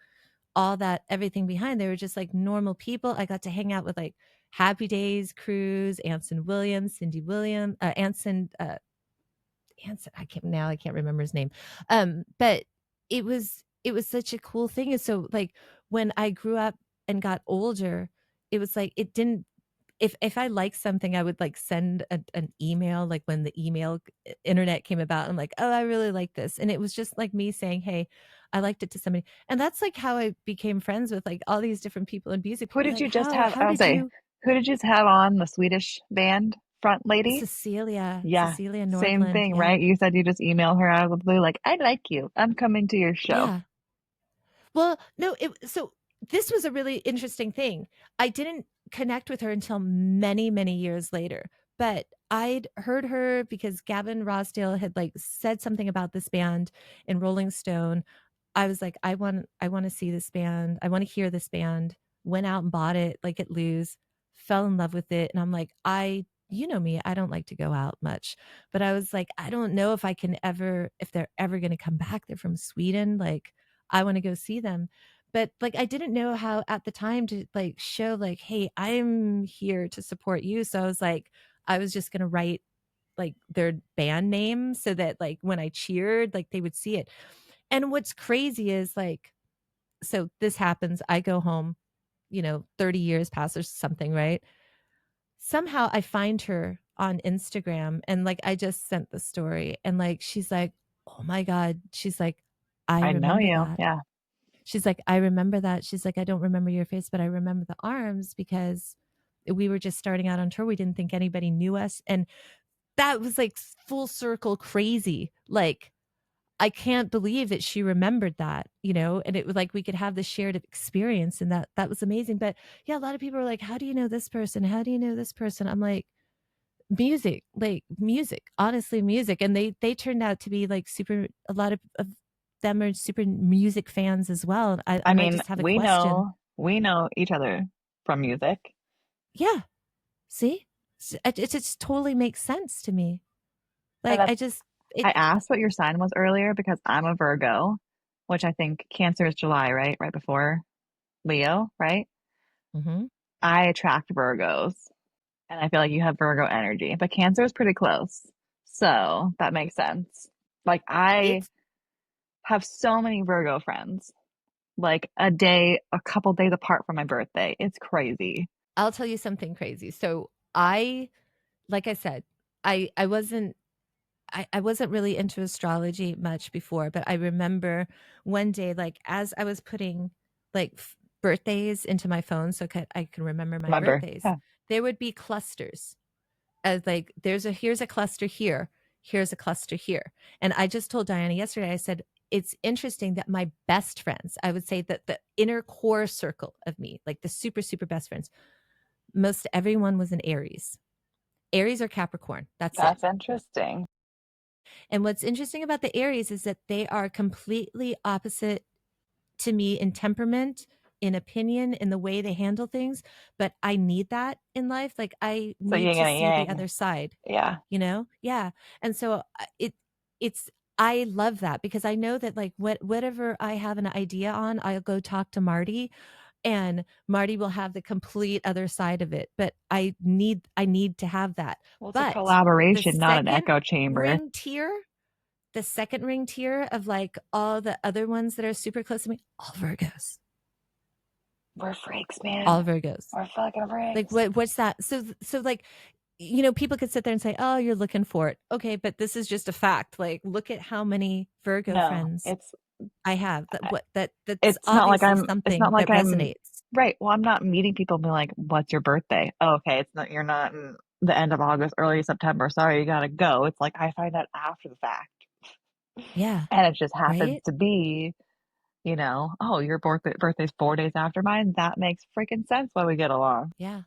all that everything behind. They were just like normal people. I got to hang out with like Happy Days, Cruz, Anson Williams, Cindy Williams, Anson. I can't remember his name. But it was such a cool thing. And so, like, when I grew up and got older, it was like it didn't. If I liked something, I would like send an email. Like when the email internet came about, I'm like, oh, I really like this, and it was just like me saying, hey, I liked it to somebody, and that's like how I became friends with like all these different people in music. Who People are did like, you just how have? how I would did say, you? who did you just have on the Swedish band front lady? Cecilia, Yeah, Cecilia same Nordland, thing, yeah, right? You said you just email her out of the blue, like, I like you. I'm coming to your show. yeah. Well, no, so this was a really interesting thing. I didn't connect with her until many, many years later, but I'd heard her because Gavin Rossdale had like said something about this band in Rolling Stone. I was like, I want to see this band. I want to hear this band. Went out and bought it like at Lou's, fell in love with it. And I'm like, you know me, I don't like to go out much, but I was like, I don't know if they're ever going to come back. They're from Sweden. Like, I want to go see them. But like, I didn't know how at the time to like show like, hey, I'm here to support you. So I was like, I was just going to write like their band name so that like when I cheered, like they would see it. And what's crazy is like, so this happens, I go home, 30 years pass or something, right? Somehow I find her on Instagram, and like I just sent the story, and like she's like, "Oh my god." She's like, "I I know remember you. that." Yeah. She's like, "I remember that." She's like, "I don't remember your face, but I remember the arms because we were just starting out on tour. We didn't think anybody knew us." And that was like full circle crazy. Like, I can't believe that she remembered that, and it was like we could have this shared experience, and that was amazing. But yeah, a lot of people are like, "How do you know this person? How do you know this person?" I'm like, music, honestly, music. And they turned out to be like super, a lot of them are super music fans as well. I I might mean, just have a question. we know each other from music. Yeah, see, it just totally makes sense to me. And Like, that's, I it asked what your sign was earlier because I'm a Virgo, which I think Cancer is July, right? Right before Leo, right? mhm. I attract Virgos and I feel like you have Virgo energy, but Cancer is pretty close. So that makes sense. Like I It's have so many Virgo friends, like a couple days apart from my birthday. It's crazy. I'll tell you something crazy. So like I said, I wasn't I wasn't really into astrology much before, but I remember one day, like as I was putting like birthdays into my phone so I can remember my Remember? birthdays, Yeah. there would be clusters as like here's a cluster here, here's a cluster here. And I just told Diana yesterday, I said, it's interesting that my best friends, I would say that the inner core circle of me, like the super, super best friends, most everyone was an Aries. Aries or Capricorn. That's it. That's interesting. And what's interesting about the Aries is that they are completely opposite to me in temperament, in opinion in the way they handle things, but I need that in life. Like I So need yin to and a see the yang. other side, Yeah. you know? Yeah. And so it's I love that because I know that like whatever I have an idea on, I'll go talk to Marty and Marty will have the complete other side of it. But I need to have that. Well, it's a But the collaboration, not an second echo chamber. ring tier, the second ring tier of like all the other ones that are super close to me, all Virgos. We're freaks, All man. Virgos. We're fucking Like freaks. what's that? So like people could sit there and say, "Oh, you're looking for it." Okay, but this is just a fact. Like look at how many Virgo No, friends I have. That's it's not like obviously it's not something like that I'm resonates. right. Well, I'm not meeting people and being like, "What's your birthday?" Oh, okay, it's not. You're not in the end of August, early September. Sorry, you gotta go. It's like I find out after the fact, Yeah, and it just happens right? to be, oh, your birthday's 4 days after mine. That makes freaking sense why we get along. Yeah.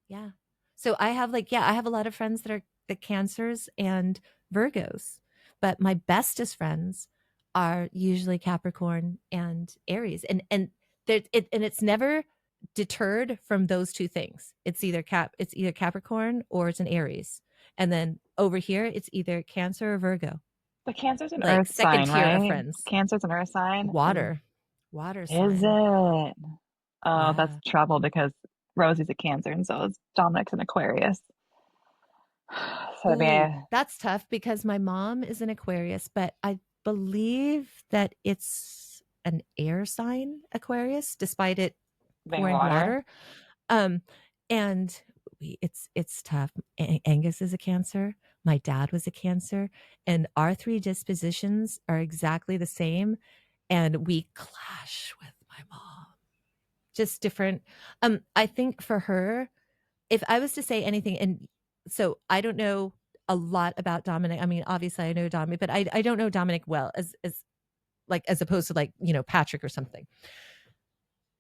Yeah. So I have like, yeah, I have a lot of friends that are the Cancers and Virgos, but my bestest friends are usually Capricorn and Aries. And it's never deterred from those two things. It's either Capricorn or it's an Aries. And then over here it's either Cancer or Virgo. But Cancer's an Like Earth second sign, tier of right? friends. Cancer's an Earth sign, and Water. Water is sign. it? Oh, that's Yeah. trouble because Rosie's a Cancer, and so is Dominic's an Aquarius. So to Ooh, be that's tough because my mom is an Aquarius, but I believe that it's an air sign Aquarius, despite it being pouring water, water. Um, and it's tough. Angus is a Cancer. My dad was a Cancer, and our three dispositions are exactly the same, and we clash with my mom. Just different. I think for her, if I was to say anything, and so I don't know a lot about Dominic. I mean, obviously I know Dominic, but I don't know Dominic well as opposed to like, Patrick or something.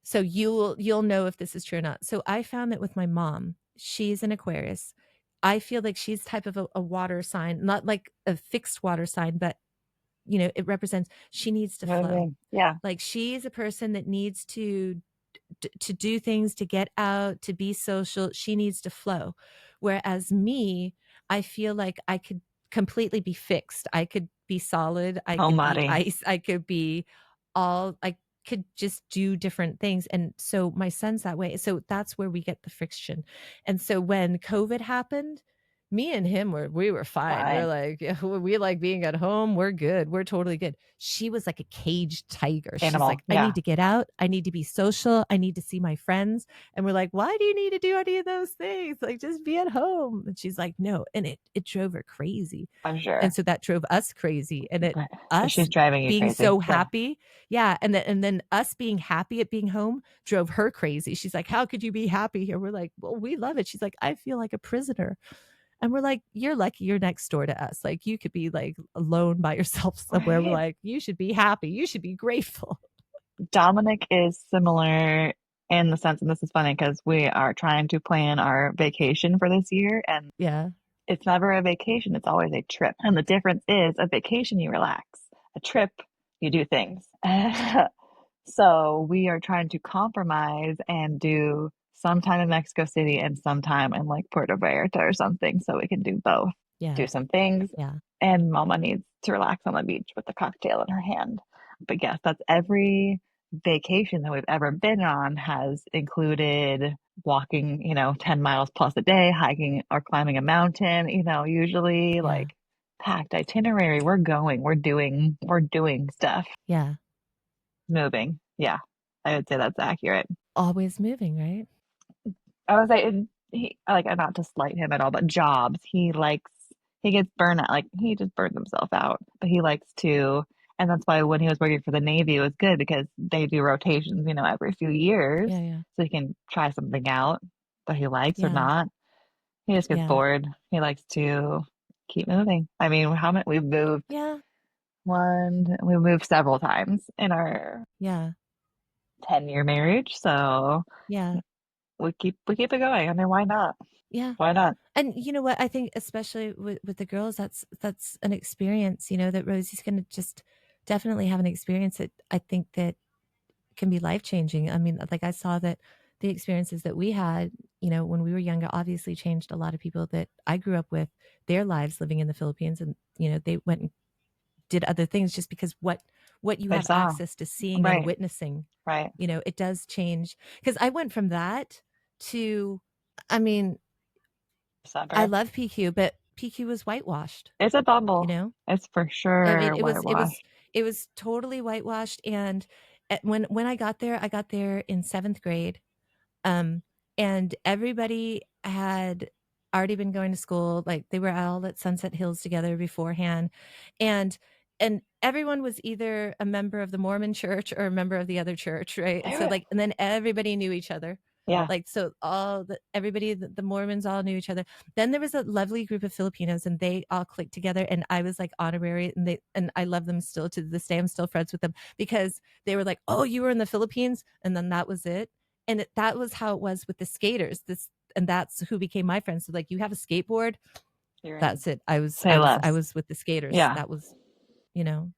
So you'll know if this is true or not. So I found that with my mom, she's an Aquarius. I feel like she's type of a water sign, not like a fixed water sign, but it represents she needs to flow. moving. Yeah. Like she's a person that needs to do things, to get out, to be social. She needs to flow. Whereas me, I feel like I could completely be fixed. I could be solid. I could be Homebody. ice. I could just do different things. And so my son's that way. So that's where we get the friction. And so when COVID happened, me and him we were fine. We're Fine. like, yeah, we like being at home. We're good. We're totally good. She was like a caged tiger. She's Animal. like, I Yeah. need to get out. I need to be social. I need to see my friends. And we're like, why do you need to do any of those things? Like, just be at home. And she's like, no. And it drove her crazy. I'm And sure. so that drove us crazy. And But she's us driving you being crazy. so Yeah. happy. Yeah. And then us being happy at being home drove her crazy. She's like, how could you be happy here? We're like, well, we love it. She's like, I feel like a prisoner. And we're like, you're lucky you're next door to us. Like you could be like alone by yourself somewhere. We're Right. like, you should be happy. You should be grateful. Dominic is similar in the sense, and this is funny because we are trying to plan our vacation for this year, and Yeah. it's never a vacation, it's always a trip. And the difference is a vacation, you relax, a trip, you do things. So we are trying to compromise and do some time in Mexico City and some time in like Puerto Vallarta or something so we can do both, Yeah. do some things. Yeah. And Mama needs to relax on the beach with a cocktail in her hand. But yes, that's every vacation that we've ever been on has included walking, 10 miles plus a day, hiking or climbing a mountain, usually Yeah. like packed itinerary. We're doing stuff, Yeah. moving. Yeah, I would say that's accurate. Always moving, right? I would say he like not to slight him at all, but jobs. He gets burnout. Like he just burns himself out. But he likes to and that's why when he was working for the Navy it was good because they do rotations, every few years. Yeah. Yeah. So he can try something out that he likes or Yeah. not. He just gets Yeah. bored. He likes to keep moving. I mean, how many Yeah. we moved several times in our Yeah. 10-year marriage. So Yeah. we keep it going. I mean, why not? Yeah. Why not? And you know what? I think especially with the girls, that's an experience, that Rosie's gonna just definitely have an experience that I think that can be life changing. I mean, like I saw that the experiences that we had, you know, when we were younger, obviously changed a lot of people that I grew up with, their lives living in the Philippines, and you know, they went and did other things just because what you They have saw. access to seeing and Right. witnessing, Right. you know, it does change. Because I went from that to, I mean, I Suburb. love PQ, but PQ was whitewashed, It's a you bumble. know. It's for I mean, sure whitewashed. it was totally whitewashed. And when I got there in 7th grade, um, and everybody had already been going to school. Like they were all at Sunset Hills together beforehand, and everyone was either a member of the Mormon church or a member of the other church, right? And so There- like, and then everybody knew each other. Yeah. Like so, the Mormons all knew each other. Then there was a lovely group of Filipinos, and they all clicked together. And I was like honorary, and I love them still to this day. I'm still friends with them because they were like, "Oh, you were in the Philippines," and then that was it. And that was how it was with the skaters. And that's who became my friends. So like, you have a skateboard, You're in. that's it. Say I less. was with the skaters. Yeah. That was, you know,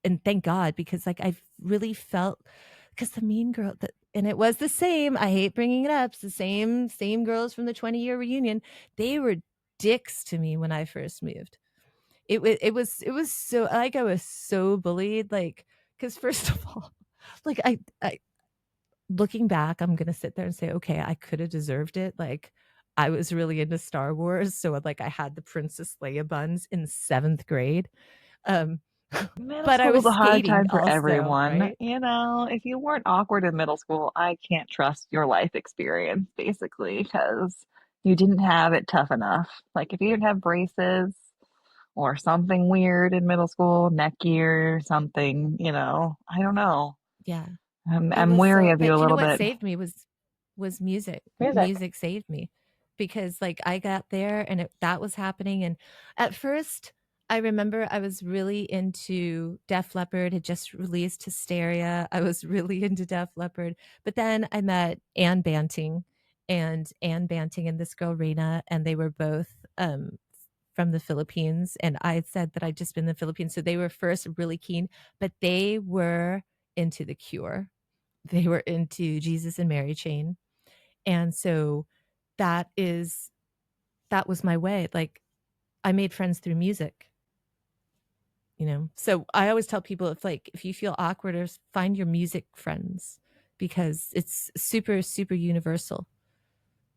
and thank God, because like I really felt, because the mean girl that, and it was the same. I hate bringing it up. It's the same girls from the 20-year reunion. They were dicks to me when I first moved. It was so like I was so bullied. Like, because first of all, like I looking back, I'm gonna sit there and say, okay, I could have deserved it. Like, I was really into Star Wars, so like I had the Princess Leia buns in 7th grade. Um, Middle but I school was was a hard skating time for also, everyone. right? You know, if you weren't awkward in middle school, I can't trust your life experience, basically, because you didn't have it tough enough. Like, if you didn't have braces or something weird in middle school, neck gear, or something, I don't know. Yeah. I'm, It I'm was wary so, of you but a you know little what bit. saved me was music. Music. Music saved me because like I got there and that was happening. And at first, I remember I was really into Def Leppard, had just released Hysteria. I was really into Def Leppard. But then I met Ann Banting and this girl Reina, and they were both from the Philippines. And I said that I'd just been in the Philippines. So they were first really keen, but they were into The Cure. They were into Jesus and Mary Chain. And so that is that was my way. Like I made friends through music, you know. So I always tell people if you feel awkward, or find your music friends, because it's super universal.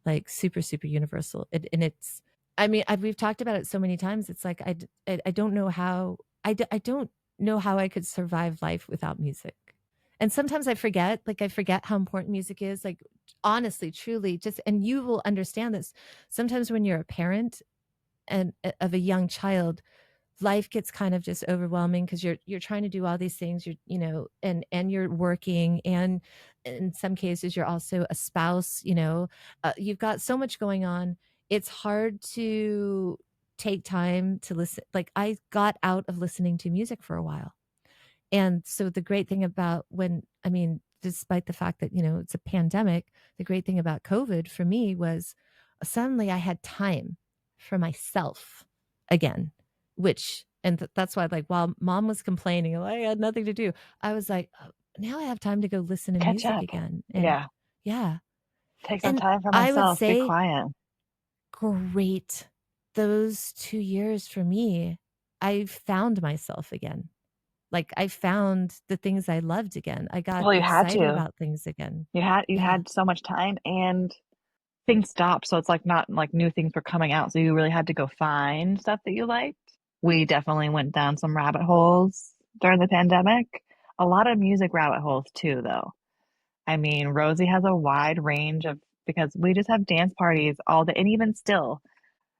Like super universal. And it's, I mean, we've talked about it so many times. It's like I don't know how I don't know how I could survive life without music. And sometimes I forget how important music is. Like honestly, truly, just, and you will understand this. Sometimes when you're a parent and of a young child, life gets kind of just overwhelming because you're trying to do all these things, and you're working, and in some cases you're also a spouse, you've got so much going on. It's hard to take time to listen. Like I got out of listening to music for a while. And so the great thing about I mean, despite the fact that, it's a pandemic, the great thing about COVID for me was suddenly I had time for myself again, that's why, like, while mom was complaining, oh, I had nothing to do, I was like, oh, now I have time to go listen to Catch music up. again. And Yeah. yeah. Take some And time for I would myself. Be say, quiet. great. Those 2 years for me, I found myself again. Like I found the things I loved again. I got Well, you had excited to. about things again. You Yeah. had so much time and things stopped, so it's like not like new things were coming out, so you really had to go find stuff that you liked. We definitely went down some rabbit holes during the pandemic. A lot of music rabbit holes too, though. I mean, Rosie has a wide range of because we just have dance parties all day, and even still,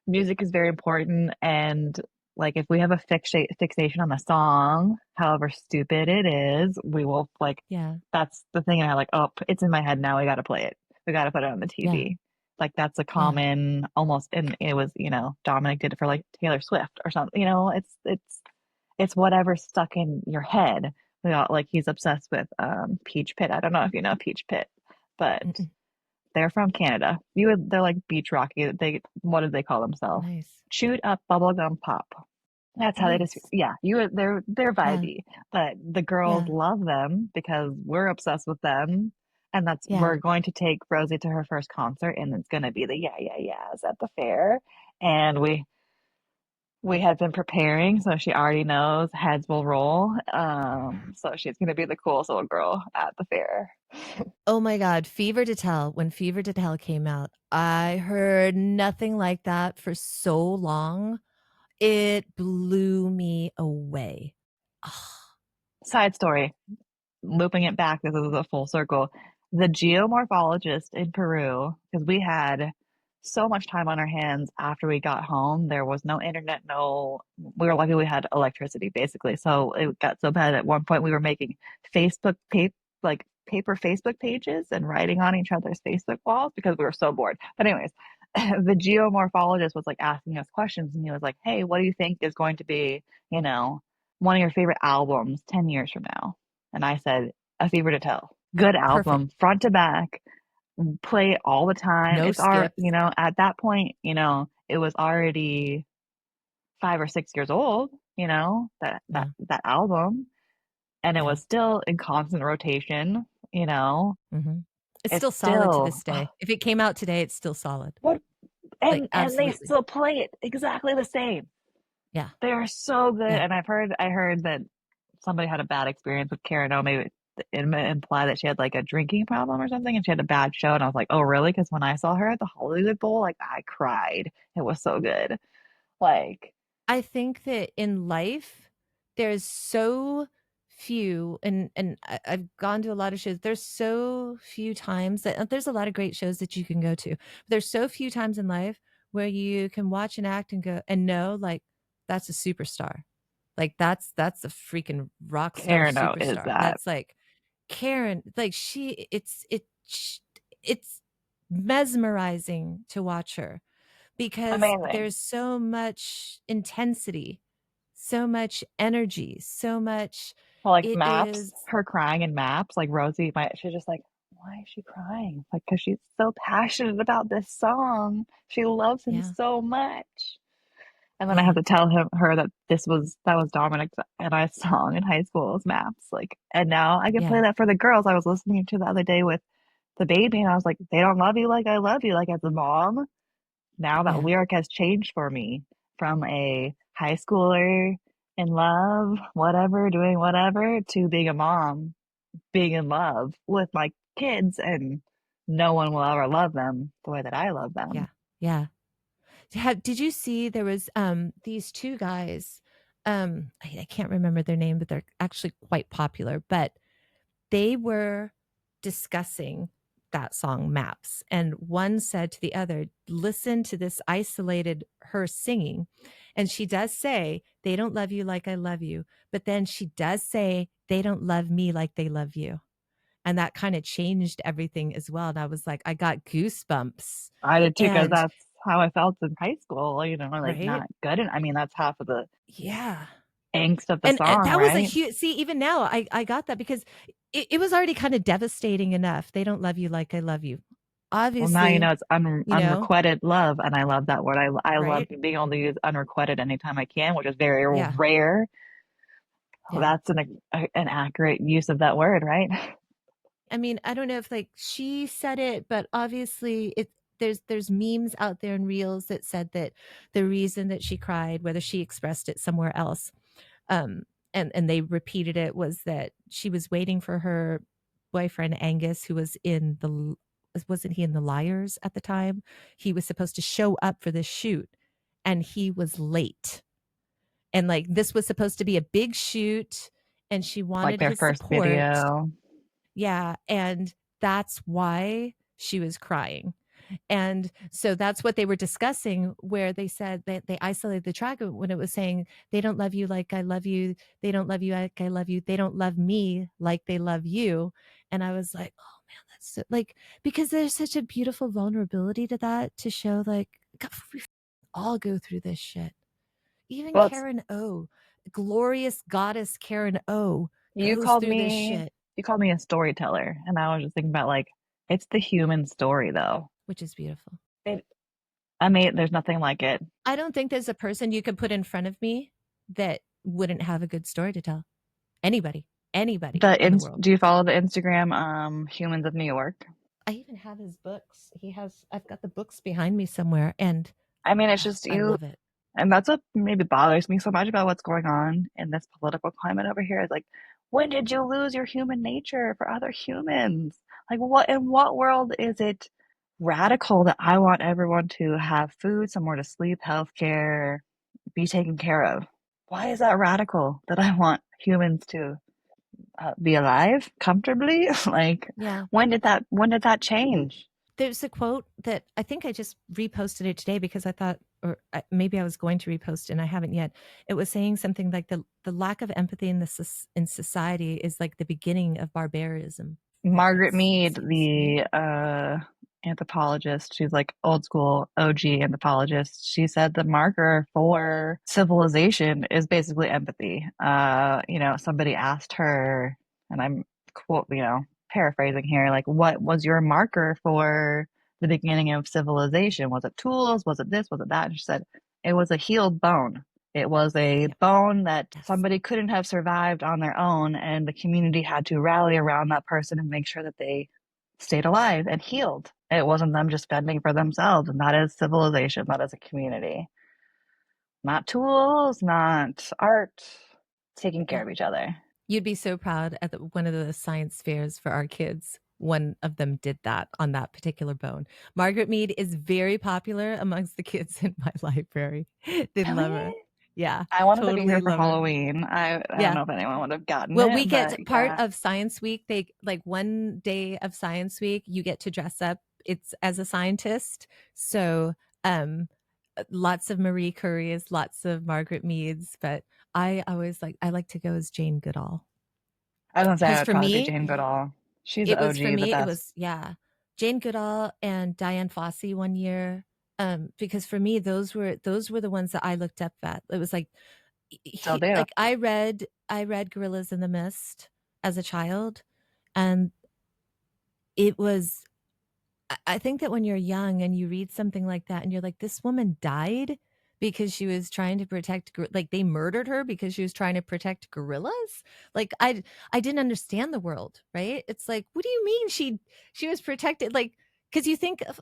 music is very important. And like, if we have a fixation on the song, however stupid it is, we will like, Yeah. that's the thing. And I like, oh, it's in my head now. We got to play it. We got to put it on the Yeah. TV. Like, that's a Yeah. common almost, and it was, Dominic did it for like Taylor Swift or something, it's whatever's stuck in your head. We all like, he's obsessed with Peach Pit. I don't know if you know Peach Pit, but Mm-mm. they're from Canada. They're like beach rocky. What do they call themselves? Nice. Chewed up bubblegum pop. That's It how they just, is. yeah, they're Yeah. vibey, but the girls Yeah. love them because we're obsessed with them. And Yeah. we're going to take Rosie to her first concert, and it's going to be the yeah, yeah, yeahs at the fair. And we had been preparing, so she already knows heads will roll. So she's going to be the coolest little girl at the fair. Oh my God, Fever to Tell. When Fever to Tell came out, I heard nothing like that for so long. It blew me away. Ah, Side story, looping it back, this is a full circle. The geomorphologist in Peru, because we had so much time on our hands after we got home. There was no internet, we were lucky we had electricity basically. So it got so bad at one point we were making Facebook like paper Facebook pages and writing on each other's Facebook walls because we were so bored. But anyways, the geomorphologist was like asking us questions, and he was like, "Hey, what do you think is going to be, you know, one of your favorite albums 10 years from now?" And I said, A Fever to Tell. Good perfect. album, front to back, play it all the time. No It's our, skips. at that point, it was already 5 or 6 years old, that Yeah. that album, and it Yeah. was still in constant rotation, you know. Hmm. It's It's still solid to still this day. If it came out today, it's still solid. what Like, and they absolutely. still play it exactly the same. Yeah. They are so good, Yeah. and I heard that somebody had a bad experience with Karen O. Maybe it imply that she had like a drinking problem or something, and she had a bad show. And I was like, oh, really? Because when I saw her at the Hollywood Bowl, like I cried. It was so good. Like I think that in life, there's so few, and I've gone to a lot of shows. There's so few times that there's a lot of great shows that you can go to. But there's so few times in life where you can watch an act and go and know like that's a superstar. Like that's a freaking rock star Karen O is superstar. that That's like Karen, like it's mesmerizing to watch her because amazing. there's so much intensity, so much energy, so much Well, like it Maps, is her crying in Maps, like Rosie, she's just like, why is she crying? Like, because she's so passionate about this song. She loves him yeah, so much. And then I have yeah, to tell her that that was Dominic and I song in high school was Maps. Like, and now I can play yeah, that for the girls. I was listening to the other day with the baby, and I was like, they don't love you like I love you. Like as a mom, now that yeah, lyric has changed for me from a high schooler in love, whatever, doing whatever, to being a mom, being in love with my kids, and no one will ever love them the way that I love yeah, them. yeah. Did you see there was these two guys, I can't remember their name, but they're actually quite popular, but they were discussing that song Maps, and one said to the other, listen to this isolated her singing, and she does say they don't love you like I love you, but then she does say they don't love me like they love you, and that kind of changed everything as well. And I was like, I got goosebumps. I did too, because And that's how I felt in high school, like right, not good. I mean, that's half of the yeah. angst of the And song, that was a right? huge, see, even now I got that because it was already kind of devastating enough. They don't love you like I love you. Well, now you Obviously, know it's you know, unrequited love, and I love that word. I love right? being able to use unrequited anytime I can, which is very Yeah. rare. Yeah. That's an accurate use of that word, right? I mean, I don't know if like she said it, but obviously there's memes out there and reels that said that the reason that she cried, whether she expressed it somewhere else, um, and they repeated it, was that she was waiting for her boyfriend Angus, who was in the wasn't he in the Liars at the time? He was supposed to show up for this shoot, and he was late. And like this was supposed to be a big shoot, and she Like wanted their his first support. video. Yeah, and that's why she was crying. And so that's what they were discussing, where they said that they isolated the track when it was saying, they don't love you like I love you. They don't love you like I love you. They don't love me like they love you. And I was like, oh man, that's so, like, because there's such a beautiful vulnerability to that, to show like, God, we all go through this shit. Even Well, it's Karen O, glorious goddess Karen O, you goes called through this me shit, you called me a storyteller, and I was just thinking about like it's the human story though. which is beautiful. It I mean, there's nothing like it. I don't think there's a person you could put in front of me. that wouldn't have a good story to tell. Anybody, anybody in the world. Do you follow the Instagram Humans of New York? I even have his books. I've got the books behind me somewhere, and I mean, it's just I you, love it. and that's what maybe bothers me so much about what's going on in this political climate over here. Is like, when did you lose your human nature for other humans? Like, what in what world is it radical that I want everyone to have food, somewhere to sleep, healthcare, be taken care of? Why is that radical that I want humans to be alive comfortably? Like, Yeah. when did that change? There's a quote that I think I just reposted it today because I thought, or maybe I was going to repost it and I haven't yet. It was saying something like the lack of empathy in in society is like the beginning of barbarism. Like Margaret it Mead, seems to me. the anthropologist, she's like old school OG anthropologist. She said the marker for civilization is basically empathy. Somebody asked her, and I'm paraphrasing here, like, what was your marker for the beginning of civilization? Was it tools? Was it this? Was it that? And she said it was a healed bone. It was a Yep. bone that Yes. somebody couldn't have survived on their own, and the community had to rally around that person and make sure that they stayed alive and healed. It wasn't them just fending for themselves, and that is civilization. That is a community, not tools, not art, taking care Yeah. of each other. You'd be so proud at one of the science fairs for our kids. One of them did that on that particular bone. Margaret Mead is very popular amongst the kids in my library. They love her. Really? Yeah, I wanted to be totally here for love her. Halloween. I don't Yeah. know if anyone would have gotten Well, it, we but get part yeah. of Science Week. They like one day of Science Week, you get to dress up. It's as a scientist. So, um, lots of Marie Curies, lots of Margaret Meads, but I like to go as Jane Goodall. I was gonna say I Because would for probably be me, Jane Goodall. She's the it was for OG, the me, it best. was yeah, Jane Goodall and Diane Fossey one year. Because for me, those were the ones that I looked up at. It was like Still do. like I read Gorillas in the Mist as a child, and it was I think that when you're young and you read something like that and you're like, this woman died because she was trying to protect, like they murdered her because she was trying to protect gorillas. Like I didn't understand the world, right? It's like, what do you mean she was protected? Like, because you think of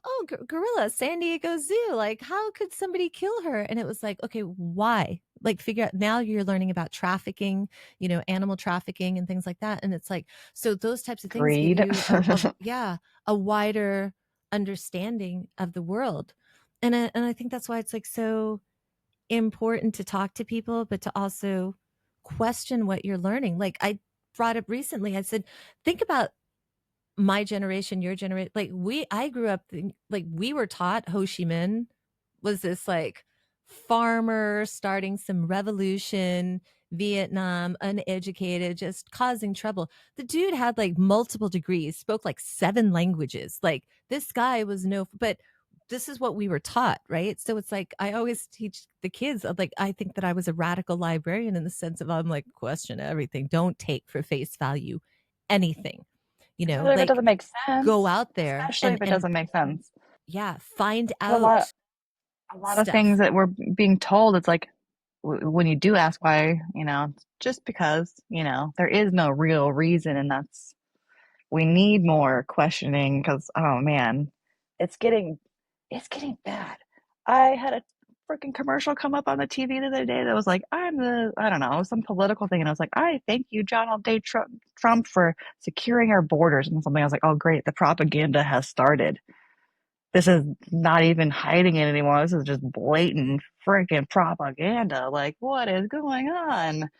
gorillas, San Diego Zoo. Like, how could somebody kill her? And it was like, okay, why? Like, figure out now you're learning about trafficking, animal trafficking and things like that. And it's like, so those types of things give Greed. you a wider understanding of the world. And I think that's why it's like so important to talk to people, but to also question what you're learning. Like I brought up recently, I said, think about my generation, your generation. Like I grew up, like we were taught Ho Chi Minh was this like farmer starting some revolution, Vietnam, uneducated, just causing trouble. The dude had like multiple degrees, spoke like 7 languages. Like this guy was but this is what we were taught, right? So it's like I always teach the kids, like I think that I was a radical librarian in the sense of I'm like, question everything. Don't take for face value anything. Especially if it Like doesn't make go sense. out there Especially and if it doesn't make sense. yeah, find Because out a lot of things stuff. that we're being told, it's like when you do ask why, just because, there is no real reason, and we need more questioning because, oh man, it's getting it's getting bad. I had a freaking commercial come up on the TV the other day that was like, I don't know, some political thing, and I was like, I thank you, Donald J. Trump, for securing our borders and something. I was like, oh great, the propaganda has started. This is not even hiding it anymore. This is just blatant freaking propaganda. Like, what is going on?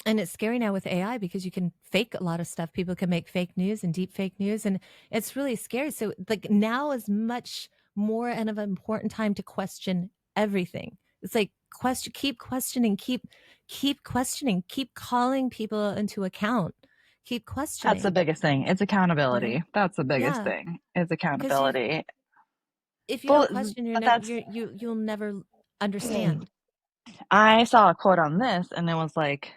And it's scary now with AI because you can fake a lot of stuff. People can make fake news and deep fake news, and it's really scary. So, like now is much more and of an important time to question everything. It's like keep questioning, keep questioning, keep calling people into account, keep That's the questioning. biggest thing. It's You know, accountability. That's the biggest yeah, thing. Is because accountability. if you Well, don't question, but that's you'll never understand. I saw a quote on this and it was like,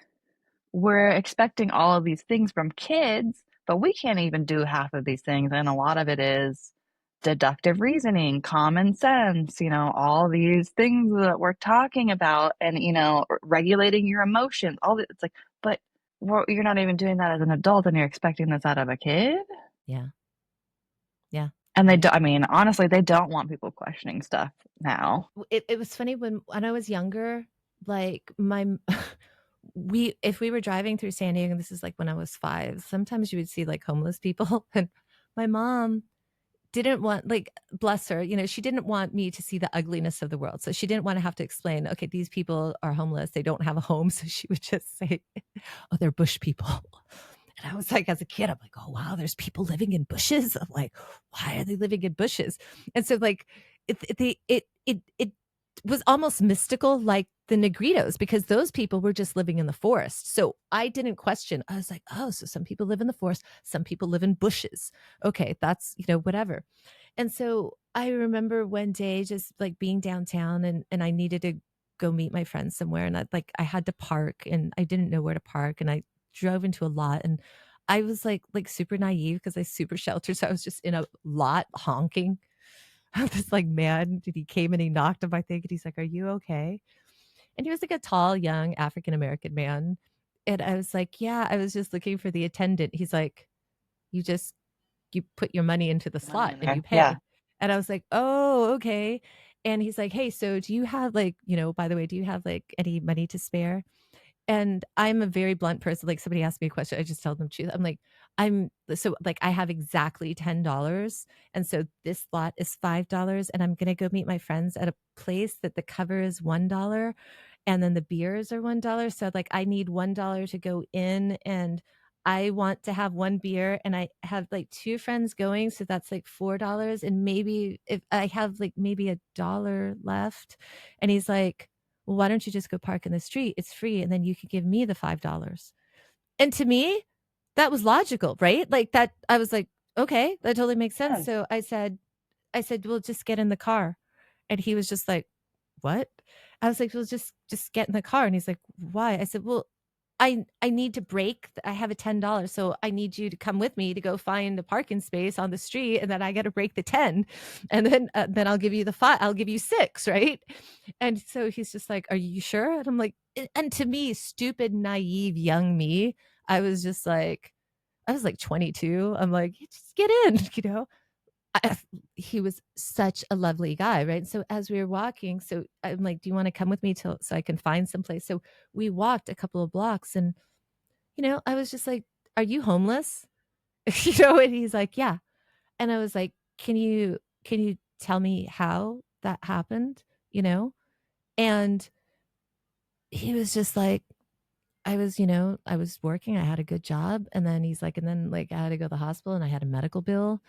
we're expecting all of these things from kids, but we can't even do half of these things. And a lot of it is deductive reasoning, common sense, all these things that we're talking about, and, regulating your emotions, all that. It's like, but you're not even doing that as an adult, and you're expecting this out of a kid. Yeah. Yeah. And they Yeah. do, I mean, honestly, they don't want people questioning stuff now. It was funny when I was younger, like my if we were driving through San Diego, and this is like when I was 5, sometimes you would see like homeless people, and my mom didn't want, like, bless her, she didn't want me to see the ugliness of the world. So she didn't want to have to explain, okay, these people are homeless, they don't have a home. So she would just say, oh, they're bush people. And I was like, as a kid, I'm like, oh wow, there's people living in bushes. I'm like, why are they living in bushes? And so like it was almost mystical, like the Negritos, because those people were just living in the forest. So I didn't question. I was like, oh, so some people live in the forest, some people live in bushes. Okay, that's, whatever. And so I remember one day just like being downtown, and I needed to go meet my friends somewhere, and I had to park, and I didn't know where to park, and I drove into a lot, and I was like super naive because I super sheltered. So I was just in a lot honking. This like man, he came and he knocked on my thing, and he's like, "Are you okay?" And he was like a tall, young African American man. And I was like, "Yeah, I was just looking for the attendant." He's like, "You just you put your money into the Money slot in and you there. Yeah. pay." And I was like, "Oh, okay." And he's like, "Hey, so do you have like, by the way, do you have like any money to spare?" And I'm a very blunt person. Like somebody asked me a question, I just tell them the truth. I'm like, I have exactly $10. And so this lot is $5. And I'm gonna go meet my friends at a place that the cover is $1. And then the beers are $1. So like I need $1 to go in, and I want to have one beer, and I have like two friends going. So that's like $4. And maybe if I have like maybe $1 left. And he's like, well, why don't you just go park in the street? It's free. And then you could give me the $5. And to me, that was logical, right? Like that, I was like, okay, that totally makes sense. Yes. So I said, well, just get in the car. And he was just like, what? I was like, well, just get in the car. And he's like, why? I said, well, I need to break. I have a $10, so I need you to come with me to go find a parking space on the street, and then I got to break the 10, and then I'll give you the 5. I'll give you 6, right? And so he's just like, "Are you sure?" And I'm like, and to me, stupid, naive, young me, I was just like, I was like 22. I'm like, just get in, I, he was such a lovely guy, right? So as we were walking, so I'm like, "Do you want to come with me till so I can find some place?" So we walked a couple of blocks, and I was just like, "Are you homeless?" And he's like, "Yeah." And I was like, "Can you tell me how that happened?" You know? And he was just like, I was working, I had a good job, and then he's like, and then like I had to go to the hospital, and I had a medical bill,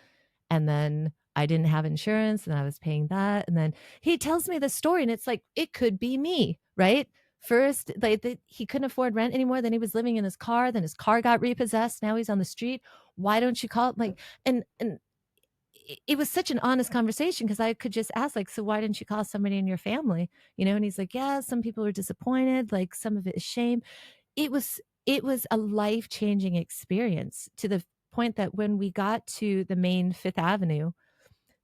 and then I didn't have insurance, and I was paying that. And then he tells me the story, and it's like it could be me, right? First, like he couldn't afford rent anymore. Then he was living in his car. Then his car got repossessed. Now he's on the street. Why don't you call? Like, and it was such an honest conversation, because I could just ask, like, so why didn't you call somebody in your family? And he's like, yeah, some people are disappointed. Like some of it is shame. It was a life-changing experience, to the point that when we got to the main Fifth Avenue,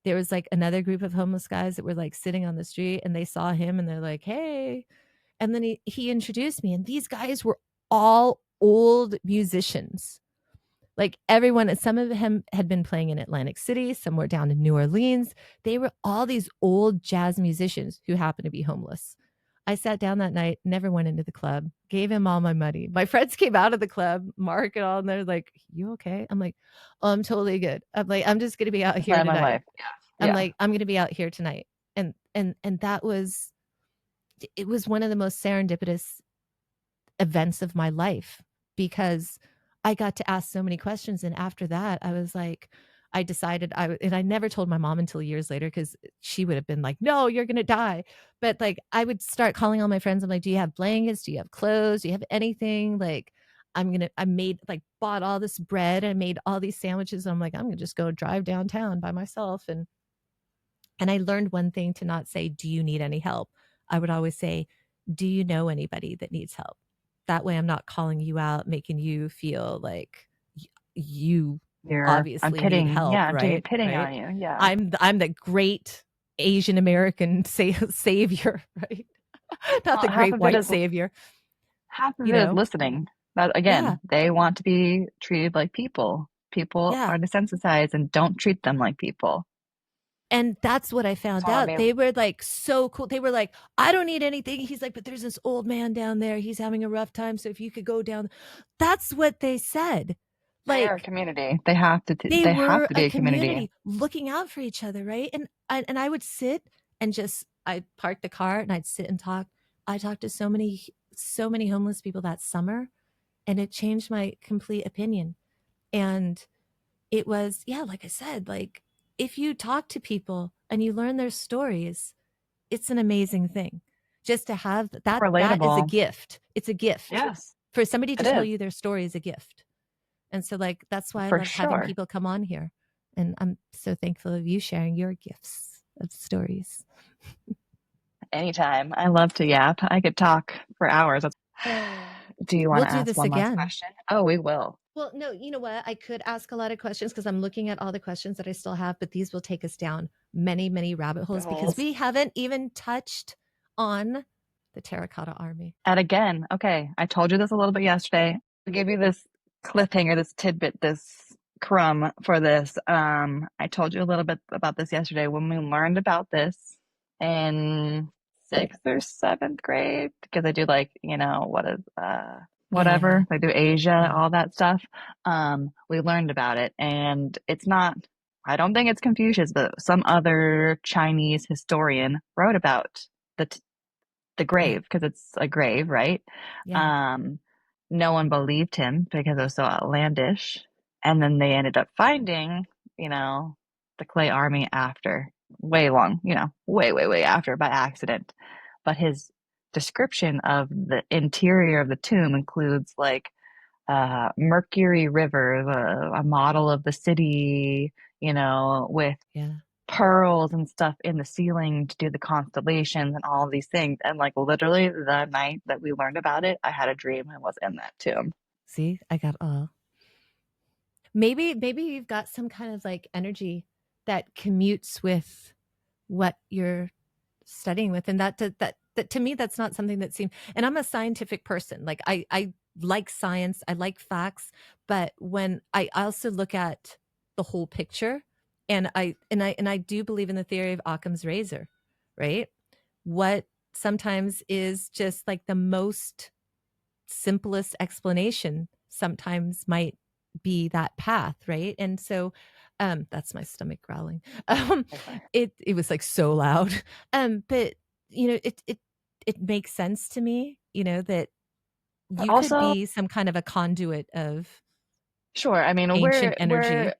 there was like another group of homeless guys that were like sitting on the street, and they saw him, and they're like, "Hey." And then he introduced me, and these guys were all old musicians. Like everyone, some of them had been playing in Atlantic City, some were down in New Orleans. They were all these old jazz musicians who happened to be homeless. I sat down that night, never went into the club, gave him all my money. My friends came out of the club, Mark and all, and they're like, "You okay?" I'm like, "Oh, I'm totally good." I'm like, "I'm just gonna be out here Plan my tonight." life. Yeah. I'm gonna be out here tonight. And that was, it was one of the most serendipitous events of my life, because I got to ask so many questions. And after that, I was like, I decided and I never told my mom until years later, because she would have been like, "No, you're going to die." But like, I would start calling all my friends. I'm like, "Do you have blankets? Do you have clothes? Do you have anything?" Like, I made, like, bought all this bread. I made all these sandwiches. I'm like, I'm going to just go drive downtown by myself. And I learned one thing: to not say, "Do you need any help?" I would always say, "Do you know anybody that needs help?" That way I'm not calling you out, making you feel like you I'm obviously need pitting, help, yeah, right? pitting Right? on you. Yeah. I'm the great Asian American savior, right? Not Well, the great white savior, half of you it is know? listening. But Yeah. again, they want to be treated like people. People Yeah. are desensitized and don't treat them like people. And that's what I That's found what I out. mean. They were like so cool. They were like, I don't need anything. He's like, but there's this old man down there. He's having a rough time. So if you could go down, that's what they said. They are a Like community. They have to. they They have were to a be a community. community looking out for each other, right? And I would sit and just I'd park the car and I'd sit and talk. I talked to so many homeless people that summer, and it changed my complete opinion. And it was, yeah, like I said, like if you talk to people and you learn their stories, it's an amazing thing. Just to have that is a Relatable. gift. It's a gift. Yes, For somebody to it tell is you their story is a gift. And so like that's why I for love having sure. people come on here. And I'm so thankful of you sharing your gifts of stories. Anytime. I love to yap. I could talk for hours. Do you want We'll to do ask this one last again. question? Oh, we will. Well, no, you know what? I could ask a lot of questions because I'm looking at all the questions that I still have, but these will take us down many, many rabbit holes because Holes. we haven't even touched on the terracotta army. And again, okay, I told you this a little bit yesterday. I'll give you this cliffhanger, this tidbit, this crumb for this. I told you a little bit about this yesterday when we learned about this in sixth or seventh grade, because I do like, what is Yeah. whatever. I do Asia, Yeah. all that stuff. We learned about it, and it's not, I don't think it's Confucius, but some other Chinese historian wrote about the the Yeah. grave, because it's a grave, right? Yeah. Um, no one believed him because it was so outlandish. And then they ended up finding, you know, the clay army after, way long, way, way, way after, by accident. But his description of the interior of the tomb includes like Mercury River, a model of the city, with Yeah. pearls and stuff in the ceiling to do the constellations and all of these things. And like literally the night that we learned about it, I had a dream and was in that tomb. See, I got all. Maybe you've got some kind of like energy that commutes with what you're studying with, and that to me that's not something that seems. And I'm a scientific person. Like I like science, I like facts, but when I also look at the whole picture, and I do believe in the theory of Occam's razor, right? What sometimes is just like the most simplest explanation sometimes might be that path, right? And so that's my stomach growling. It was like so loud. But it makes sense to me, that But you could also, be some kind of a conduit of sure, I mean, ancient we're energy.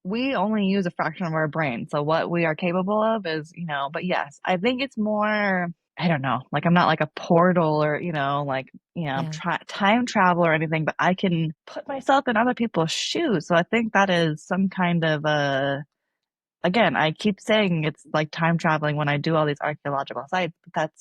we only use a fraction of our brain. So what we are capable of is, but yes, I think it's more, I don't know, like I'm not like a portal or, like, Yeah. time travel or anything, but I can put myself in other people's shoes. So I think that is some kind of a, again, I keep saying it's like time traveling when I do all these archaeological sites, but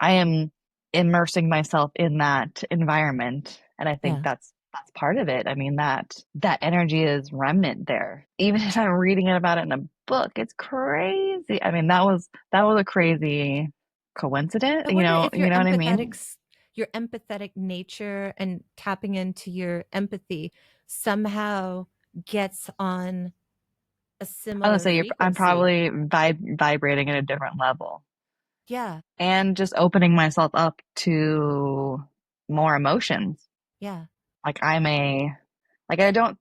I am immersing myself in that environment. And I think Yeah. that's part of it. I mean, that energy is remnant there. Even if I'm reading it about it in a book, it's crazy. I mean, that was a crazy coincidence, I wonder if you know what I mean? your empathetic nature and tapping into your empathy somehow gets on a I would similar say I'm frequency. probably vibrating at a different level. Yeah. And just opening myself up to more emotions. Yeah. Like like I don't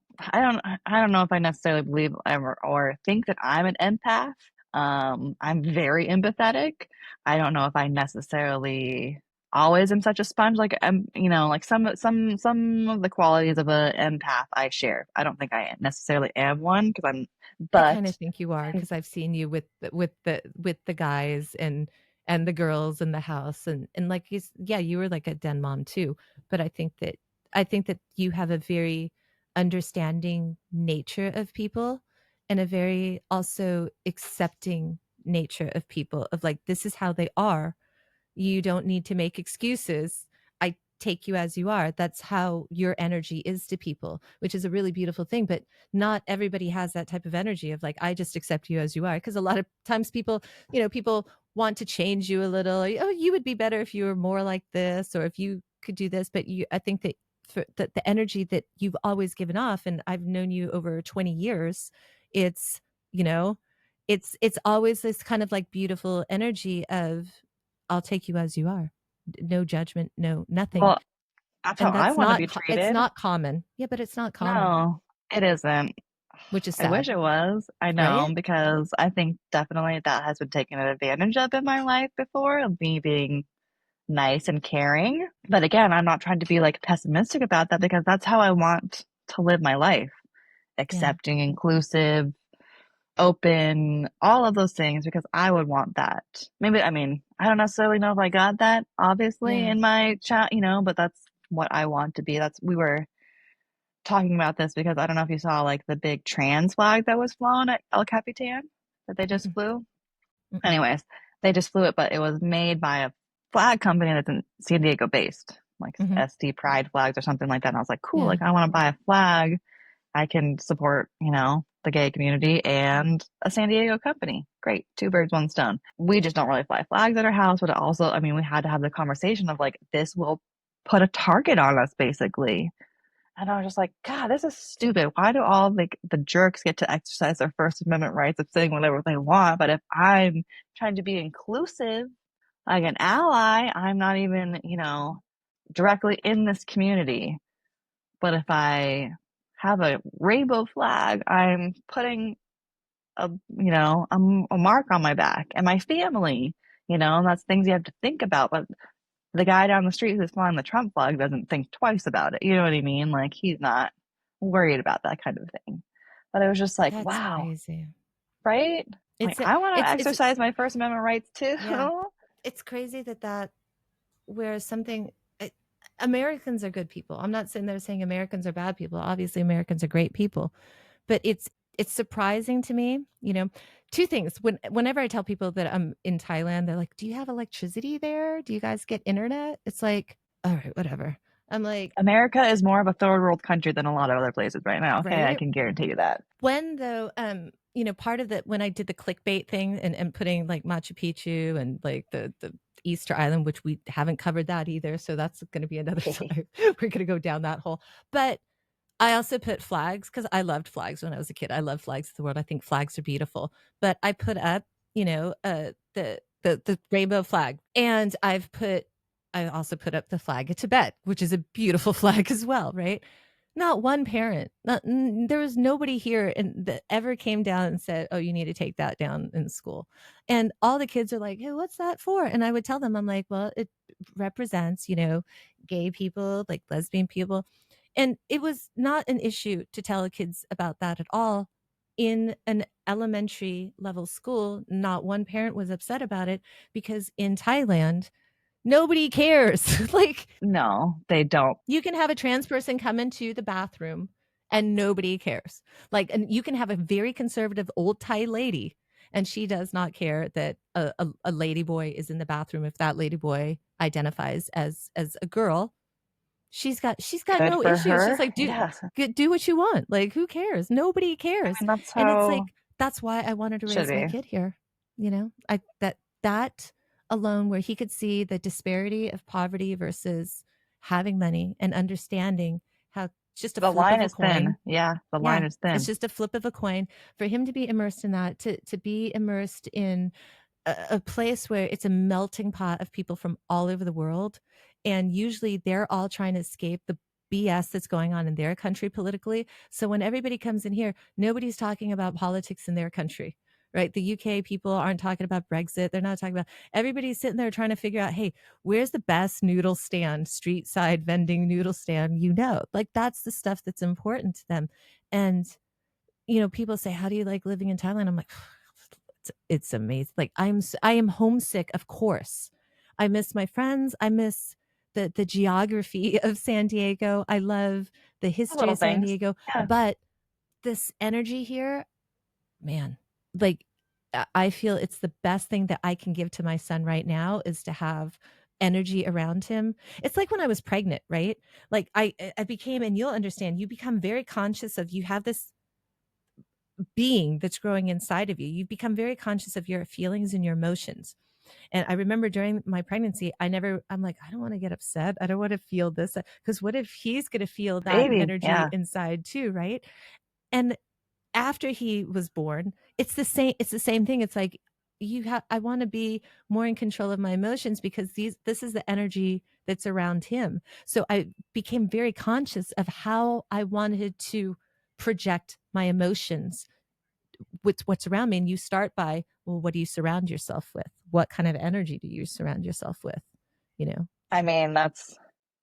know if I necessarily believe ever or think that I'm an empath. I'm very empathetic. I don't know if I necessarily always am such a sponge. Like like some of the qualities of an empath I share. I don't think I necessarily am one because I but kind of think you are and because I've seen you with the guys and the girls in the house and like yeah, you were like a den mom too. But I think that you have a very understanding nature of people and a very also accepting nature of people of like this is how they are. You don't need to make excuses. I take you as you are. That's how your energy is to people, which is a really beautiful thing. But not everybody has that type of energy of like, I just accept you as you are. Because a lot of times people, people want to change you a little. Oh, you would be better if you were more like this, or if you could do this. But I think that the energy that you've always given off, and I've known you over 20 years, it's, you know, it's always this kind of like beautiful energy of, I'll take you as you are. No judgment, no nothing. Well, that's how And I that's want to be it's treated. not common. Yeah, but it's not common, No, it isn't. which is I wish sad, it was. I know, right? because I think definitely that has been taken advantage of in my life before, of me being nice and caring. But again, I'm not trying to be like pessimistic about that because that's how I want to live my life. Yeah. Accepting, inclusive, open, all of those things because I would want that. Maybe, I mean, I don't necessarily know if I got that obviously Yeah. in my chat, but that's what I want to be. We were talking about this because I don't know if you saw like the big trans flag that was flown at El Capitan that they just Mm-mm, flew. mm-mm. Anyways, they just flew it, but it was made by a flag company that's in San Diego based, like Mhm. SD Pride flags or something like that. And I was like, cool, Yeah. like I want to buy a flag. I can support, the gay community and a San Diego company. Great. Two birds, one stone. We just don't really fly flags at our house, but also, I mean, we had to have the conversation of like, this will put a target on us basically. And I was just like, God, this is stupid. Why do all like the jerks get to exercise their First Amendment rights of saying whatever they want? But if I'm trying to be inclusive, like an ally, I'm not even, directly in this community. But if I have a rainbow flag, I'm putting a mark on my back and my family, and that's things you have to think about. But the guy down the street who's flying the Trump flag doesn't think twice about it. You know what I mean? Like he's not worried about that kind of thing. But it was just like, That's wow, crazy. right? Like It's a, I want to it's exercise my First Amendment rights too. yeah. It's crazy that whereas something Americans are good people. I'm not saying they're saying Americans are bad people. Obviously Americans are great people. But it's surprising to me, two things. Whenever I tell people that I'm in Thailand, they're like, "Do you have electricity there? Do you guys get internet?" It's like, "All right, whatever." I'm like, America is more of a third world country than a lot of other places right now. Okay, I "Right?" can guarantee you that. When though, part of the when I did the clickbait thing and putting like Machu Picchu and like the Easter Island, which we haven't covered that either, so that's going to be another time. We're going to go down that hole. But I also put flags because I loved flags when I was a kid. I love flags of the world. I think flags are beautiful. But I put up, the rainbow flag, and I also put up the flag of Tibet, which is a beautiful flag as well, right? Not one parent, there was nobody here that ever came down and said, "Oh, you need to take that down in school." And all the kids are like, "Hey, what's that for?" And I would tell them, I'm like, "Well, it represents, gay people, like lesbian people." And it was not an issue to tell kids about that at all. In an elementary level school, not one parent was upset about it because in Thailand, nobody cares. Like, No, they don't. you can have a trans person come into the bathroom and nobody cares. Like, and you can have a very conservative old Thai lady and she does not care that a lady boy is in the bathroom if that lady boy identifies as a girl. She's got Good no for issues. She's her. like, Yes. do what you want. Like, who cares? Nobody I cares. mean, that's And it's how like, that's why I wanted to it should raise my be. kid here. I that alone, where he could see the disparity of poverty versus having money and understanding how just a The flip line of a is thin. coin. Yeah, the line Yeah, is it's thin. just a flip of a coin for him to be immersed in that, to be immersed in a place where it's a melting pot of people from all over the world. And usually they're all trying to escape the BS that's going on in their country politically. So when everybody comes in here, nobody's talking about politics in their country, right? The UK people aren't talking about Brexit. They're not talking about, everybody's sitting there trying to figure out, hey, where's the best noodle stand, street side vending noodle stand? Like that's the stuff that's important to them. And people say, "How do you like living in Thailand?" I'm like, it's amazing. Like I am homesick, of course. I miss my friends. I miss the geography of San Diego. I love the history Little of San things. Diego, Yeah. but this energy here, man, like I feel it's the best thing that I can give to my son right now is to have energy around him. It's like when I was pregnant, right? Like I became, and you'll understand, you become very conscious of, you have this being that's growing inside of you. You become very conscious of your feelings and your emotions. And I remember during my pregnancy, I'm like, I don't want to get upset. I don't want to feel this, because what if he's going to feel that Baby, energy yeah. inside too, right? And after he was born, it's the same thing. It's like, I want to be more in control of my emotions, because this is the energy that's around him. So I became very conscious of how I wanted to project my emotions with what's around me. And you start by, well, what do you surround yourself with? What kind of energy do you surround yourself with? You know? I mean,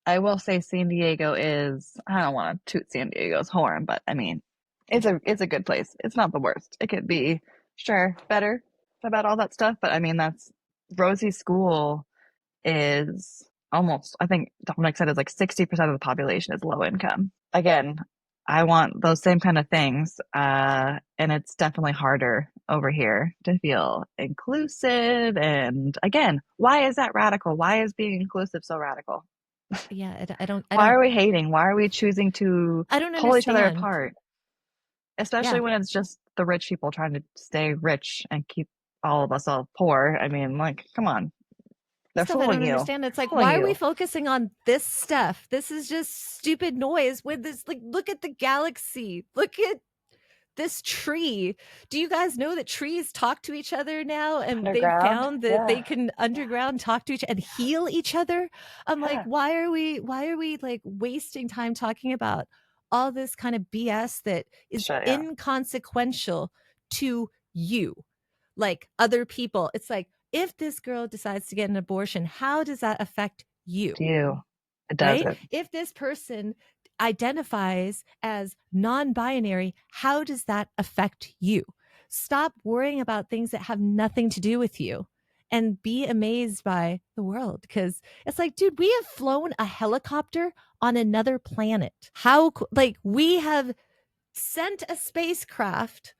I will say San Diego is, I don't want to toot San Diego's horn, but I mean, it's a good place. It's not the worst. It could be, sure, better about all that stuff, but I mean, that's Rosie's school is almost, I think Dominic said, is like 60% of the population is low income. Again, I want those same kind of things. And it's definitely harder over here to feel inclusive. And again, why is that radical? Why is being inclusive so radical? Yeah, Why are we hating? Why are we choosing to I don't pull each other understand. apart? Especially Yeah. when it's just the rich people trying to stay rich and keep all of us all poor. I mean, like, come on. They're Stuff I fooling don't you. understand. It's like, Fooling why are we you. focusing on this stuff? This is just stupid noise. With this, like, look at the galaxy. Look at this tree. Do you guys know that trees talk to each other now? And they've Underground? found that Yeah. they can underground talk to each and heal each other. I'm like, Yeah. why are we like wasting time talking about all this kind of BS that is Sure, yeah. inconsequential to you? Like other people. It's like, if this girl decides to get an abortion, how does that affect you? To you, it Right? doesn't. If this person identifies as non binary, how does that affect you? Stop worrying about things that have nothing to do with you and be amazed by the world. Because it's like, dude, we have flown a helicopter on another planet. Like, we have sent a spacecraft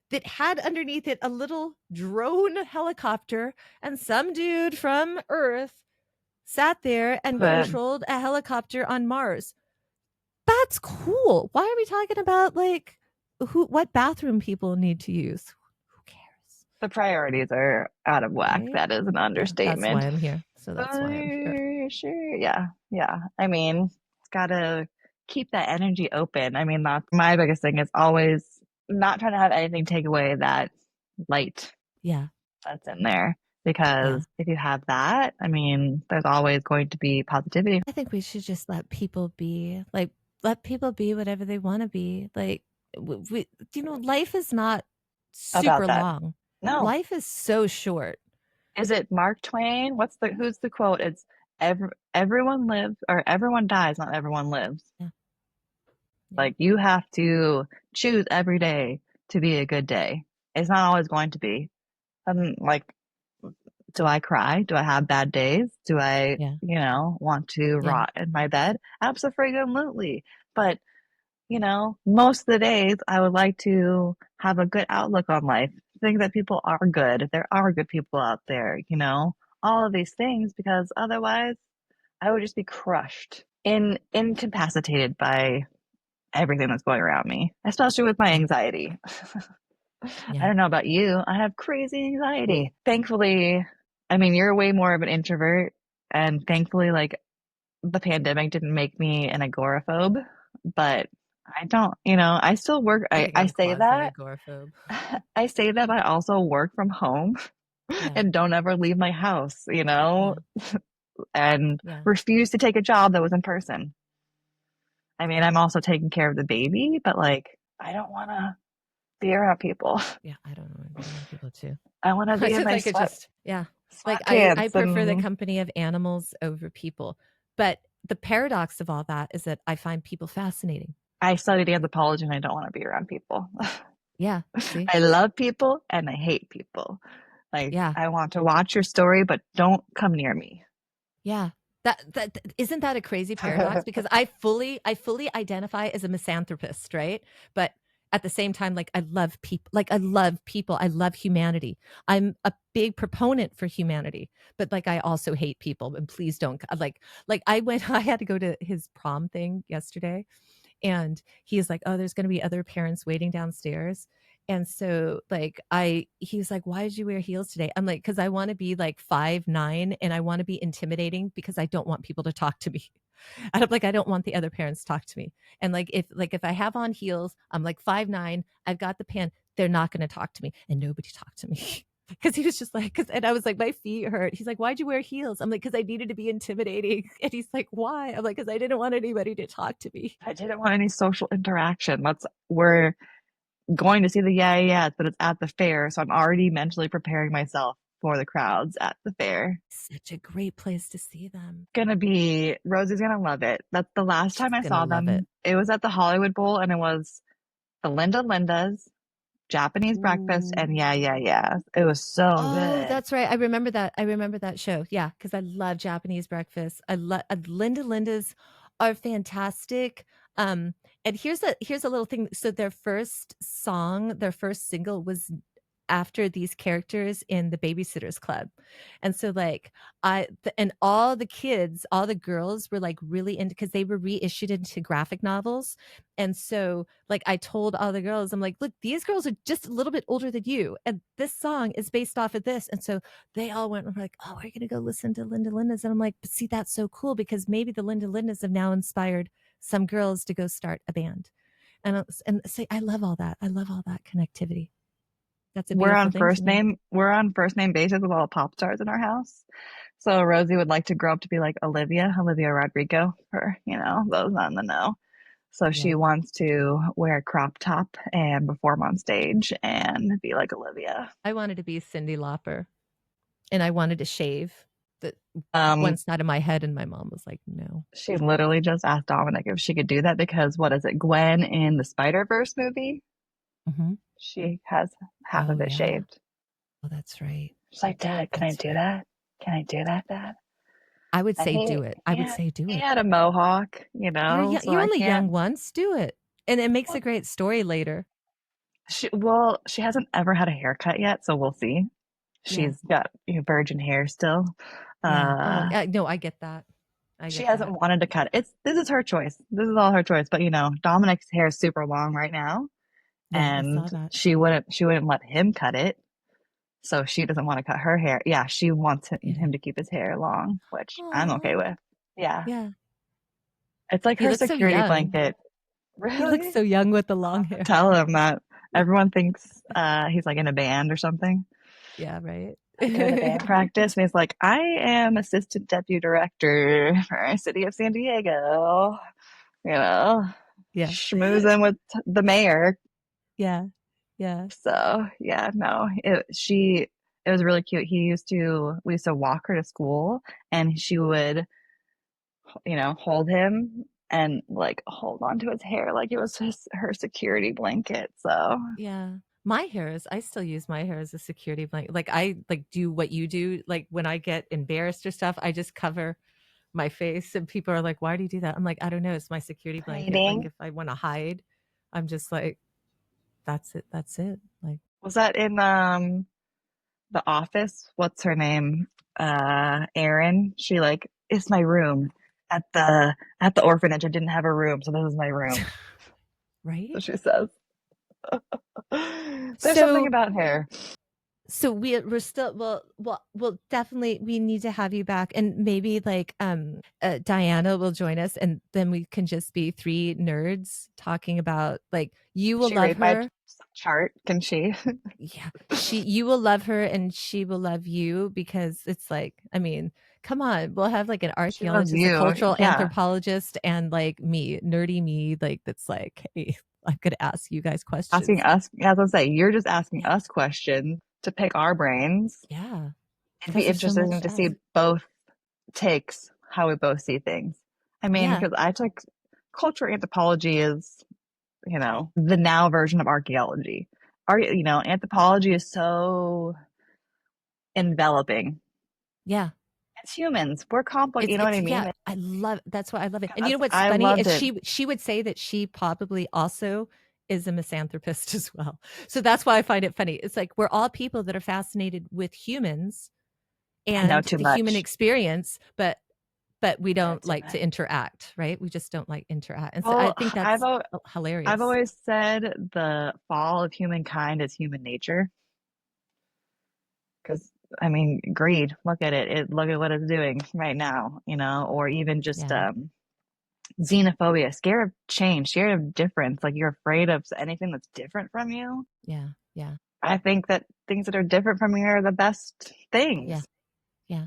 that had underneath it a little drone helicopter, and some dude from Earth sat there and But controlled a helicopter on Mars. That's cool. Why are we talking about like what bathroom people need to use? Who cares? the priorities are out of whack. Right? That is an Yeah, that's why understatement. I'm here. So that's why I'm here. Sure. Yeah. Yeah. I mean, it's got to keep that energy open. I mean, that's my biggest thing is always not trying to have anything take away that light Yeah. that's in there. Yeah. Because if you have that, I mean, there's always going to be positivity I think we should just let people be. Like, let people be whatever they want to be. Like, life is not about super that. long. No. Life is so short. Is it Mark Twain? Who's the quote? It's everyone lives or everyone dies, not everyone lives. Yeah. Yeah. Like you have to choose every day to be a good day. It's not always going to be. Like, do I cry? Do I have bad days? Do I, Yeah. want to Yeah. rot in my bed? Absolutely. But, most of the days I would like to have a good outlook on life. Think that people are good. There are good people out there, all of these things because otherwise I would just be crushed, incapacitated by everything that's going around me, especially with my Yeah. anxiety. I Yeah. don't know about you. I have crazy anxiety. Thankfully, I mean, you're way more of an introvert, and thankfully, like, the pandemic didn't make me an agoraphobe, but I don't, I still work. I I, think I I'm say quasi that. agoraphobe. I say that, but I also work from home Yeah. and don't ever leave my house, Yeah. and Yeah. refuse to take a job that was in person. I mean, I'm also taking care of the baby, but like, I don't want to be around people. Yeah. I don't know. Be around people too. I want to I be in just my like it just, yeah. Like I sweatpants prefer the and company of animals over people. But the paradox of all that is that I find people fascinating. I studied anthropology and I don't want to be around people. Yeah. See? I love people and I hate people. Like, Yeah. I want to watch your story, but don't come near me. Yeah. That isn't that a crazy paradox? Because I fully identify as a misanthropist, right? But at the same time, like, I love people. Like, I love people. I love humanity. I'm a big proponent for humanity, but like, I also hate people. And please don't I went. I had to go to his prom thing yesterday, and he's like, oh, there's going to be other parents waiting downstairs. And so he was like, why did you wear heels today? I'm like, because I want to be like 5'9" and I want to be intimidating because I don't want people to talk to me. And I'm like, I don't want the other parents to talk to me. And if I have on heels, I'm like 5'9", I've got the pant, they're not going to talk to me. And nobody talked to me. Because he was just like, and I was like, my feet hurt. He's like, why'd you wear heels? I'm like, because I needed to be intimidating. And he's like, why? I'm like, because I didn't want anybody to talk to me. I didn't want any social interaction. We're going to see the yeah, yeah, but it's at the fair, so I'm already mentally preparing myself for the crowds at the fair. Such a great place to see them. Rosie's gonna love it. That's the last She's time I gonna saw love it. them. It was at the Hollywood Bowl, and it was the Lindas, Japanese breakfast, Ooh. and yeah, yeah, yeah. It was so Oh, good. that's right. I remember that. I remember that show. Yeah, because I love Japanese breakfast. I love Lindas are fantastic. Um, and here's a little thing. So their first single was after these characters in the Babysitters Club. And so and all the kids, all the girls were like really into, because they were reissued into graphic novels. And so I told all the girls, I'm like, look, these girls are just a little bit older than you. And this song is based off of this. And so they all went and were like, oh, we're gonna go listen to Linda Linda's. And I'm like, but see, that's so cool because maybe the Linda Linda's have now inspired some girls to go start a band. And say, I love all that. I love all that connectivity. That's a beautiful thing to me. We're on first name basis with all the pop stars in our house. So Rosie would like to grow up to be like Olivia Rodrigo, for, those not in the know. So she Yeah. wants to wear a crop top and perform on stage and be like Olivia. I wanted to be Cyndi Lauper, and I wanted to shave the one Um, side of my head, and my mom was like, "No." she literally just asked Dominic if she could do that because what is it, Gwen in the Spider-Verse movie? Mhm. She has half Oh, of it yeah. shaved. Oh, that's right. She's like, Dad, can I That's do right. that? Can I do that, Dad? I would And say do it. I would say do he it. had a mohawk, so You're I only can't. young once, do it. And it makes Well, a great story later. she hasn't ever had a haircut yet, so we'll see. Yeah. She's got virgin hair still. Yeah. Oh, Uh, yeah, no, I get that. I she get hasn't that. wanted to cut it. This is her choice. This is all her choice. But Dominic's hair is super long right now, Yeah, I and saw that. she wouldn't let him cut it. So she doesn't want to cut her hair. Yeah, she wants Get him it. to keep his hair long, which I'm okay Oh, with. Yeah, yeah. it's like He her looks so security young. blanket. He looks Really? so young with the I'll long have to hair. tell him that. Everyone thinks he's like in a band or something. Yeah, right. Like doing a band practice, and he's like, I am assistant deputy director for City of San Diego, you know, Yeah. schmoozing with the mayor. Yeah. Yeah. So yeah, no, it was really cute. We used to walk her to school, and she would, hold him and like hold on to his hair like it was her security blanket. So Yeah. I still use my hair as a security blanket. Like I do what you do. Like when I get embarrassed or stuff, I just cover my face and people are like, why do you do that? I'm like, I don't know. It's my security blanket. Like hiding. if I want to hide, I'm just like, that's it. That's it. Like, Was that in The Office? What's her name? Erin. She like, it's my room at the orphanage. I didn't have a room, so this is my room. So right. she says. There's something So about hair. we're still we'll definitely we need to have you back, and maybe Diana will join us, and then we can just be three nerds talking about you Can will she love read my her. chart? Can she? Yeah, you will love her and she will love you, because it's I mean, come on, we'll have an She loves archaeologist, a you. cultural Yeah. anthropologist, and me, nerdy me, that's hey, I'm gonna ask you guys Asking questions. us, as I say, you're just asking Yeah. us questions to pick our brains. Yeah, It'd be because there's so much interesting to to see ask. both takes, how we both see things. I mean, Yeah. because I took cultural anthropology is, the now version of archaeology. Anthropology is so enveloping. Yeah. It's humans. We're complex. You know what I Yeah, mean? that's why I love it. And you know what's I funny loved is it. she would say that she probably also is a misanthropist as well. So that's why I find it funny. It's like we're all people that are fascinated with humans I know and too the human much. experience, but we I know don't too like to much. interact, right? We just don't like interact. And so I Well, think I've that's I've hilarious. always said the fall of humankind is human nature. Because I mean, greed. Look at it. Look at what it's doing right now. Or even just Yeah. xenophobia, scared of change, scared of difference. Like you're afraid of anything that's different from you. Yeah. Yeah. I think that things that are different from you are the best Yeah. things. Yeah.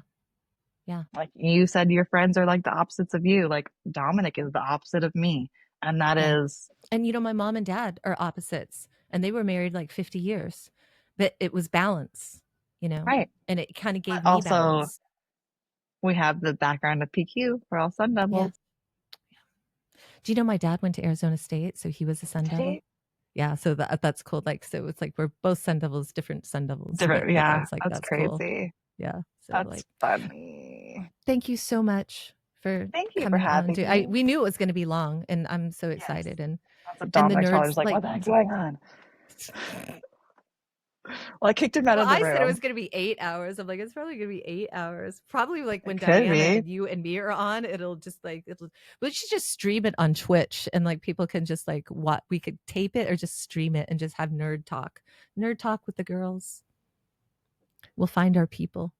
Yeah. Like you said, your friends are like the opposites of you. Like Dominic is the opposite of me, and that Yeah. is And my mom and dad are opposites and they were married like 50 years, but it was balance. right. And it kind of But gave me also, balance. we have the background of PQ. We're all sun Yeah. devils. Do you know my dad went to Arizona State, so he was a Sun Did Devil? he? Yeah, so that's cool. Like, so it's like we're both Sun Devils, different Sun Devils, but Different. I Yeah, was like, that's that's cool. crazy. Yeah. So That's like, funny. thank you so much for Thank you for coming on. having me. We knew it was going to be long, and I'm so Yes. excited. That's what And the Dominic told me. I nerds was like, like. what the heck's going on? Well, I kicked him out Well, of the I said it was room. going to be 8 hours. I'm like, it's probably going to be 8 hours. Probably like when It could Diana be. and you and me are on, we should just stream it on Twitch and like people can just like what we could tape it or just stream it and just have nerd talk with the girls. We'll find our people.